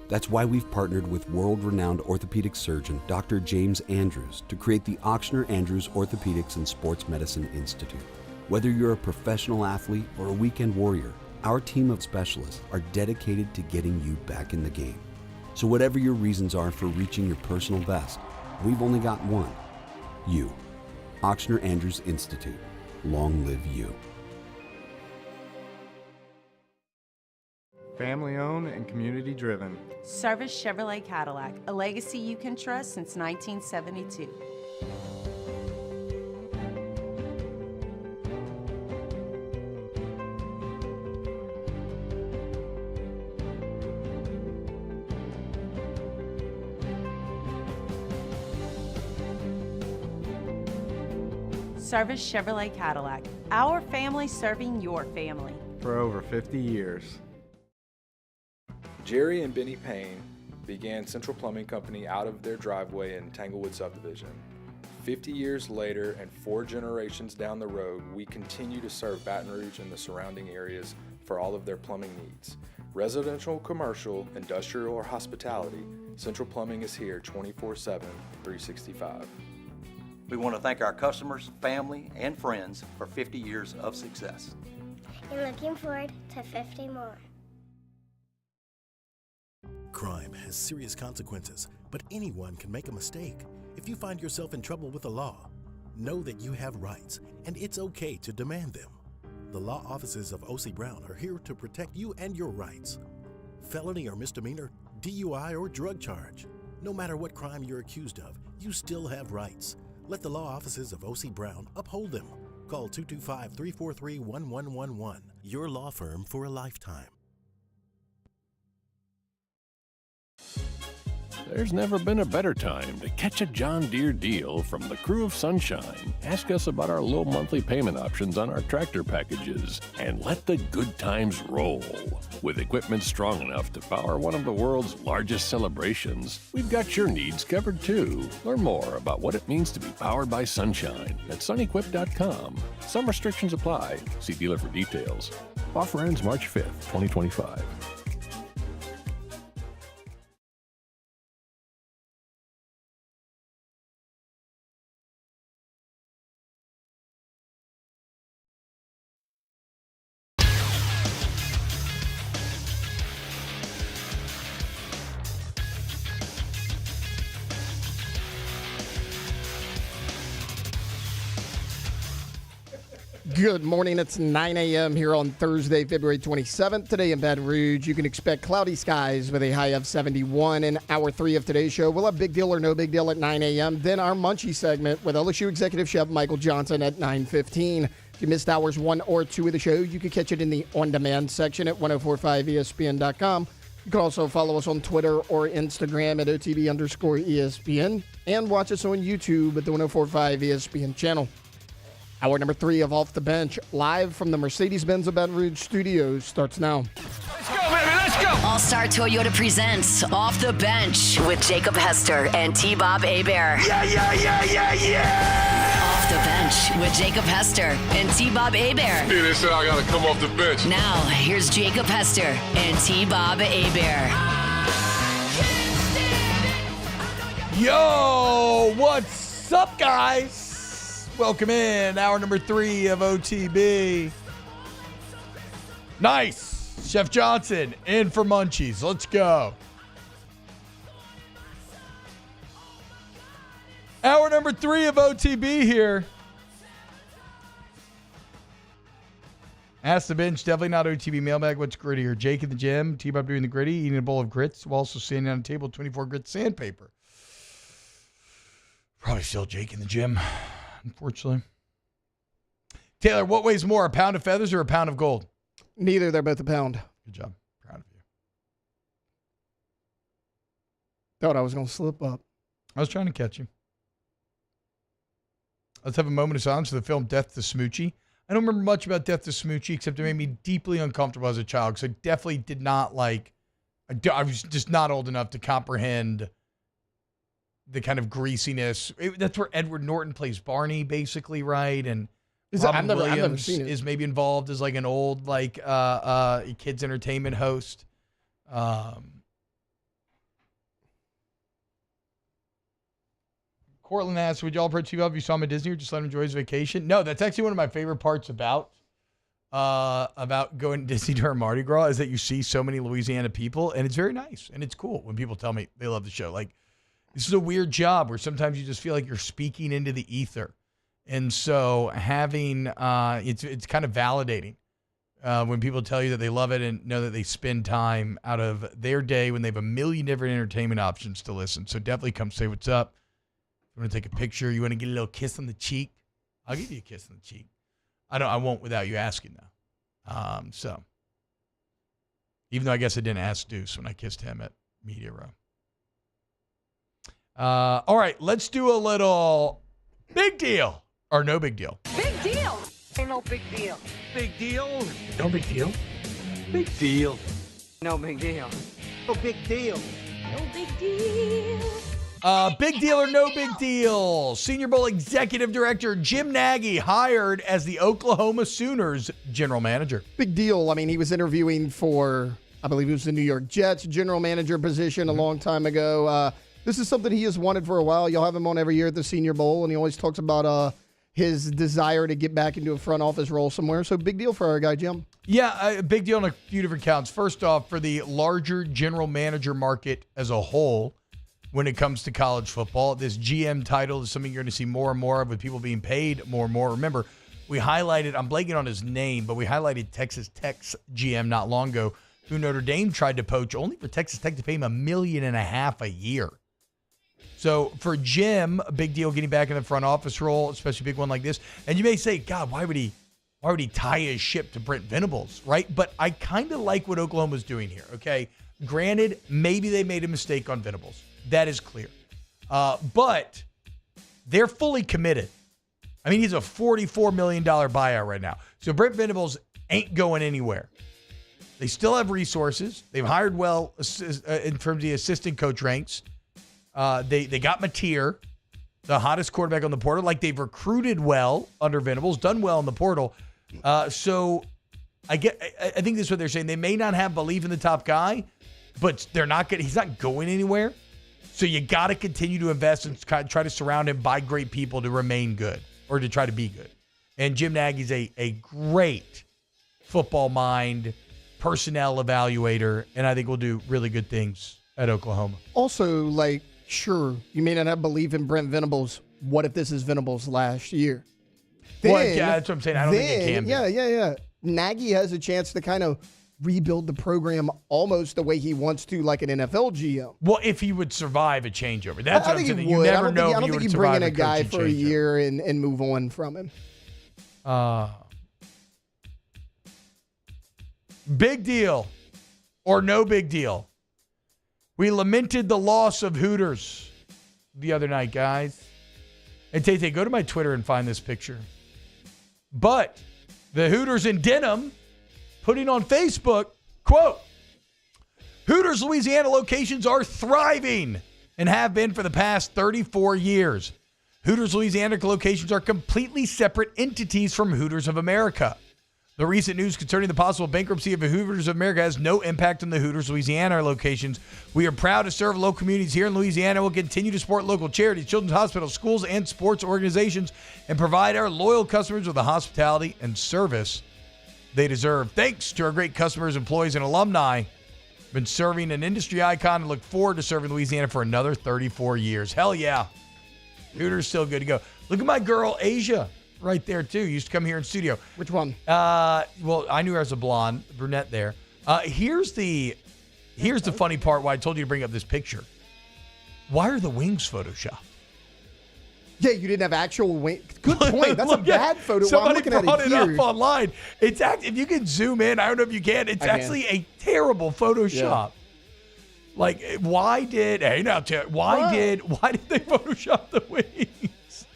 That's why we've partnered with world-renowned orthopedic surgeon Dr. James Andrews to create the Auctioner Andrews Orthopedics and Sports Medicine Institute. Whether you're a professional athlete or a weekend warrior, our team of specialists are dedicated to getting you back in the game. So whatever your reasons are for reaching your personal best, we've only got one. You. Auctioner Andrews Institute. Long live you. Family owned and community driven. Service Chevrolet Cadillac, a legacy you can trust since 1972. Service Chevrolet Cadillac, our family serving your family. For over 50 years. Jerry and Benny Payne began Central Plumbing Company out of their driveway in Tanglewood subdivision. 50 years later and 4 generations down the road, we continue to serve Baton Rouge and the surrounding areas for all of their plumbing needs. Residential, commercial, industrial, or hospitality, Central Plumbing is here 24/7, 365. We want to thank our customers, family, and friends for 50 years of success. And looking forward to 50 more. Crime has serious consequences, but anyone can make a mistake. If you find yourself in trouble with the law, know that you have rights, and it's okay to demand them. The law offices of O.C. Brown are here to protect you and your rights. Felony or misdemeanor, DUI or drug charge. No matter what crime you're accused of, you still have rights. Let the law offices of O.C. Brown uphold them. Call 225-343-1111. Your law firm for a lifetime. There's never been a better time to catch a John Deere deal from the crew of Sunshine. Ask us about our low monthly payment options on our tractor packages and let the good times roll. With equipment strong enough to power one of the world's largest celebrations, we've got your needs covered too. Learn more about what it means to be powered by Sunshine at sunequip.com. Some restrictions apply. See dealer for details. Offer ends March 5th, 2025. Good morning. It's 9 a.m. here on Thursday, February 27th. Today in Baton Rouge, you can expect cloudy skies with a high of 71. In hour 3 of today's show, we'll have Big Deal or No Big Deal at 9 a.m. Then our Munchie segment with LSU Executive Chef Michael Johnson at 9:15. If you missed hours 1 or 2 of the show, you can catch it in the on-demand section at 1045ESPN.com. You can also follow us on Twitter or Instagram at OTB_ESPN and watch us on YouTube at the 1045 ESPN channel. Hour number 3 of Off the Bench, live from the Mercedes-Benz of Baton Rouge studios, starts now. Let's go, baby, let's go! All-Star Toyota presents Off the Bench with Jacob Hester and T-Bob Hebert. Yeah! Off the Bench with Jacob Hester and T-Bob Hebert. Yeah, they said I gotta come off the bench. Now, here's Jacob Hester and T-Bob Hebert. Yo, what's up, guys? Welcome in, hour number 3 of OTB. Nice. Chef Johnson in for Munchies. Let's go. Hour number 3 of OTB here. Ask the Bench, definitely not OTB mailbag. What's grittier? Jake in the gym, T-Bob doing the gritty, eating a bowl of grits while also standing on a table with 24 grit sandpaper. Probably still Jake in the gym. Unfortunately. Taylor, what weighs more, a pound of feathers or a pound of gold? Neither. They're both a pound. Good job. Proud of you. Thought I was going to slip up. I was trying to catch you. Let's have a moment of silence for the film Death to Smoochie. I don't remember much about Death to Smoochie, except it made me deeply uncomfortable as a child, because I definitely did not like, I was just not old enough to comprehend the kind of greasiness. That's where Edward Norton plays Barney, basically, right? And Robin Williams is maybe involved as like an old kids entertainment host. Cortland asks, would y'all approach T-Bob if you saw him at Disney or just let him enjoy his vacation? No, that's actually one of my favorite parts about going to Disney during Mardi Gras is that you see so many Louisiana people, and it's very nice, and it's cool when people tell me they love the show. Like, this is a weird job where sometimes you just feel like you're speaking into the ether. And so having, it's kind of validating when people tell you that they love it and know that they spend time out of their day when they have a million different entertainment options to listen. So definitely come say what's up. You want to take a picture? You want to get a little kiss on the cheek? I'll give you a kiss on the cheek. I won't without you asking though. So even though I guess I didn't ask Deuce when I kissed him at Media Row. All right, let's do a little big deal or no big deal. Big deal. Ain't no big deal. Big deal. No big deal. Big deal. No big deal. No big deal. No big deal. Big deal or no big deal. Senior Bowl Executive Director Jim Nagy hired as the Oklahoma Sooners general manager. Big deal. I mean, he was interviewing for, I believe it was the New York Jets general manager position a long time ago. This is something he has wanted for a while. You'll have him on every year at the Senior Bowl, and he always talks about his desire to get back into a front office role somewhere. So big deal for our guy, Jim. Yeah, a big deal on a few different counts. First off, for the larger general manager market as a whole, when it comes to college football, this GM title is something you're going to see more and more of with people being paid more and more. Remember, we highlighted, I'm blanking on his name, but we highlighted Texas Tech's GM not long ago, who Notre Dame tried to poach only for Texas Tech to pay him $1.5 million a year. So for Jim, a big deal getting back in the front office role, especially a big one like this. And you may say, God, why would he tie his ship to Brent Venables, right? But I kind of like what Oklahoma's doing here, okay? Granted, maybe they made a mistake on Venables. That is clear. But they're fully committed. I mean, he's a $44 million buyout right now. So Brent Venables ain't going anywhere. They still have resources. They've hired well in terms of the assistant coach ranks. They got Mateer, the hottest quarterback on the portal. Like, they've recruited well under Venables, done well in the portal. So I think this is what they're saying. They may not have belief in the top guy, but he's not going anywhere. So you got to continue to invest and try to surround him by great people to remain good or to try to be good. And Jim Nagy's a great football mind, personnel evaluator, and I think we'll do really good things at Oklahoma. Also, like, sure, you may not have belief in Brent Venables. What if this is Venables' last year? Well, yeah, that's what I'm saying. I don't think it can be. Yeah. Nagy has a chance to kind of rebuild the program almost the way he wants to, like an NFL GM. Well, if he would survive a changeover. That's what I'm saying. You never know if I don't think you bring in a guy for a year and move on from him. Big deal or no big deal. We lamented the loss of Hooters the other night, guys. And Tay, go to my Twitter and find this picture. But the Hooters in Denham putting on Facebook, quote, Hooters Louisiana locations are thriving and have been for the past 34 years. Hooters Louisiana locations are completely separate entities from Hooters of America. The recent news concerning the possible bankruptcy of Hooters of America has no impact on the Hooters Louisiana locations. We are proud to serve local communities here in Louisiana. We'll continue to support local charities, children's hospitals, schools, and sports organizations, and provide our loyal customers with the hospitality and service they deserve. Thanks to our great customers, employees, and alumni. Been serving an industry icon and look forward to serving Louisiana for another 34 years. Hell yeah. Hooters still good to go. Look at my girl, Asia. Right there, too. Used to come here in studio. Which one? Well, I knew her as a blonde, brunette there. Here's the funny part why I told you to bring up this picture. Why are the wings photoshopped? Yeah, you didn't have actual wings. Good point. That's a bad photo. Somebody brought it up online. If you can zoom in, I don't know if you can. It's actually a terrible Photoshop. Yeah. Like, why did they Photoshop the wings?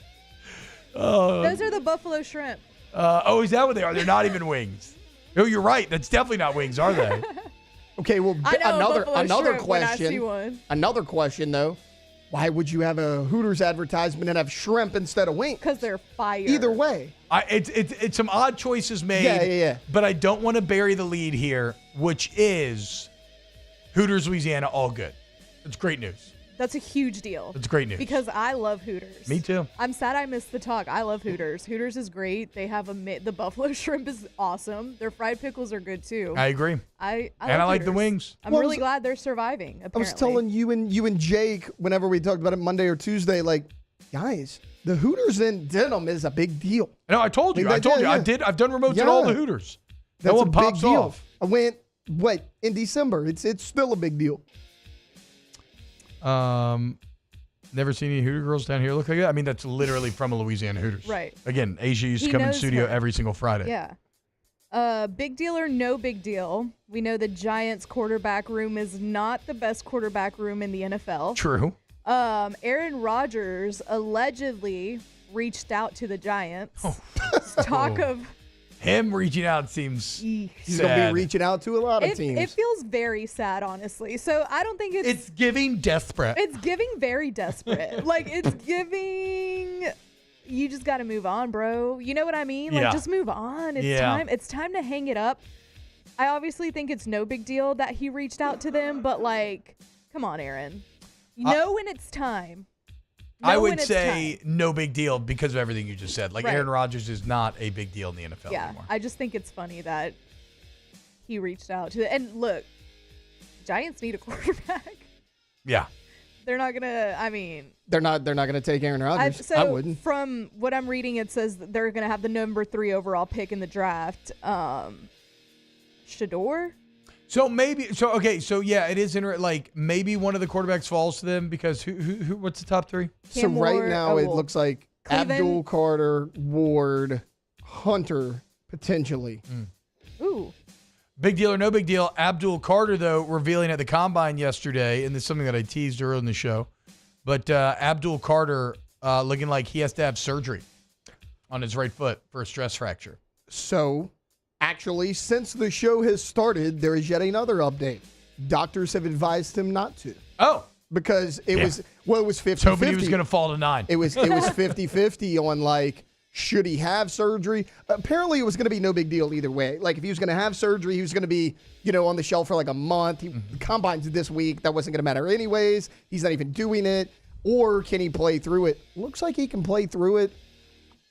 Those are the buffalo shrimp. Is that what they are? They're not even wings. Oh, you're right. That's definitely not wings, are they? Okay, well, another question. When I see one. Another question, though. Why would you have a Hooters advertisement and have shrimp instead of wings? Because they're fire. Either way. It's some odd choices made. Yeah. But I don't want to bury the lead here, which is Hooters Louisiana, all good. It's great news. That's a huge deal. It's great news. Because I love Hooters. Me too. I'm sad I missed the talk. I love Hooters. Hooters is great. They have the buffalo shrimp is awesome. Their fried pickles are good too. I agree. I like the wings. I'm really glad they're surviving, apparently. I was telling you and Jake whenever we talked about it Monday or Tuesday, like, guys, the Hooters in Denham is a big deal. No, I told you. I've done remotes at all the Hooters. That's no one a big pops deal. off. I went in December. It's still a big deal. Never seen any Hooter girls down here look like that. I mean, that's literally from a Louisiana Hooters. Right. Again, Asia used to come in studio every single Friday. Yeah. Big deal or no big deal? We know the Giants quarterback room is not the best quarterback room in the NFL. True. Aaron Rodgers allegedly reached out to the Giants. Talk of him reaching out seems he's going to be reaching out to a lot of teams. It feels very sad, honestly. So I don't think it's giving desperate. It's giving very desperate. Like, it's giving, you just got to move on, bro. You know what I mean? Like, just move on. It's time. It's time to hang it up. I obviously think it's no big deal that he reached out to them, but, like, come on, Aaron. You know when it's time. I would say no big deal because of everything you just said. Like, Aaron Rodgers is not a big deal in the NFL anymore. I just think it's funny that he reached out to and look, Giants need a quarterback. Yeah. They're not gonna. I mean, they're not gonna take Aaron Rodgers. I wouldn't. From what I'm reading, it says that they're gonna have the number 3 overall pick in the draft. Shador. So yeah, it is like maybe one of the quarterbacks falls to them because who what's the top three? So right now it looks like Abdul Carter, Ward, Hunter potentially. Ooh. Big deal or no big deal. Abdul Carter, though, revealing at the Combine yesterday, and this is something that I teased earlier in the show, but Abdul Carter looking like he has to have surgery on his right foot for a stress fracture. So, actually, since the show has started, there is yet another update. Doctors have advised him not to. Oh. Because it was 50-50. Hoping he was going to fall to 9. It was 50-50 on, like, should he have surgery? Apparently, it was going to be no big deal either way. Like, if he was going to have surgery, he was going to be, on the shelf for like a month. The Combine's this week. That wasn't going to matter anyways. He's not even doing it. Or can he play through it? Looks like he can play through it.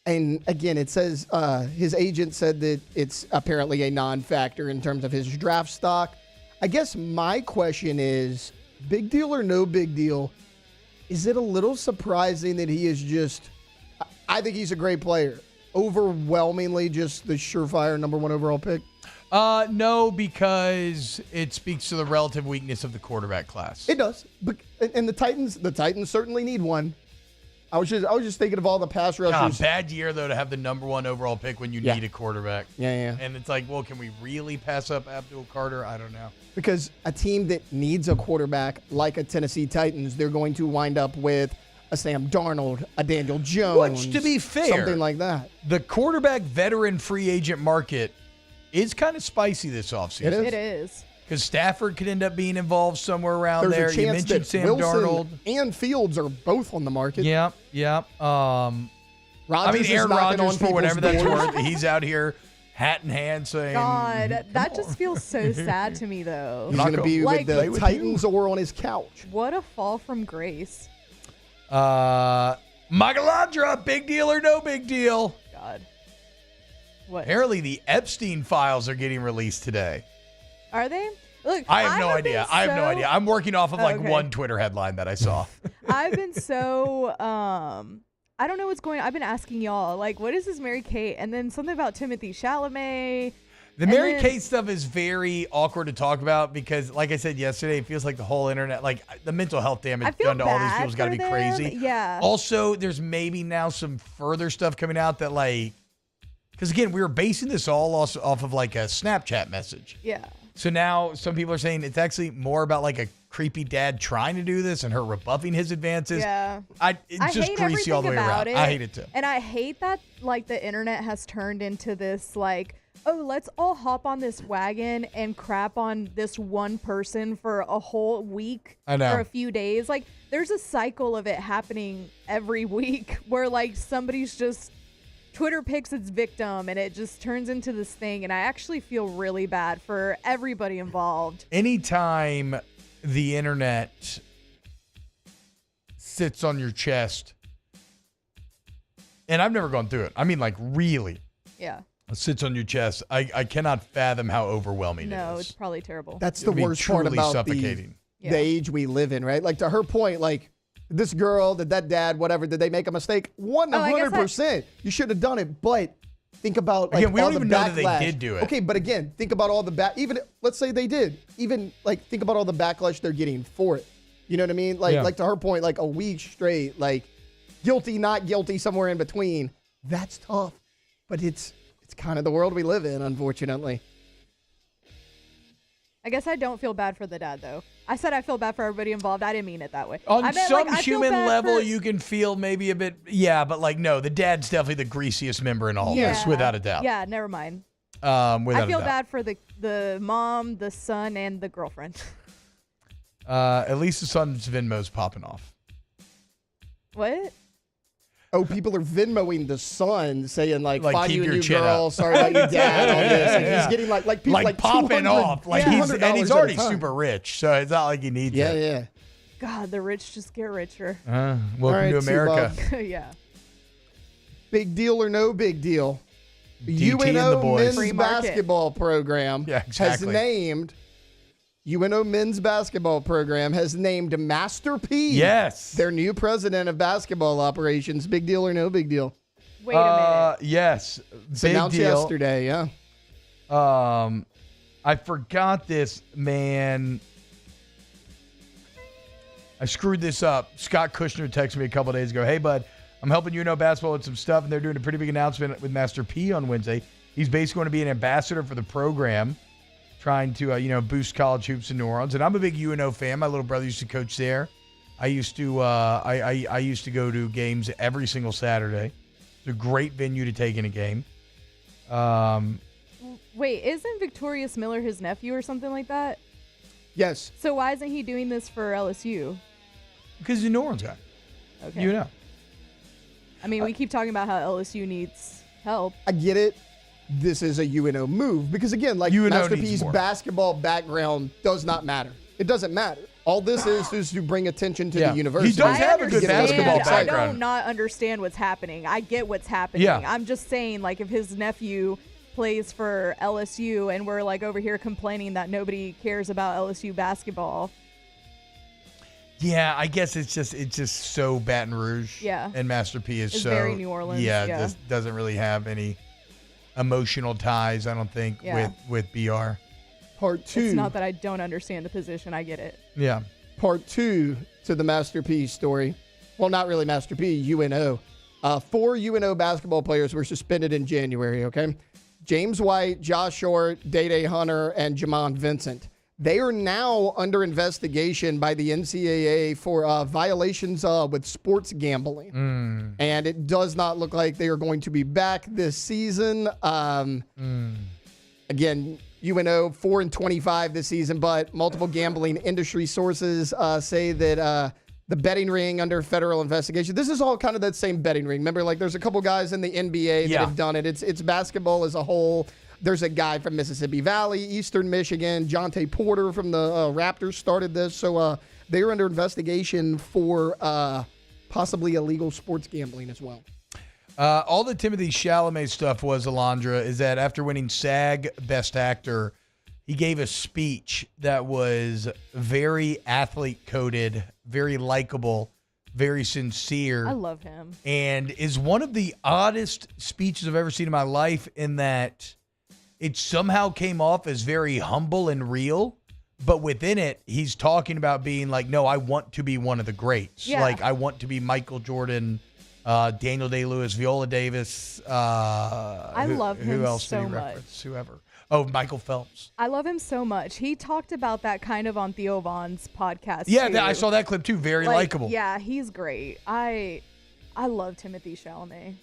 And again, it says his agent said that it's apparently a non-factor in terms of his draft stock. I guess my question is, big deal or no big deal, is it a little surprising that he is just... I think he's a great player. Overwhelmingly just the surefire number 1 overall pick? No, because it speaks to the relative weakness of the quarterback class. It does. But and the Titans certainly need one. I was just thinking of all the pass rushers. Bad year though to have the number 1 overall pick when you need a quarterback. Yeah. And it's like, well, can we really pass up Abdul Carter? I don't know. Because a team that needs a quarterback like a Tennessee Titans, they're going to wind up with a Sam Darnold, a Daniel Jones. Which, to be fair, something like that. The quarterback veteran free agent market is kind of spicy this offseason. It is. Because Stafford could end up being involved somewhere around There's there. a chance You mentioned that Sam Wilson Darnold and Fields are both on the market. Yeah. Aaron Rodgers, for whatever that's worth, he's out here hat in hand saying, God, that just feels so sad to me, though. He's going to be with the Titans or on his couch. What a fall from grace. Michael Andra, big deal or no big deal? God. What? Apparently the Epstein files are getting released today. Are they? Look, I have no idea. I'm working off of one Twitter headline that I saw. I've been so I don't know what's going on. I've been asking y'all, like, what is this Mary-Kate? And then something about Timothée Chalamet. The Mary-Kate stuff is very awkward to talk about because, like I said yesterday, it feels like the whole internet, like the mental health damage done to all these people has got to be crazy. Yeah. Also, there's maybe now some further stuff coming out that, like, because again, we were basing this all off of like a Snapchat message. Yeah. So now some people are saying it's actually more about like a creepy dad trying to do this and her rebuffing his advances. Yeah. It's just greasy all the way around. I hate it too. And I hate that like the internet has turned into this like, oh, let's all hop on this wagon and crap on this one person for a whole week or a few days. Like there's a cycle of it happening every week where like somebody's just Twitter picks its victim and it just turns into this thing. And I actually feel really bad for everybody involved. Anytime the internet sits on your chest, and I've never gone through it. I mean, like really. Yeah. Sits on your chest. I cannot fathom how overwhelming it is. No, it's probably terrible. That's the worst part about suffocating. The age we live in, right? Like to her point, like this girl, that dad, whatever, did they make a mistake? 100%. You should have done it, but think about like again, we all don't the even know backlash. that they did do it. Okay, but again, think about all the even let's say they did. Even like think about all the backlash they're getting for it. You know what I mean? Like to her point, like a week straight, like guilty, not guilty, somewhere in between. That's tough. But it's kind of the world we live in, unfortunately. I guess I don't feel bad for the dad, though. I said I feel bad for everybody involved. I didn't mean it that way. On some human level, you can feel maybe a bit, but like, no, the dad's definitely the greasiest member in all this, without a doubt. Yeah, never mind. I feel bad for the mom, the son, and the girlfriend. At least the son's Venmo's popping off. What? Oh, people are Venmoing the son, saying like find keep you a your new chin girl, up. sorry about your dad, all this. Like he's getting like people like popping off. Like he's $200 already at a time. super rich, so it's not like he needs it. Yeah. God, the rich just get richer. Welcome to America. Yeah. Big deal or no big deal? DT and the UNO boys. men's basketball program has named UNO men's basketball program has named Master P. their new president of basketball operations. Big deal or no big deal? Wait a minute. Yes, It's big announced deal. yesterday. Yeah. I forgot this, man. I screwed this up. Scott Kushner texted me a couple days ago. Hey, bud, I'm helping UNO basketball with some stuff, and they're doing a pretty big announcement with Master P on Wednesday. He's basically going to be an ambassador for the program, trying to, boost college hoops in New Orleans. And I'm a big UNO fan. My little brother used to coach there. I used to I used to go to games every single Saturday. It's a great venue to take in a game. Wait, isn't Victorious Miller his nephew or something like that? Yes. So why isn't he doing this for LSU? Because he's a New Orleans guy. Okay. UNO. I mean, we keep talking about how LSU needs help. I get it. This is a UNO move because, again, like UNO Master needs P's more. basketball background does not matter. It doesn't matter. All this is to bring attention to the university. He does have a good basketball I background. don't not understand what's happening. I get what's happening. Yeah. I'm just saying, like, if his nephew plays for LSU and we're, like, over here complaining that nobody cares about LSU basketball. Yeah, I guess it's just so Baton Rouge. Yeah. And Master P is It's so very New Orleans, yeah. Just doesn't really have any emotional ties, I don't think, Yeah. with BR. Part 2. It's not that I don't understand the position. I get it. Yeah. Part 2 to the Master P story. Well, not really Master P, UNO. 4 UNO basketball players were suspended in January, okay? James White, Josh Short, Day Hunter, and Jamon Vincent. They are now under investigation by the NCAA for violations with sports gambling. And it does not look like they are going to be back this season. Again, UNO 4-25 this season, but multiple gambling industry sources say that the betting ring under federal investigation. This is all kind of that same betting ring. Remember, like there's a couple guys in the NBA that have done it. It's basketball as a whole. There's a guy from Mississippi Valley, Eastern Michigan, Jonte Porter from the Raptors started this. So they are under investigation for possibly illegal sports gambling as well. All the Timothée Chalamet stuff was, Alondra, is that after winning SAG Best Actor, he gave a speech that was very athlete-coded, very likable, very sincere. I love him. And is one of the oddest speeches I've ever seen in my life in that it somehow came off as very humble and real, but within it, he's talking about being like, no, I want to be one of the greats. Yeah. Like, I want to be Michael Jordan, Daniel Day-Lewis, Viola Davis. I love him who else so did he much. reference? Whoever. Oh, Michael Phelps. I love him so much. He talked about that kind of on Theo Vaughn's podcast. Yeah, too. I saw that clip too. Very likable. Yeah, he's great. I love Timothée Chalamet.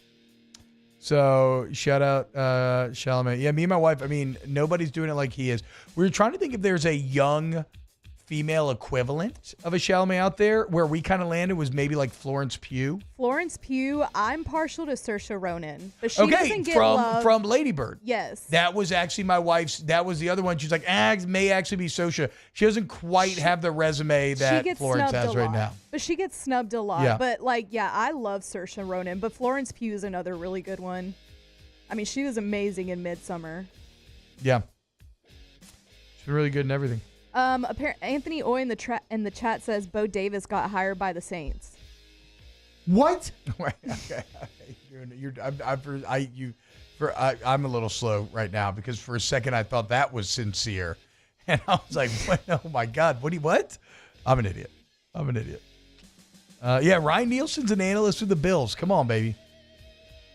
So shout out Chalamet. Yeah, me and my wife, I mean, nobody's doing it like he is. We were trying to think if there's a young female equivalent of a Chalamet out there. Where we kind of landed was maybe like Florence Pugh. Florence Pugh, I'm partial to Saoirse Ronan, but she doesn't get love. From Lady Bird. Yes. That was actually my wife's. That was the other one. She's like, may actually be Saoirse. She doesn't quite have the resume that Florence has right now. But she gets snubbed a lot. Yeah. But I love Saoirse Ronan, but Florence Pugh is another really good one. I mean, she was amazing in Midsommar. Yeah. She's really good in everything. Anthony Oy in the chat says Bo Davis got hired by the Saints. What? Okay. I'm a little slow right now because for a second I thought that was sincere, and I was like, what? "Oh my God, what? I'm an idiot. Yeah, Ryan Nielsen's an analyst with the Bills. Come on, baby.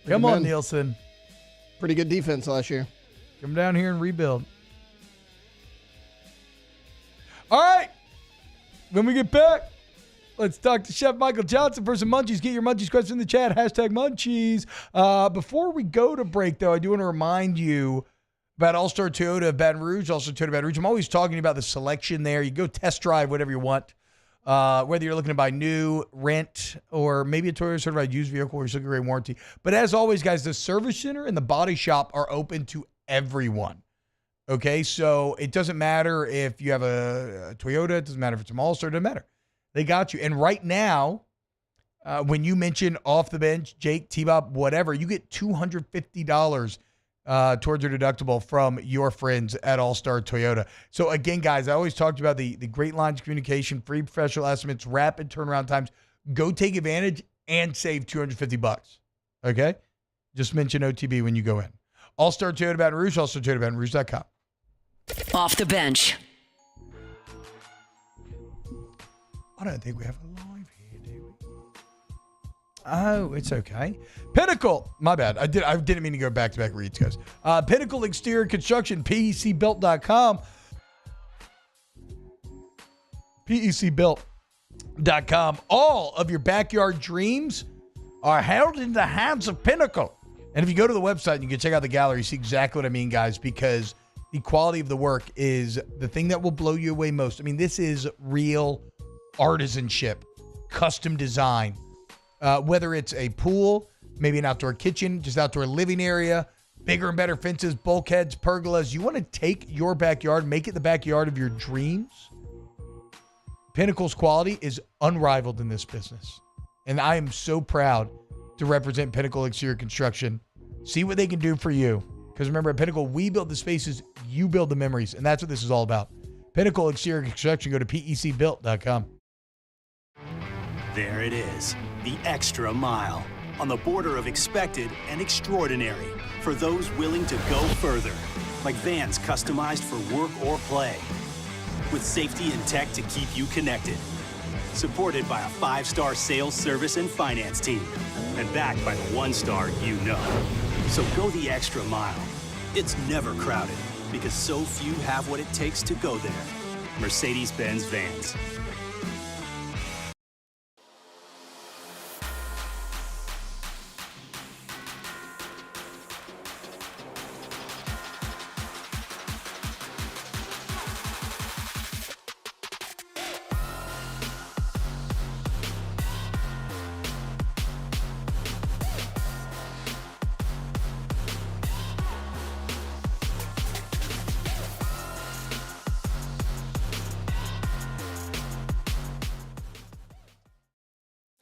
Come on, Nielsen. Pretty good defense last year. Come down here and rebuild. All right. When we get back, let's talk to Chef Michael Johnson for some munchies. Get your munchies question in the chat. #munchies. Before we go to break, though, I do want to remind you about All-Star Toyota of Baton Rouge. All-Star Toyota of Baton Rouge. I'm always talking about the selection there. You go test drive whatever you want. Whether you're looking to buy new, rent, or maybe a Toyota certified used vehicle or you're looking at a great warranty. But as always, guys, the service center and the body shop are open to everyone. Okay, so it doesn't matter if you have a Toyota. It doesn't matter if it's an All-Star. It doesn't matter. They got you. And right now, when you mention off the bench, Jake, T-Bob, whatever, you get $250 towards your deductible from your friends at All-Star Toyota. So again, guys, I always talked about the great lines of communication, free professional estimates, rapid turnaround times. Go take advantage and save $250. Okay? Just mention OTB when you go in. All-Star Toyota Baton Rouge, allstartoyotabatonrouge.com. Off the bench. I don't think we have a live here, do we? Oh, it's okay. Pinnacle. My bad. I didn't mean to go back-to-back reads, guys. Pinnacle Exterior Construction, PECbuilt.com. PECbuilt.com. All of your backyard dreams are held in the hands of Pinnacle. And if you go to the website and you can check out the gallery, you see exactly what I mean, guys, because the quality of the work is the thing that will blow you away most. I mean, this is real artisanship, custom design. Whether it's a pool, maybe an outdoor kitchen, just outdoor living area, bigger and better fences, bulkheads, pergolas. You want to take your backyard, make it the backyard of your dreams. Pinnacle's quality is unrivaled in this business. And I am so proud to represent Pinnacle Exterior Construction. See what they can do for you. Because remember, at Pinnacle, we build the spaces, you build the memories. And that's what this is all about. Pinnacle Exterior Construction, go to PECbuilt.com. There it is, the extra mile, on the border of expected and extraordinary, for those willing to go further, like vans customized for work or play, with safety and tech to keep you connected, supported by a 5-star sales, service, and finance team, and backed by the 1-star you know. So go the extra mile. It's never crowded, because so few have what it takes to go there. Mercedes-Benz Vans.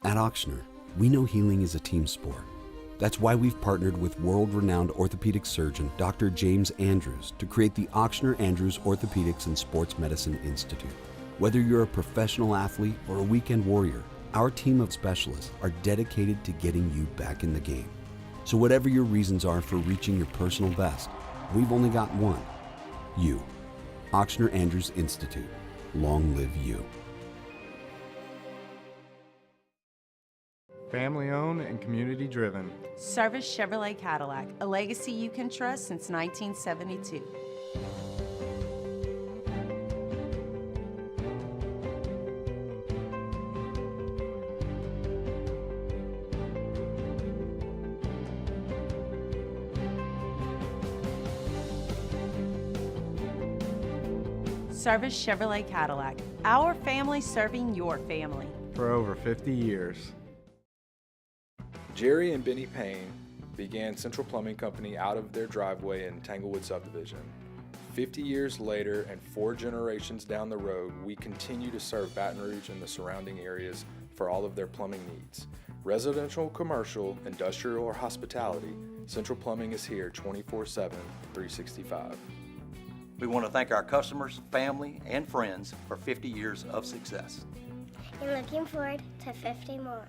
At Ochsner, we know healing is a team sport. That's why we've partnered with world-renowned orthopedic surgeon Dr. James Andrews to create the Ochsner Andrews Orthopedics and Sports Medicine Institute. Whether you're a professional athlete or a weekend warrior, our team of specialists are dedicated to getting you back in the game. So whatever your reasons are for reaching your personal best, we've only got one: you. Ochsner Andrews Institute. Long live you. Family owned and community driven. Service Chevrolet Cadillac, a legacy you can trust since 1972. Service Chevrolet Cadillac, our family serving your family. For over 50 years. Jerry and Benny Payne began Central Plumbing Company out of their driveway in Tanglewood Subdivision. 50 years later and 4 generations down the road, we continue to serve Baton Rouge and the surrounding areas for all of their plumbing needs. Residential, commercial, industrial, or hospitality, Central Plumbing is here 24/7, 365. We want to thank our customers, family, and friends for 50 years of success. And looking forward to 50 more.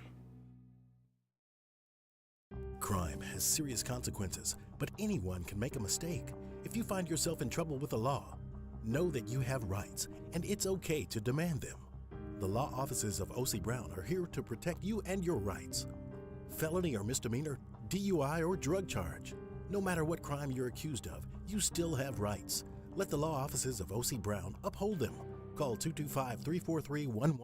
Crime has serious consequences, but anyone can make a mistake. If you find yourself in trouble with the law, know that you have rights, and it's okay to demand them. The law offices of O.C. Brown are here to protect you and your rights. Felony or misdemeanor, DUI or drug charge. No matter what crime you're accused of, you still have rights. Let the law offices of O.C. Brown uphold them. Call 225-343-11.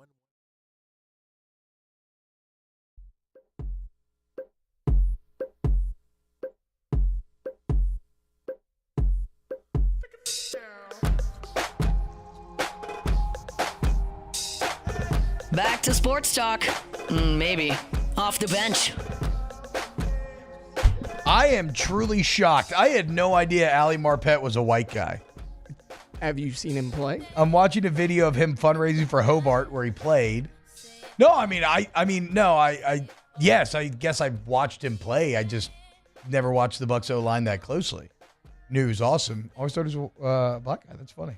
Back to sports talk. Maybe. Off the bench. I am truly shocked. I had no idea Ali Marpet was a white guy. Have you seen him play? I'm watching a video of him fundraising for Hobart where he played. No, yes, I guess I've watched him play. I just never watched the Bucs O-line that closely. Knew he was awesome. Always thought he was a black guy. That's funny.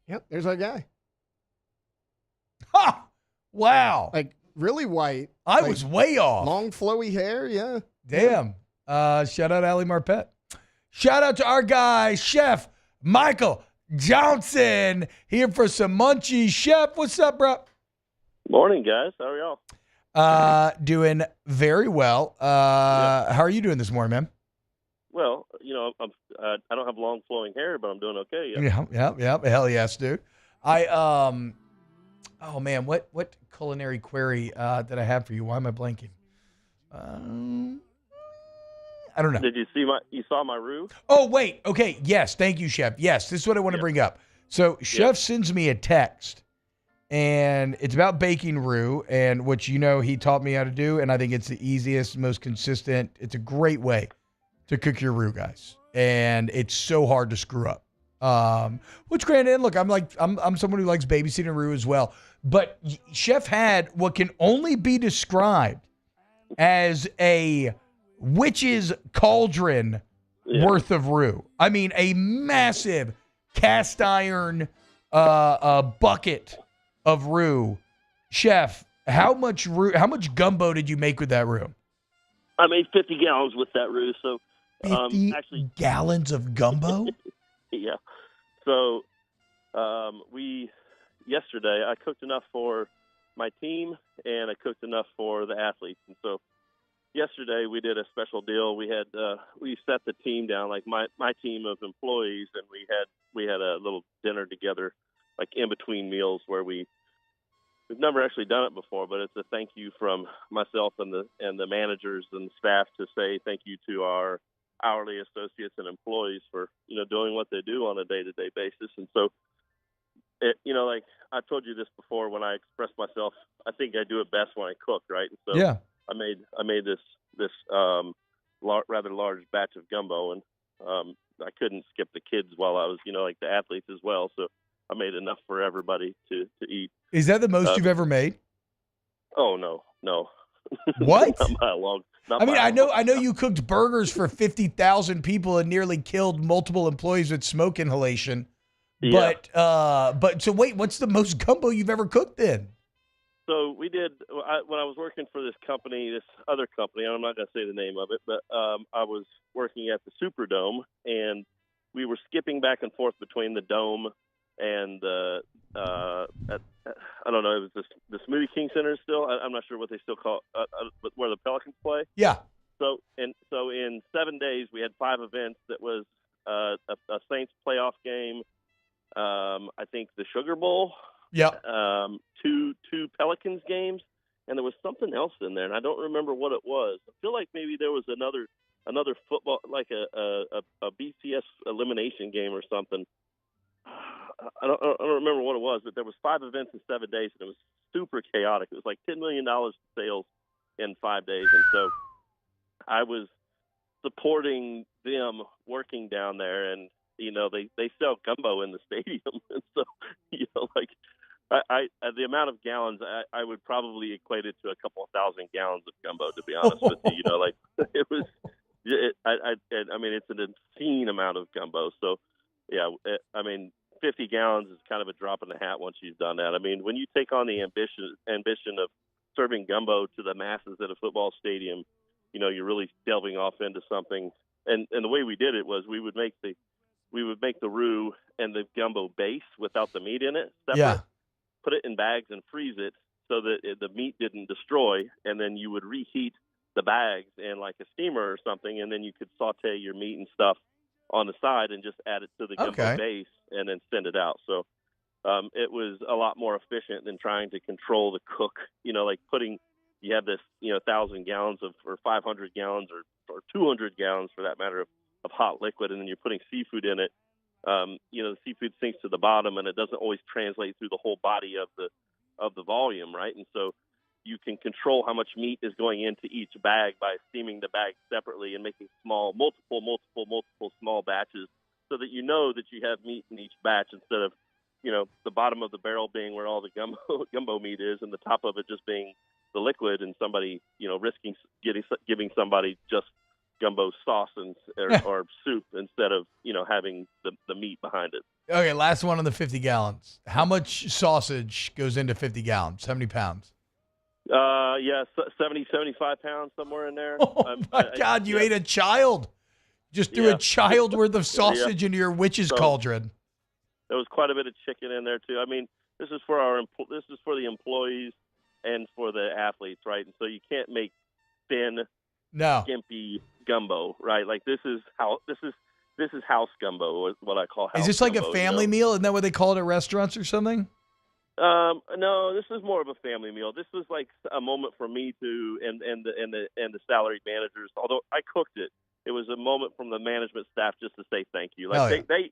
Yep, there's our guy. Ha! Wow. Like, really white. I was way off. Long, flowy hair, yeah. Damn. Shout out Ali Marpet. Shout out to our guy, Chef Michael Johnson, here for some munchies. Chef, what's up, bro? Morning, guys. How are y'all? Doing very well. How are you doing this morning, man? Well, I don't have long flowing hair, but I'm doing okay. Yeah. Hell yes, dude. Oh man, what culinary query did I have for you? Why am I blanking? I don't know. Did you saw my roux? Oh, wait. Okay. Yes. Thank you, Chef. Yes. This is what I want to bring up. So Chef sends me a text, and it's about baking roux, and which, he taught me how to do. And I think it's the easiest, most consistent. It's a great way to cook your roux, guys. And it's so hard to screw up. Which granted, look, I'm someone who likes babysitting roux as well. But Chef had what can only be described as a witch's cauldron worth of roux. I mean, a massive cast iron bucket of roux. Chef, how much gumbo did you make with that roux? I made 50 gallons with that roux. So 50 gallons of gumbo? Yeah. So yesterday I cooked enough for my team and I cooked enough for the athletes. And so yesterday we did a special deal. We had we set the team down, like my team of employees, and we had a little dinner together, like in between meals, where we've never actually done it before, but it's a thank you from myself and the managers and the staff to say thank you to our hourly associates and employees for doing what they do on a day-to-day basis. And so like I told you this before, when I express myself, I think I do it best when I cook, right? And so I made this rather large batch of gumbo, and I couldn't skip the kids while I was like the athletes as well, so I made enough for everybody to eat. Is that the most you've ever made? Oh no. What? Not by a long. I know you cooked burgers for 50,000 people and nearly killed multiple employees with smoke inhalation. Yeah. But so wait, what's the most gumbo you've ever cooked then? So we did when I was working for this other company. I'm not going to say the name of it, but I was working at the Superdome, and we were skipping back and forth between the dome and I don't know. It was the Smoothie King Center still. I'm not sure what they still call where the Pelicans play. Yeah. So in 7 days we had 5 events. That was a Saints playoff game. I think the Sugar Bowl. Yeah. 2 Pelicans games, and there was something else in there, and I don't remember what it was. I feel like maybe there was another football, like a BCS elimination game or something. I don't remember what it was, but there was 5 events in 7 days, and it was super chaotic. It was like $10 million sales in 5 days, and so I was supporting them working down there, and they sell gumbo in the stadium, and so like I the amount of gallons I would probably equate it to a couple of thousand gallons of gumbo, to be honest with you. Like it was. I mean, it's an obscene amount of gumbo. So, yeah, 50 gallons is kind of a drop in the hat once you've done that. I mean, when you take on the ambition of serving gumbo to the masses at a football stadium, you're really delving off into something. And the way we did it was we would make the roux and the gumbo base without the meat in it separate, put it in bags and freeze it so that the meat didn't destroy, and then you would reheat the bags in like a steamer or something, and then you could saute your meat and stuff on the side and just add it to the gumbo base and then send it out. So it was a lot more efficient than trying to control the cook. Like you have this 1,000 gallons or 500 gallons or 200 gallons for that matter of hot liquid, and then you're putting seafood in it. The seafood sinks to the bottom, and it doesn't always translate through the whole body of the volume, right? And so you can control how much meat is going into each bag by steaming the bag separately and making multiple small batches, so that that you have meat in each batch instead of the bottom of the barrel being where all the gumbo meat is, and the top of it just being the liquid, and somebody risking giving somebody just gumbo sauce or soup instead of having the meat behind it. Okay, last one on the 50 gallons. How much sausage goes into 50 gallons? How many pounds? 70, 75 pounds, somewhere in there. Oh my God, you ate a child. Just threw a child worth of sausage into your witch's cauldron. There was quite a bit of chicken in there too. I mean, this is for the employees and for the athletes, right? And so you can't make thin, skimpy gumbo, right? Like this is house gumbo, is what I call house. Is this like gumbo, a family meal? Isn't that what they call it at restaurants or something? No, this is more of a family meal. This was like a moment for me to and the salaried managers. Although I cooked it, it was a moment from the management staff just to say thank you. Like they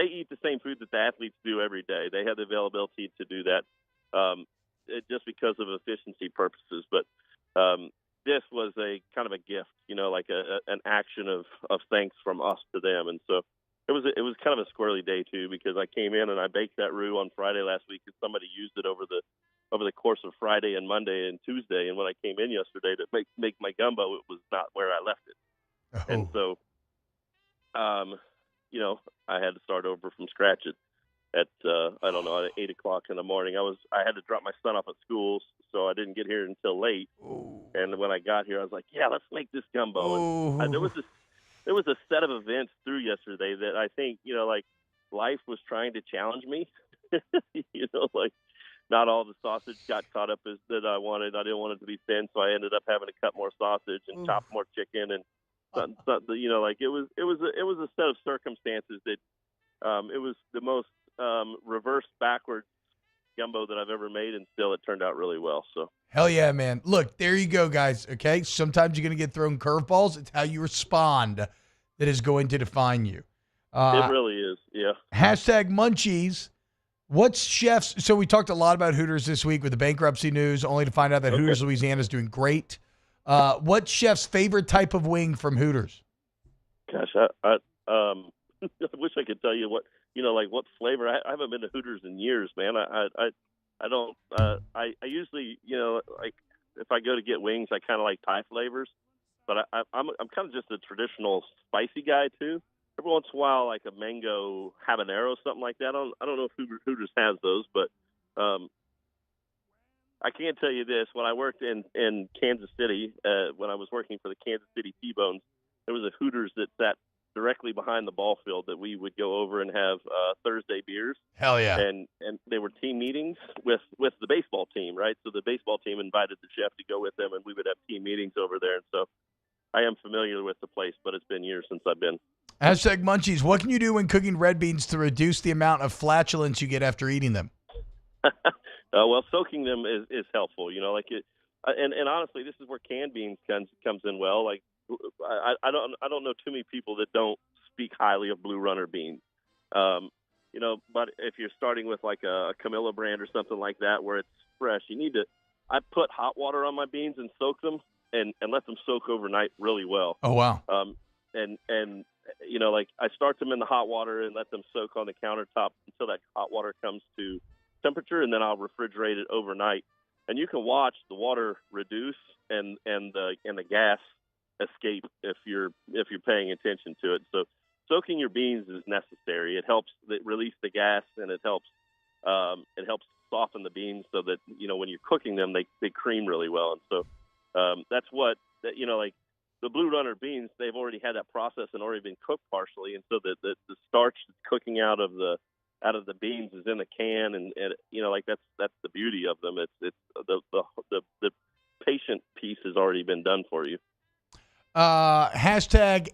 eat the same food that the athletes do every day. They have the availability to do that, just because of efficiency purposes. But this was a kind of a gift, like an action of thanks from us to them. And so it was kind of a squirrely day too, because I came in and I baked that roux on Friday last week, and somebody used it over the course of Friday and Monday and Tuesday. And when I came in yesterday to make my gumbo, it was not where I left it. Oh. And so, I had to start over from scratch at 8:00 in the morning. I had to drop my son off at school, so I didn't get here until late. Ooh. And when I got here, I was like, yeah, let's make this gumbo. And there was a set of events through yesterday that I think, like life was trying to challenge me. Like not all the sausage got caught up as that I wanted. I didn't want it to be thin, so I ended up having to cut more sausage and chop more chicken and like it was a set of circumstances that it was the most reverse backwards gumbo that I've ever made, and still it turned out really well. So hell yeah, man. Look, there you go, guys. Okay, sometimes you're gonna get thrown curveballs. It's how you respond that is going to define you. It really is. Yeah. #Munchies. What's chefs? So we talked a lot about Hooters this week with the bankruptcy news, only to find out that Hooters Louisiana is doing great. What's chef's favorite type of wing from Hooters? Gosh, I wish I could tell you what what flavor. I haven't been to Hooters in years, man. I don't. I usually like if I go to get wings, I kind of like Thai flavors, but I'm kind of just a traditional spicy guy too. Every once in a while, like a mango habanero, something like that. I don't know if Hooters has those, but I can tell you this: when I worked in Kansas City, when I was working for the Kansas City T-Bones, there was a Hooters that sat directly behind the ball field that we would go over and have Thursday beers. Hell yeah! And they were team meetings with the baseball team, right? So the baseball team invited the chef to go with them, and we would have team meetings over there. And so I am familiar with the place, but it's been years since I've been. #Munchies. What can you do when cooking red beans to reduce the amount of flatulence you get after eating them? Well, soaking them is helpful. Like it, and honestly, this is where canned beans comes in well. Like I don't know too many people that don't speak highly of Blue Runner beans. But if you're starting with like a Camilla brand or something like that where it's fresh, I put hot water on my beans and soak them and let them soak overnight really well. Oh wow. And like I start them in the hot water and let them soak on the countertop until that hot water comes to temperature, and then I'll refrigerate it overnight. And you can watch the water reduce and the gas escape if you're paying attention to it. So soaking your beans is necessary. It helps release the gas, and it helps soften the beans so that when you're cooking them they cream really well. And so that's what like the Blue Runner beans, they've already had that process and already been cooked partially, and so the starch that's cooking out of the beans is in the can, and like that's the beauty of them. It's the patient piece has already been done for you. #AskChef,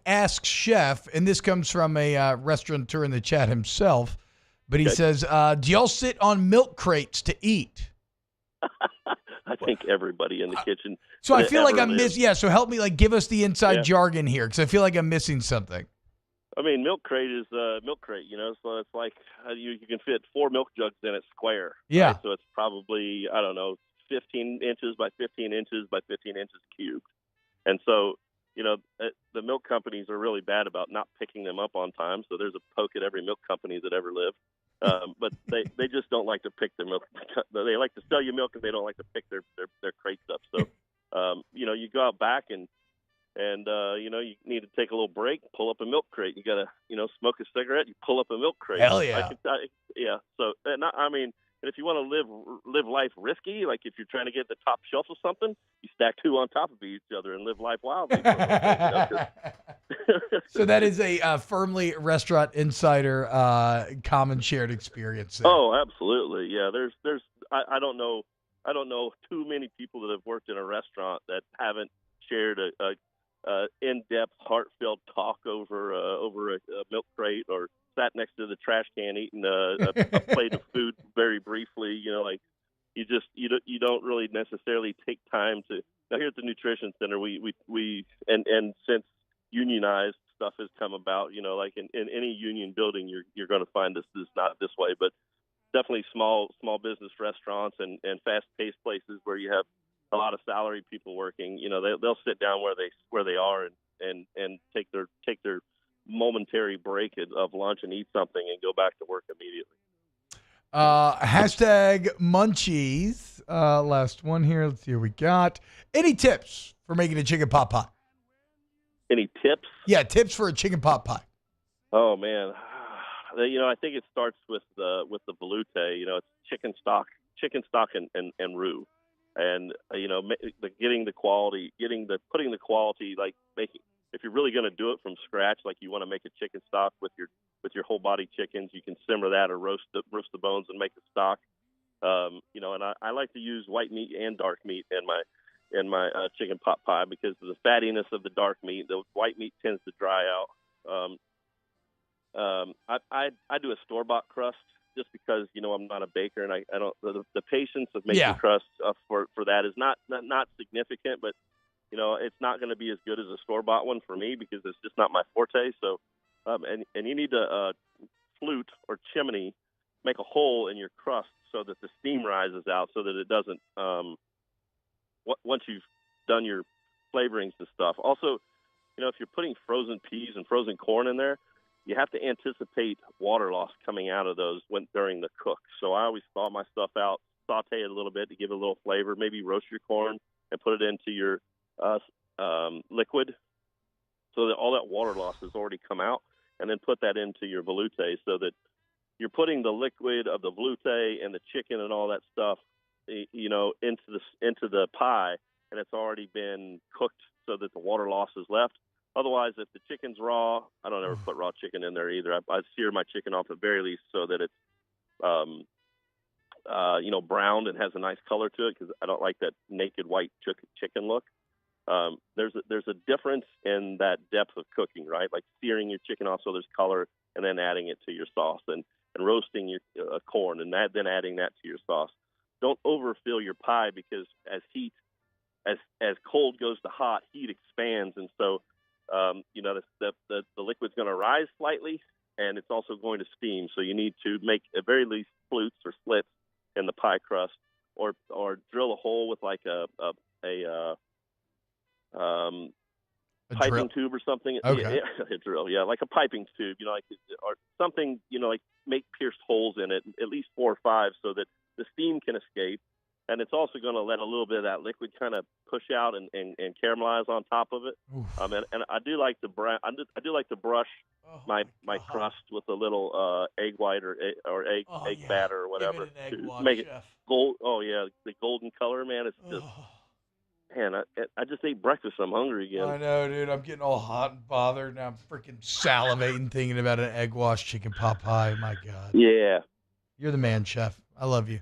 and this comes from a restaurateur in the chat himself, but he says, do y'all sit on milk crates to eat? I think everybody in the kitchen. So I feel like I'm missing. Yeah, so help me, give us the inside jargon here, because I feel like I'm missing something. I mean, milk crate is milk crate, so it's like you can fit 4 milk jugs in it square. Yeah. Right? So it's probably, 15 inches by 15 inches by 15 inches cubed. And so, the milk companies are really bad about not picking them up on time. So there's a poke at every milk company that ever lived. But they just don't like to pick their milk. They like to sell you milk, and they don't like to pick their crates up. So, you go out back and you need to take a little break, pull up a milk crate. You got to, smoke a cigarette, you pull up a milk crate. Hell yeah. Yeah. So, and if you want to live life risky, like if you're trying to get the top shelf of something, you stack 2 on top of each other and live life wildly. So that is a firmly Restaurant Insider common shared experience there. Oh, absolutely. Yeah, there's I don't know too many people that have worked in a restaurant that haven't shared a in-depth, heartfelt talk over a milk crate, or sat next to the trash can eating a plate of food very briefly. You know, like you don't really necessarily take time to. Now here at the Nutrition Center, we since unionized stuff has come about, you know, like in any union building, you're going to find this is not this way, but definitely small business restaurants and fast-paced places where you have a lot of salary people working. You know, they'll sit down where they are and take their momentary break of lunch and eat something and go back to work immediately. Hashtag munchies. Last one here. Let's see what we got. Any tips for making a chicken pot pie? Any tips? Yeah, tips for a chicken pot pie. Oh man, you know, I think it starts with the velouté. You know, it's chicken stock and roux, and you know, putting the quality, like making. If you're really going to do it from scratch, like you want to make a chicken stock with your whole body chickens, you can simmer that or roast the bones and make a stock. You know, and I like to use white meat and dark meat in my chicken pot pie because of the fattiness of the dark meat. The white meat tends to dry out. I do a store-bought crust just because, you know, I'm not a baker, and I don't the patience of making crust for that is not significant, but you know, it's not going to be as good as a store-bought one for me because it's just not my forte. So, and you need to flute or chimney, make a hole in your crust so that the steam rises out, so that it doesn't. Once you've done your flavorings and stuff. Also, you know, if you're putting frozen peas and frozen corn in there, you have to anticipate water loss coming out of those during the cook. So I always thaw my stuff out, saute it a little bit to give it a little flavor. Maybe roast your corn and put it into your liquid, so that all that water loss has already come out, and then put that into your velouté, so that you're putting the liquid of the velouté and the chicken and all that stuff, you know, into the pie, and it's already been cooked so that the water loss is left. Otherwise, if the chicken's raw, I don't ever put raw chicken in there either. I sear my chicken off at very least so that it's you know, browned and has a nice color to it, because I don't like that naked white chicken look. There's a difference in that depth of cooking, right? Like searing your chicken off so there's color, and then adding it to your sauce, and roasting your corn, and then adding that to your sauce. Don't overfill your pie, because as cold goes to hot, heat expands, and so you know, the liquid's going to rise slightly, and it's also going to steam. So you need to make at very least flutes or slits in the pie crust, or drill a hole with like a piping drill tube or something. Okay. A drill, yeah, like a piping tube, you know, like, or something, you know, like make pierced holes in it, at least 4 or 5, so that the steam can escape. And it's also going to let a little bit of that liquid kind of push out and caramelize on top of it. And I do like to brush my crust with a little egg white or egg batter or whatever to make it gold. Oh yeah, the golden color, man. It's just man. I just ate breakfast. I'm hungry again. I know, dude. I'm getting all hot and bothered now. I'm freaking salivating thinking about an egg wash chicken pot pie. My God. Yeah. You're the man, chef. I love you.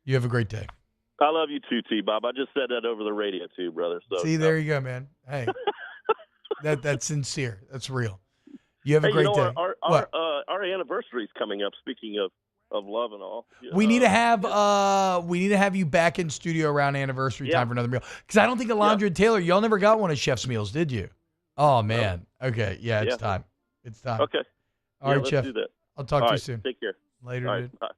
You have a great day. I love you too, T-Bob. I just said that over the radio too, brother. So see, there you go, man. Hey, that's sincere. That's real. You have a great day. Our anniversary is coming up. Speaking of love and all, we need to have you back in studio around anniversary time for another meal. Because I don't think Alondra and Taylor, y'all never got one of Chef's meals, did you? Oh man. No. Okay. Yeah, it's time. It's time. Okay. All right, let's Chef. do that. I'll talk to you soon. Take care. Later, dude. Bye.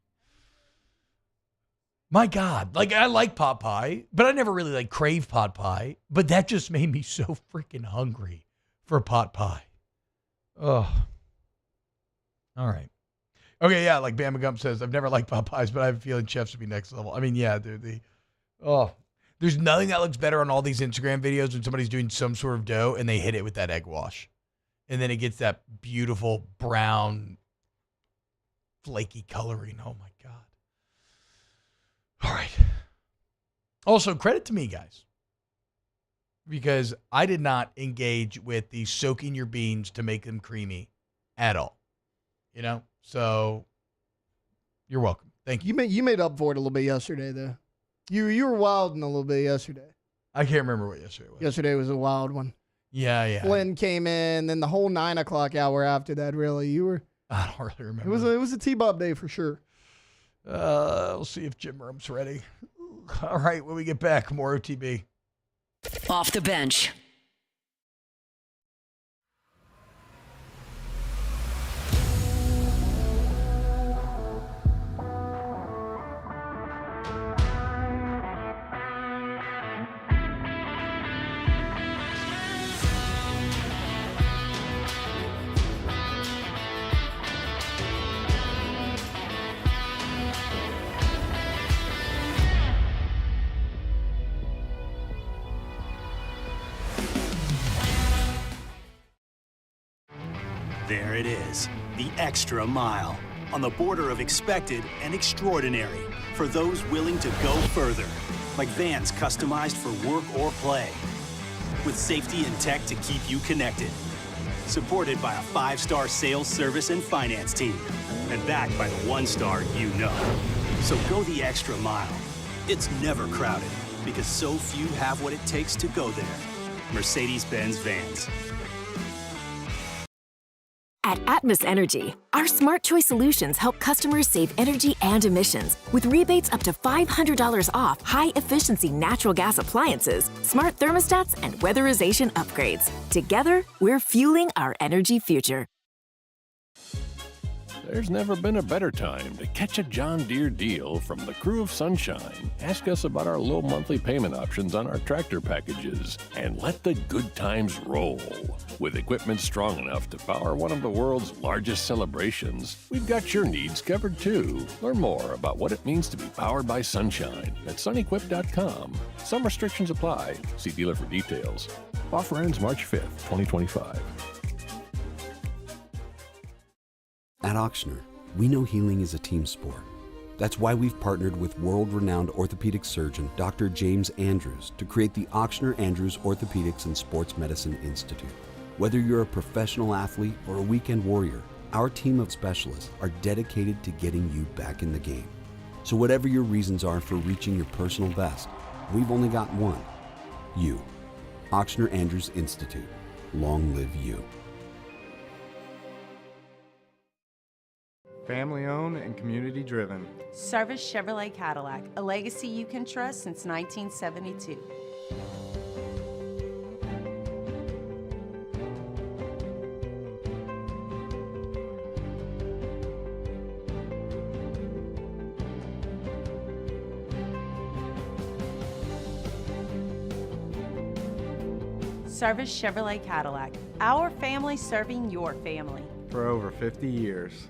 My God, like I like pot pie, but I never really like crave pot pie. But that just made me so freaking hungry for pot pie. Oh. All right. Okay, yeah, like Bama Gump says, I've never liked pot pies, but I have a feeling Chefs would be next level. I mean, yeah, dude. There's nothing that looks better on all these Instagram videos when somebody's doing some sort of dough and they hit it with that egg wash. And then it gets that beautiful brown, flaky coloring. Oh, my God. All right. Also, credit to me, guys. because I did not engage with the soaking your beans to make them creamy at all. So you're welcome. Thank you. You made up for it a little bit yesterday, though. You were wilding a little bit yesterday. I can't remember what yesterday was. Yesterday was a wild one. Yeah. Flynn came in, then the whole 9 o'clock hour after that, really. You were. I don't really remember. It was a T-Bob day for sure. We'll see if Jim Rome's ready. All right, when we get back, more OTB. Off the bench. There it is, the extra mile, on the border of expected and extraordinary for those willing to go further, like vans customized for work or play, with safety and tech to keep you connected, supported by a 5-star sales, service, and finance team, and backed by the 1-star you know. So go the extra mile. It's never crowded, because so few have what it takes to go there. Mercedes-Benz Vans. At Atmos Energy, our Smart Choice solutions help customers save energy and emissions with rebates up to $500 off high-efficiency natural gas appliances, smart thermostats, and weatherization upgrades. Together, we're fueling our energy future. There's never been a better time to catch a John Deere deal from the crew of Sunshine. Ask us about our low monthly payment options on our tractor packages and let the good times roll. With equipment strong enough to power one of the world's largest celebrations, we've got your needs covered too. Learn more about what it means to be powered by Sunshine at sunequip.com. Some restrictions apply. See dealer for details. Offer ends March 5th, 2025. At Auctioner, we know healing is a team sport. That's why we've partnered with world-renowned orthopedic surgeon Dr. James Andrews to create the Auctioner Andrews Orthopedics and Sports Medicine Institute. Whether you're a professional athlete or a weekend warrior, our team of specialists are dedicated to getting you back in the game. So whatever your reasons are for reaching your personal best, we've only got one: you. Auctioner Andrews Institute. Long live you. Family owned and community driven. Service Chevrolet Cadillac, a legacy you can trust since 1972. Service Chevrolet Cadillac, our family serving your family. For over 50 years.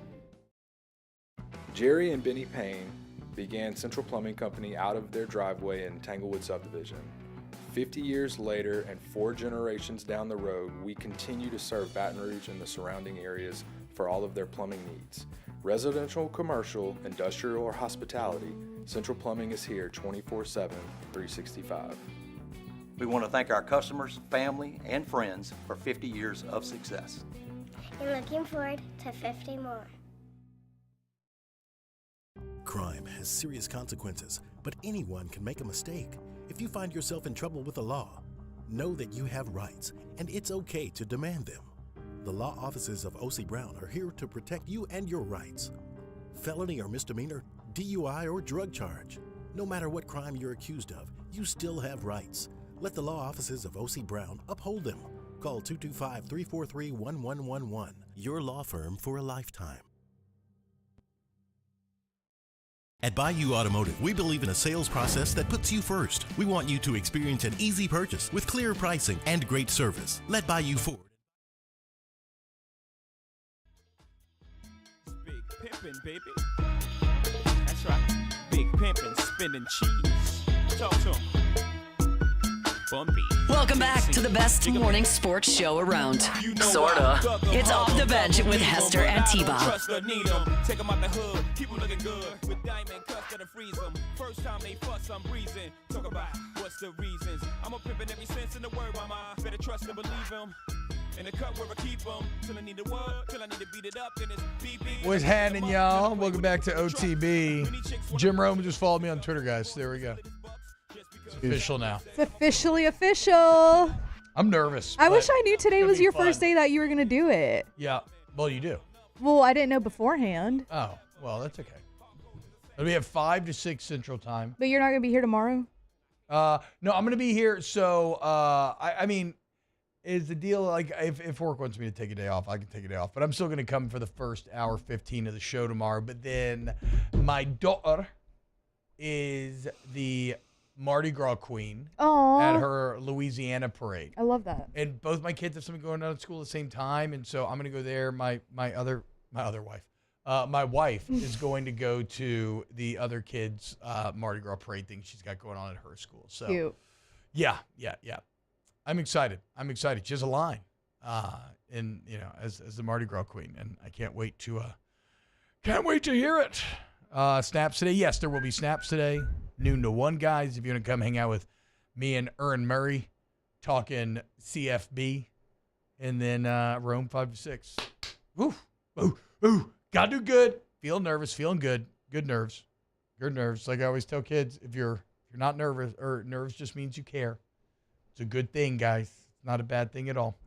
Jerry and Benny Payne began Central Plumbing Company out of their driveway in Tanglewood subdivision. 50 years later and 4 generations down the road, we continue to serve Baton Rouge and the surrounding areas for all of their plumbing needs. Residential, commercial, industrial, or hospitality, Central Plumbing is here 24/7, 365. We want to thank our customers, family, and friends for 50 years of success. And looking forward to 50 more. Crime has serious consequences, but anyone can make a mistake. If you find yourself in trouble with the law, know that you have rights, and it's okay to demand them. The law offices of O.C. Brown are here to protect you and your rights. Felony or misdemeanor, DUI or drug charge. No matter what crime you're accused of, you still have rights. Let the law offices of O.C. Brown uphold them. Call 225-343-1111. Your law firm for a lifetime. At Bayou Automotive, we believe in a sales process that puts you first. We want you to experience an easy purchase with clear pricing and great service. Let Bayou Ford. Big pimpin', baby. That's right. Big pimpin', spinning cheese. Talk to him. Bumby. Welcome back to the best morning sports show around. Sorta. It's Off the Bench with Hester and T-Bob. Take them out the hood, keep them looking good. With diamond cuts that'll freeze them. First time they fuss, I'm breezing. Talk about what's the reasons. I'm a pimp in every sense in the word, mama. Better trust and believe him. In the cut where I keep them. Till I need the word, till I need to beat it up. Then it's beep. What's happening, y'all? Welcome back to OTB. Jim Rome just followed me on Twitter, guys. There we go. It's official now. It's officially official. I'm nervous. I wish I knew today was your first day that you were going to do it. Yeah. Well, you do. Well, I didn't know beforehand. Oh, well, that's okay. It'll be at 5 to 6 Central Time. But you're not going to be here tomorrow? No, I'm going to be here. So, I mean, is the deal like if work wants me to take a day off, I can take a day off. But I'm still going to come for the first hour 15 of the show tomorrow. But then my daughter is the Mardi Gras queen at her Louisiana parade. I love that. And both my kids have something going on at school at the same time, and so I'm going to go there. My wife is going to go to the other kids' Mardi Gras parade thing she's got going on at her school. So, cute. Yeah. I'm excited. She has a line, as the Mardi Gras queen, and I can't wait to hear it. Snaps today. Yes, there will be snaps today. Noon to 1, guys. If you want to come hang out with me and Ern Murray talking CFB, and then Rome 5 to 6. Ooh. Gotta do good. Feeling nervous. Feeling good. Good nerves. Good nerves. Like I always tell kids, if you're not nervous, or nerves just means you care. It's a good thing, guys. It's not a bad thing at all.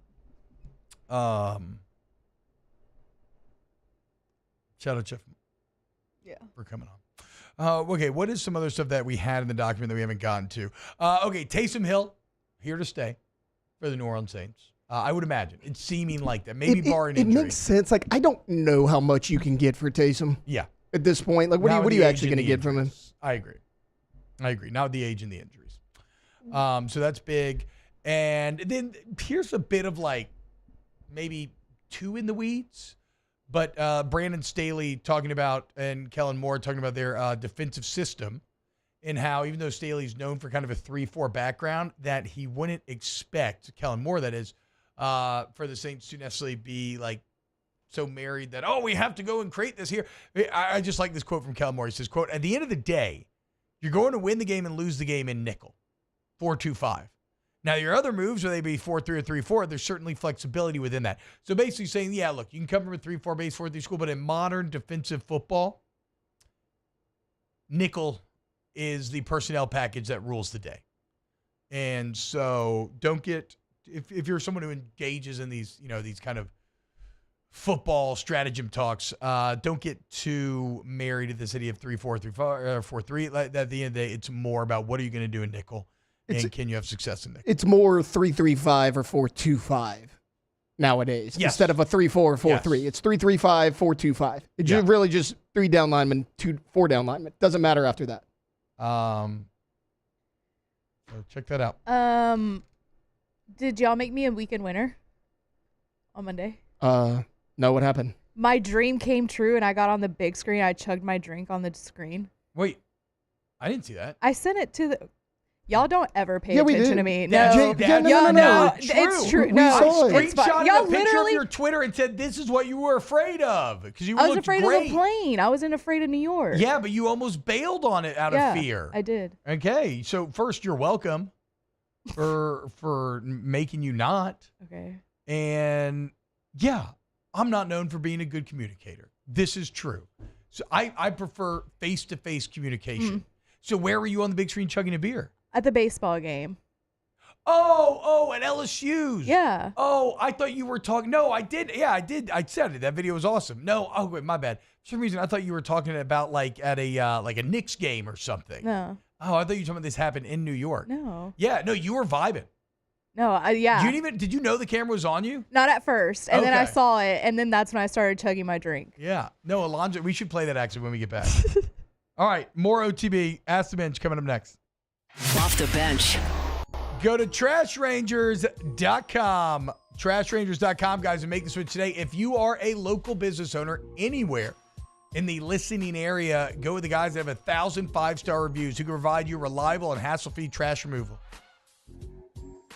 Shout out Jeff. Yeah. For coming on. Okay, what is some other stuff that we had in the document that we haven't gotten to? Okay, Taysom Hill, here to stay for the New Orleans Saints. I would imagine. It's seeming like that. Maybe barring injury. It makes sense. Like, I don't know how much you can get for Taysom. Yeah. At this point. Like, what are you actually going to get from him? I agree. Now with the age and the injuries. So that's big. And then here's a bit of like maybe too in the weeds. But Brandon Staley talking about, and Kellen Moore talking about their defensive system, and how even though Staley's known for kind of a 3-4 background, that he wouldn't expect, Kellen Moore that is, for the Saints to necessarily be like so married that, we have to go and create this here. I just like this quote from Kellen Moore. He says, quote, "At the end of the day, you're going to win the game and lose the game in nickel, 4-2-5. Now, your other moves, whether they be 4-3 or 3-4, there's certainly flexibility within that." So basically saying, yeah, look, you can come from a 3-4 base, 4-3 school, but in modern defensive football, nickel is the personnel package that rules the day. And so don't get, if you're someone who engages in these, these kind of football stratagem talks, don't get too married to the city of 3-4, 3-4, 4-3. At the end of the day, it's more about what are you going to do in nickel. And can you have success in that? It's more 3-3-5 or 4-2-5 nowadays instead of a 3-4 or 4-3. It's 3-3-5, 4-2-5. It's really just 3 down linemen, 4 down linemen. Doesn't matter after that. So check that out. Did y'all make me a weekend winner on Monday? No, what happened? My dream came true, and I got on the big screen. I chugged my drink on the screen. Wait, I didn't see that. I sent it to the... Y'all don't ever pay attention to me. No, no, it's true. We No, screenshotted y'all a picture of your Twitter and said this is what you were afraid of because you I was looked afraid great. of the plane. I wasn't afraid of New York. Yeah, but you almost bailed on it out of fear. I did. Okay, so first you're welcome for making you not. Okay. And yeah, I'm not known for being a good communicator. This is true. So I prefer face-to-face communication. So where were you on the big screen chugging a beer? At the baseball game. Oh, at LSU's. Yeah. Oh, I thought you were talking. No, I did. Yeah, I did. I said it. That video was awesome. No, wait, my bad. For some reason, I thought you were talking about like at a Knicks game or something. No. Oh, I thought you were talking about this happened in New York. No. Yeah, no, you were vibing. No, yeah. Did you know the camera was on you? Not at first. And then I saw it, and then that's when I started chugging my drink. Yeah. No, Alonzo, we should play that actually when we get back. All right, more OTB. Ask the Bench coming up next. Off the Bench. Go to trashrangers.com. Trashrangers.com, guys, and make the switch today. If you are a local business owner anywhere in the listening area, go with the guys that have 1,000 5-star reviews who can provide you reliable and hassle-free trash removal.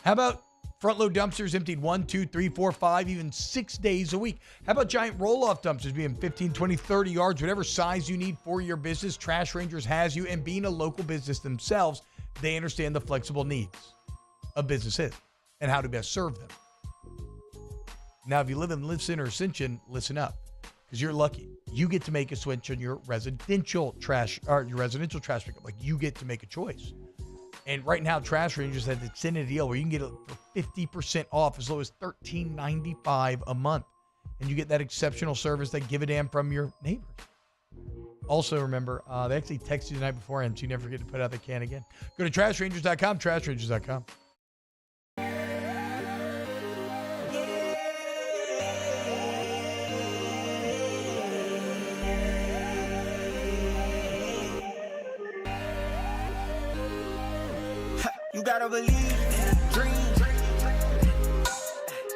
How about front load dumpsters emptied 1, 2, 3, 4, 5, even 6 days a week? How about giant roll-off dumpsters being 15, 20, 30 yards, whatever size you need for your business? Trash Rangers has you, and being a local business themselves, they understand the flexible needs of businesses and how to best serve them. Now, if you live in Live Center or Ascension, listen up, because you're lucky. You get to make a switch on your residential trash pickup. Like, you get to make a choice. And right now, Trash Rangers has extended a deal where you can get it for 50% off, as low as $13.95 a month. And you get that exceptional service that give a damn from your neighbors. Also, remember, they actually text you the night beforehand, so you never forget to put out the can again. Go to trashrangers.com, trashrangers.com. You gotta believe in a dream.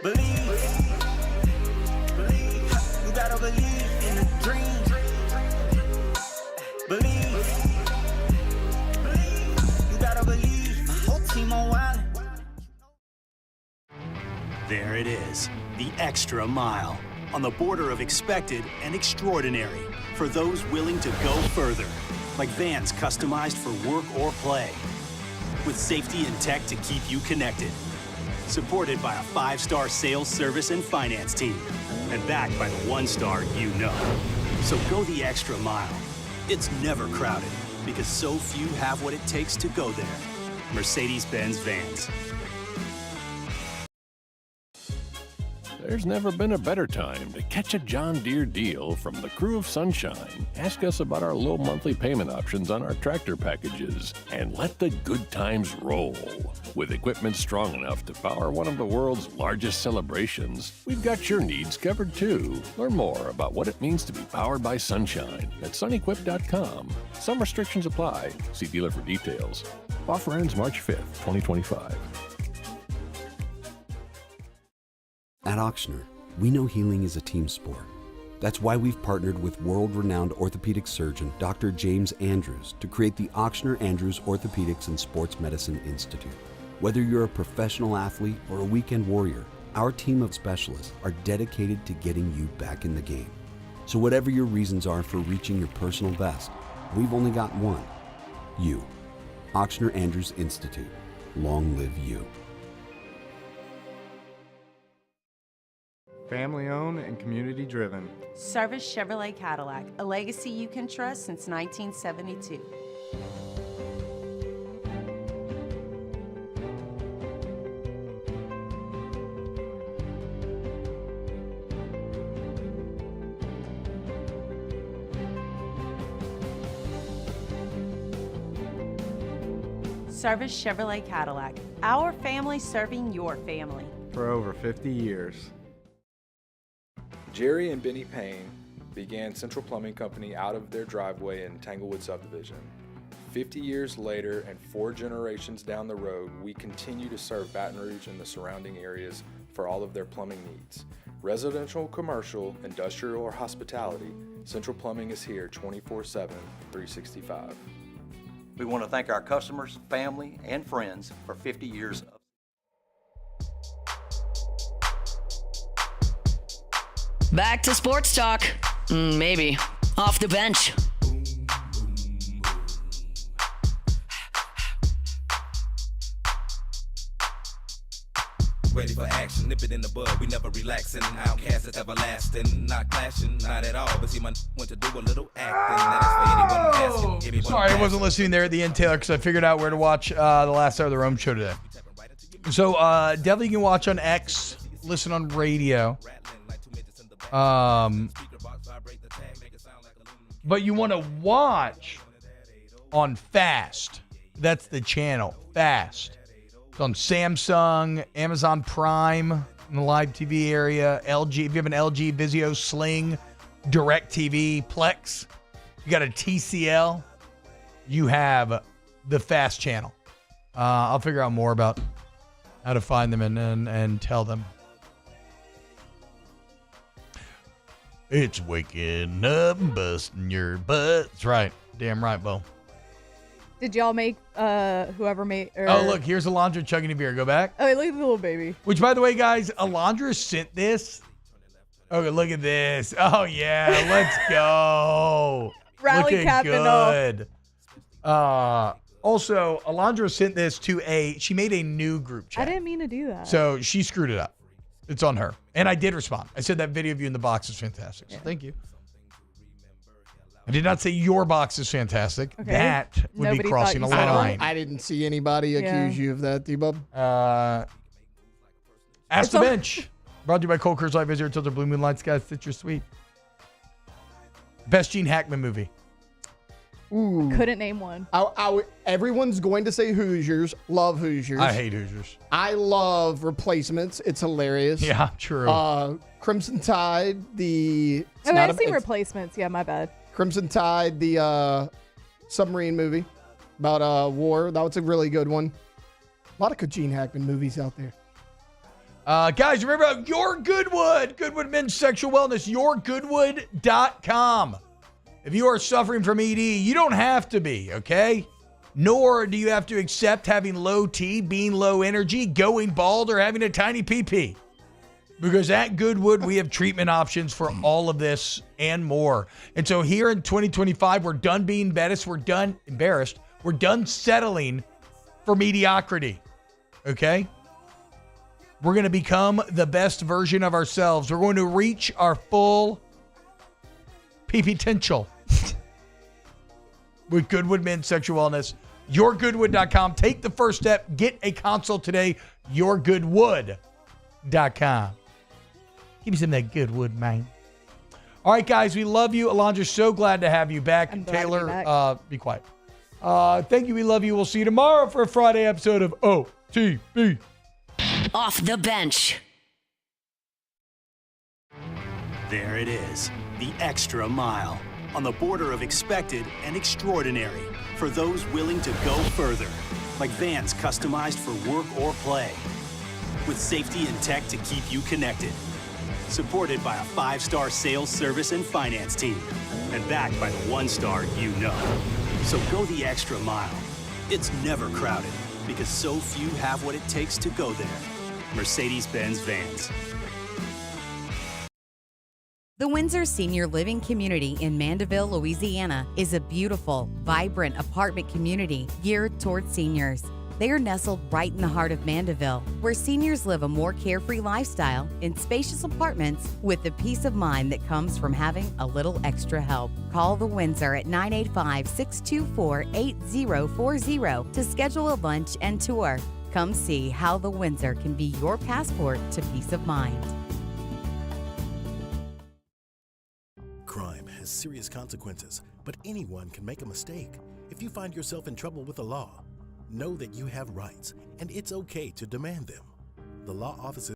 Believe. You gotta believe in a dream. Believe. You gotta believe. My whole team on wild. There it is, the extra mile. On the border of expected and extraordinary. For those willing to go further. Like vans customized for work or play. With safety and tech to keep you connected. Supported by a 5-star sales, service, and finance team. And backed by the 1-star you know. So go the extra mile. It's never crowded, because so few have what it takes to go there. Mercedes-Benz Vans. There's never been a better time to catch a John Deere deal from the crew of Sunshine. Ask us about our low monthly payment options on our tractor packages and let the good times roll. With equipment strong enough to power one of the world's largest celebrations, we've got your needs covered too. Learn more about what it means to be powered by Sunshine at sunequip.com. Some restrictions apply. See dealer for details. Offer ends March 5th, 2025. At Auctioner, we know healing is a team sport. That's why we've partnered with world-renowned orthopedic surgeon Dr. James Andrews to create the Auctioner Andrews Orthopedics and Sports Medicine Institute. Whether you're a professional athlete or a weekend warrior, our team of specialists are dedicated to getting you back in the game. So whatever your reasons are for reaching your personal best, we've only got one: you. Auctioner Andrews Institute. Long live you. Family owned and community driven. Service Chevrolet Cadillac, a legacy you can trust since 1972. Service Chevrolet Cadillac, our family serving your family. For over 50 years. Jerry and Benny Payne began Central Plumbing Company out of their driveway in Tanglewood subdivision. 50 years later and 4 generations down the road, we continue to serve Baton Rouge and the surrounding areas for all of their plumbing needs. Residential, commercial, industrial, or hospitality, Central Plumbing is here 24/7, 365. We want to thank our customers, family, and friends for 50 years of Back to sports talk. Maybe. Off the bench. Ready for action, nip it in the bud, we never relaxing. Outcast is everlasting, not clashing, not at all. But see, my went to do a little acting. That's for anyone asking. Sorry, I wasn't listening there at the end, Taylor, because I figured out where to watch the last hour of the Rome Show today. So definitely you can watch on X, listen on radio. But you want to watch on Fast. That's the channel, Fast. It's on Samsung, Amazon Prime, in the live TV area, LG. If you have an LG, Vizio, Sling, DirecTV, Plex, you got a TCL, you have the Fast channel. I'll figure out more about how to find them and tell them. It's waking up and busting your butt. That's right. Damn right, Bo. Did y'all make whoever made? Oh, look, here's Alondra chugging a beer. Go back. Oh, look at the little baby. Which, by the way, guys, Alondra sent this. Okay, look at this. Oh, yeah, let's go. Rally Looking cap good. Also, Alondra sent this to she made a new group chat. I didn't mean to do that. So she screwed it up. It's on her. And I did respond. I said that video of you in the box is fantastic. So thank you. I did not say your box is fantastic. Okay. That would Nobody be crossing a thought you said line. I didn't see anybody accuse you of that, D-Bub. Ask the Bench. Brought to you by Cole Kurz Live Visitor Tilted Blue Moonlight Skies Citrus Sweet. Best Gene Hackman movie. Ooh. Couldn't name one. Everyone's going to say Hoosiers. Love Hoosiers. I hate Hoosiers. I love Replacements. It's hilarious. Yeah, true. Crimson Tide. I've seen Replacements. Yeah, my bad. Crimson Tide, the submarine movie about war. That was a really good one. A lot of good Gene Hackman movies out there. Guys, remember Your Goodwood. Goodwood Men's Sexual Wellness. YourGoodwood.com. If you are suffering from ED, you don't have to be, okay? Nor do you have to accept having low T, being low energy, going bald, or having a tiny PP. Because at Goodwood, we have treatment options for all of this and more. And so here in 2025, we're done being embarrassed. We're done settling for mediocrity, okay? We're going to become the best version of ourselves. We're going to reach our full potential with Goodwood Men's Sexual Wellness. YourGoodwood.com. Take the first step. Get a consult today. YourGoodwood.com. Give me some of that Goodwood, man. All right, guys, we love you. Alondra, so glad to have you back. Taylor, be quiet. Thank you. We love you. We'll see you tomorrow for a Friday episode of OTB. Off the Bench. There it is, the extra mile, on the border of expected and extraordinary, for those willing to go further, like vans customized for work or play, with safety and tech to keep you connected, supported by a 5-star sales, service, and finance team, and backed by the 1-star you know. So go the extra mile. It's never crowded, because so few have what it takes to go there. Mercedes-Benz Vans. The Windsor Senior Living Community in Mandeville, Louisiana is a beautiful, vibrant apartment community geared towards seniors. They are nestled right in the heart of Mandeville, where seniors live a more carefree lifestyle in spacious apartments with the peace of mind that comes from having a little extra help. Call the Windsor at 985-624-8040 to schedule a lunch and tour. Come see how the Windsor can be your passport to peace of mind. Crime has serious consequences, but anyone can make a mistake. If you find yourself in trouble with the law, know that you have rights, and it's okay to demand them. The law offices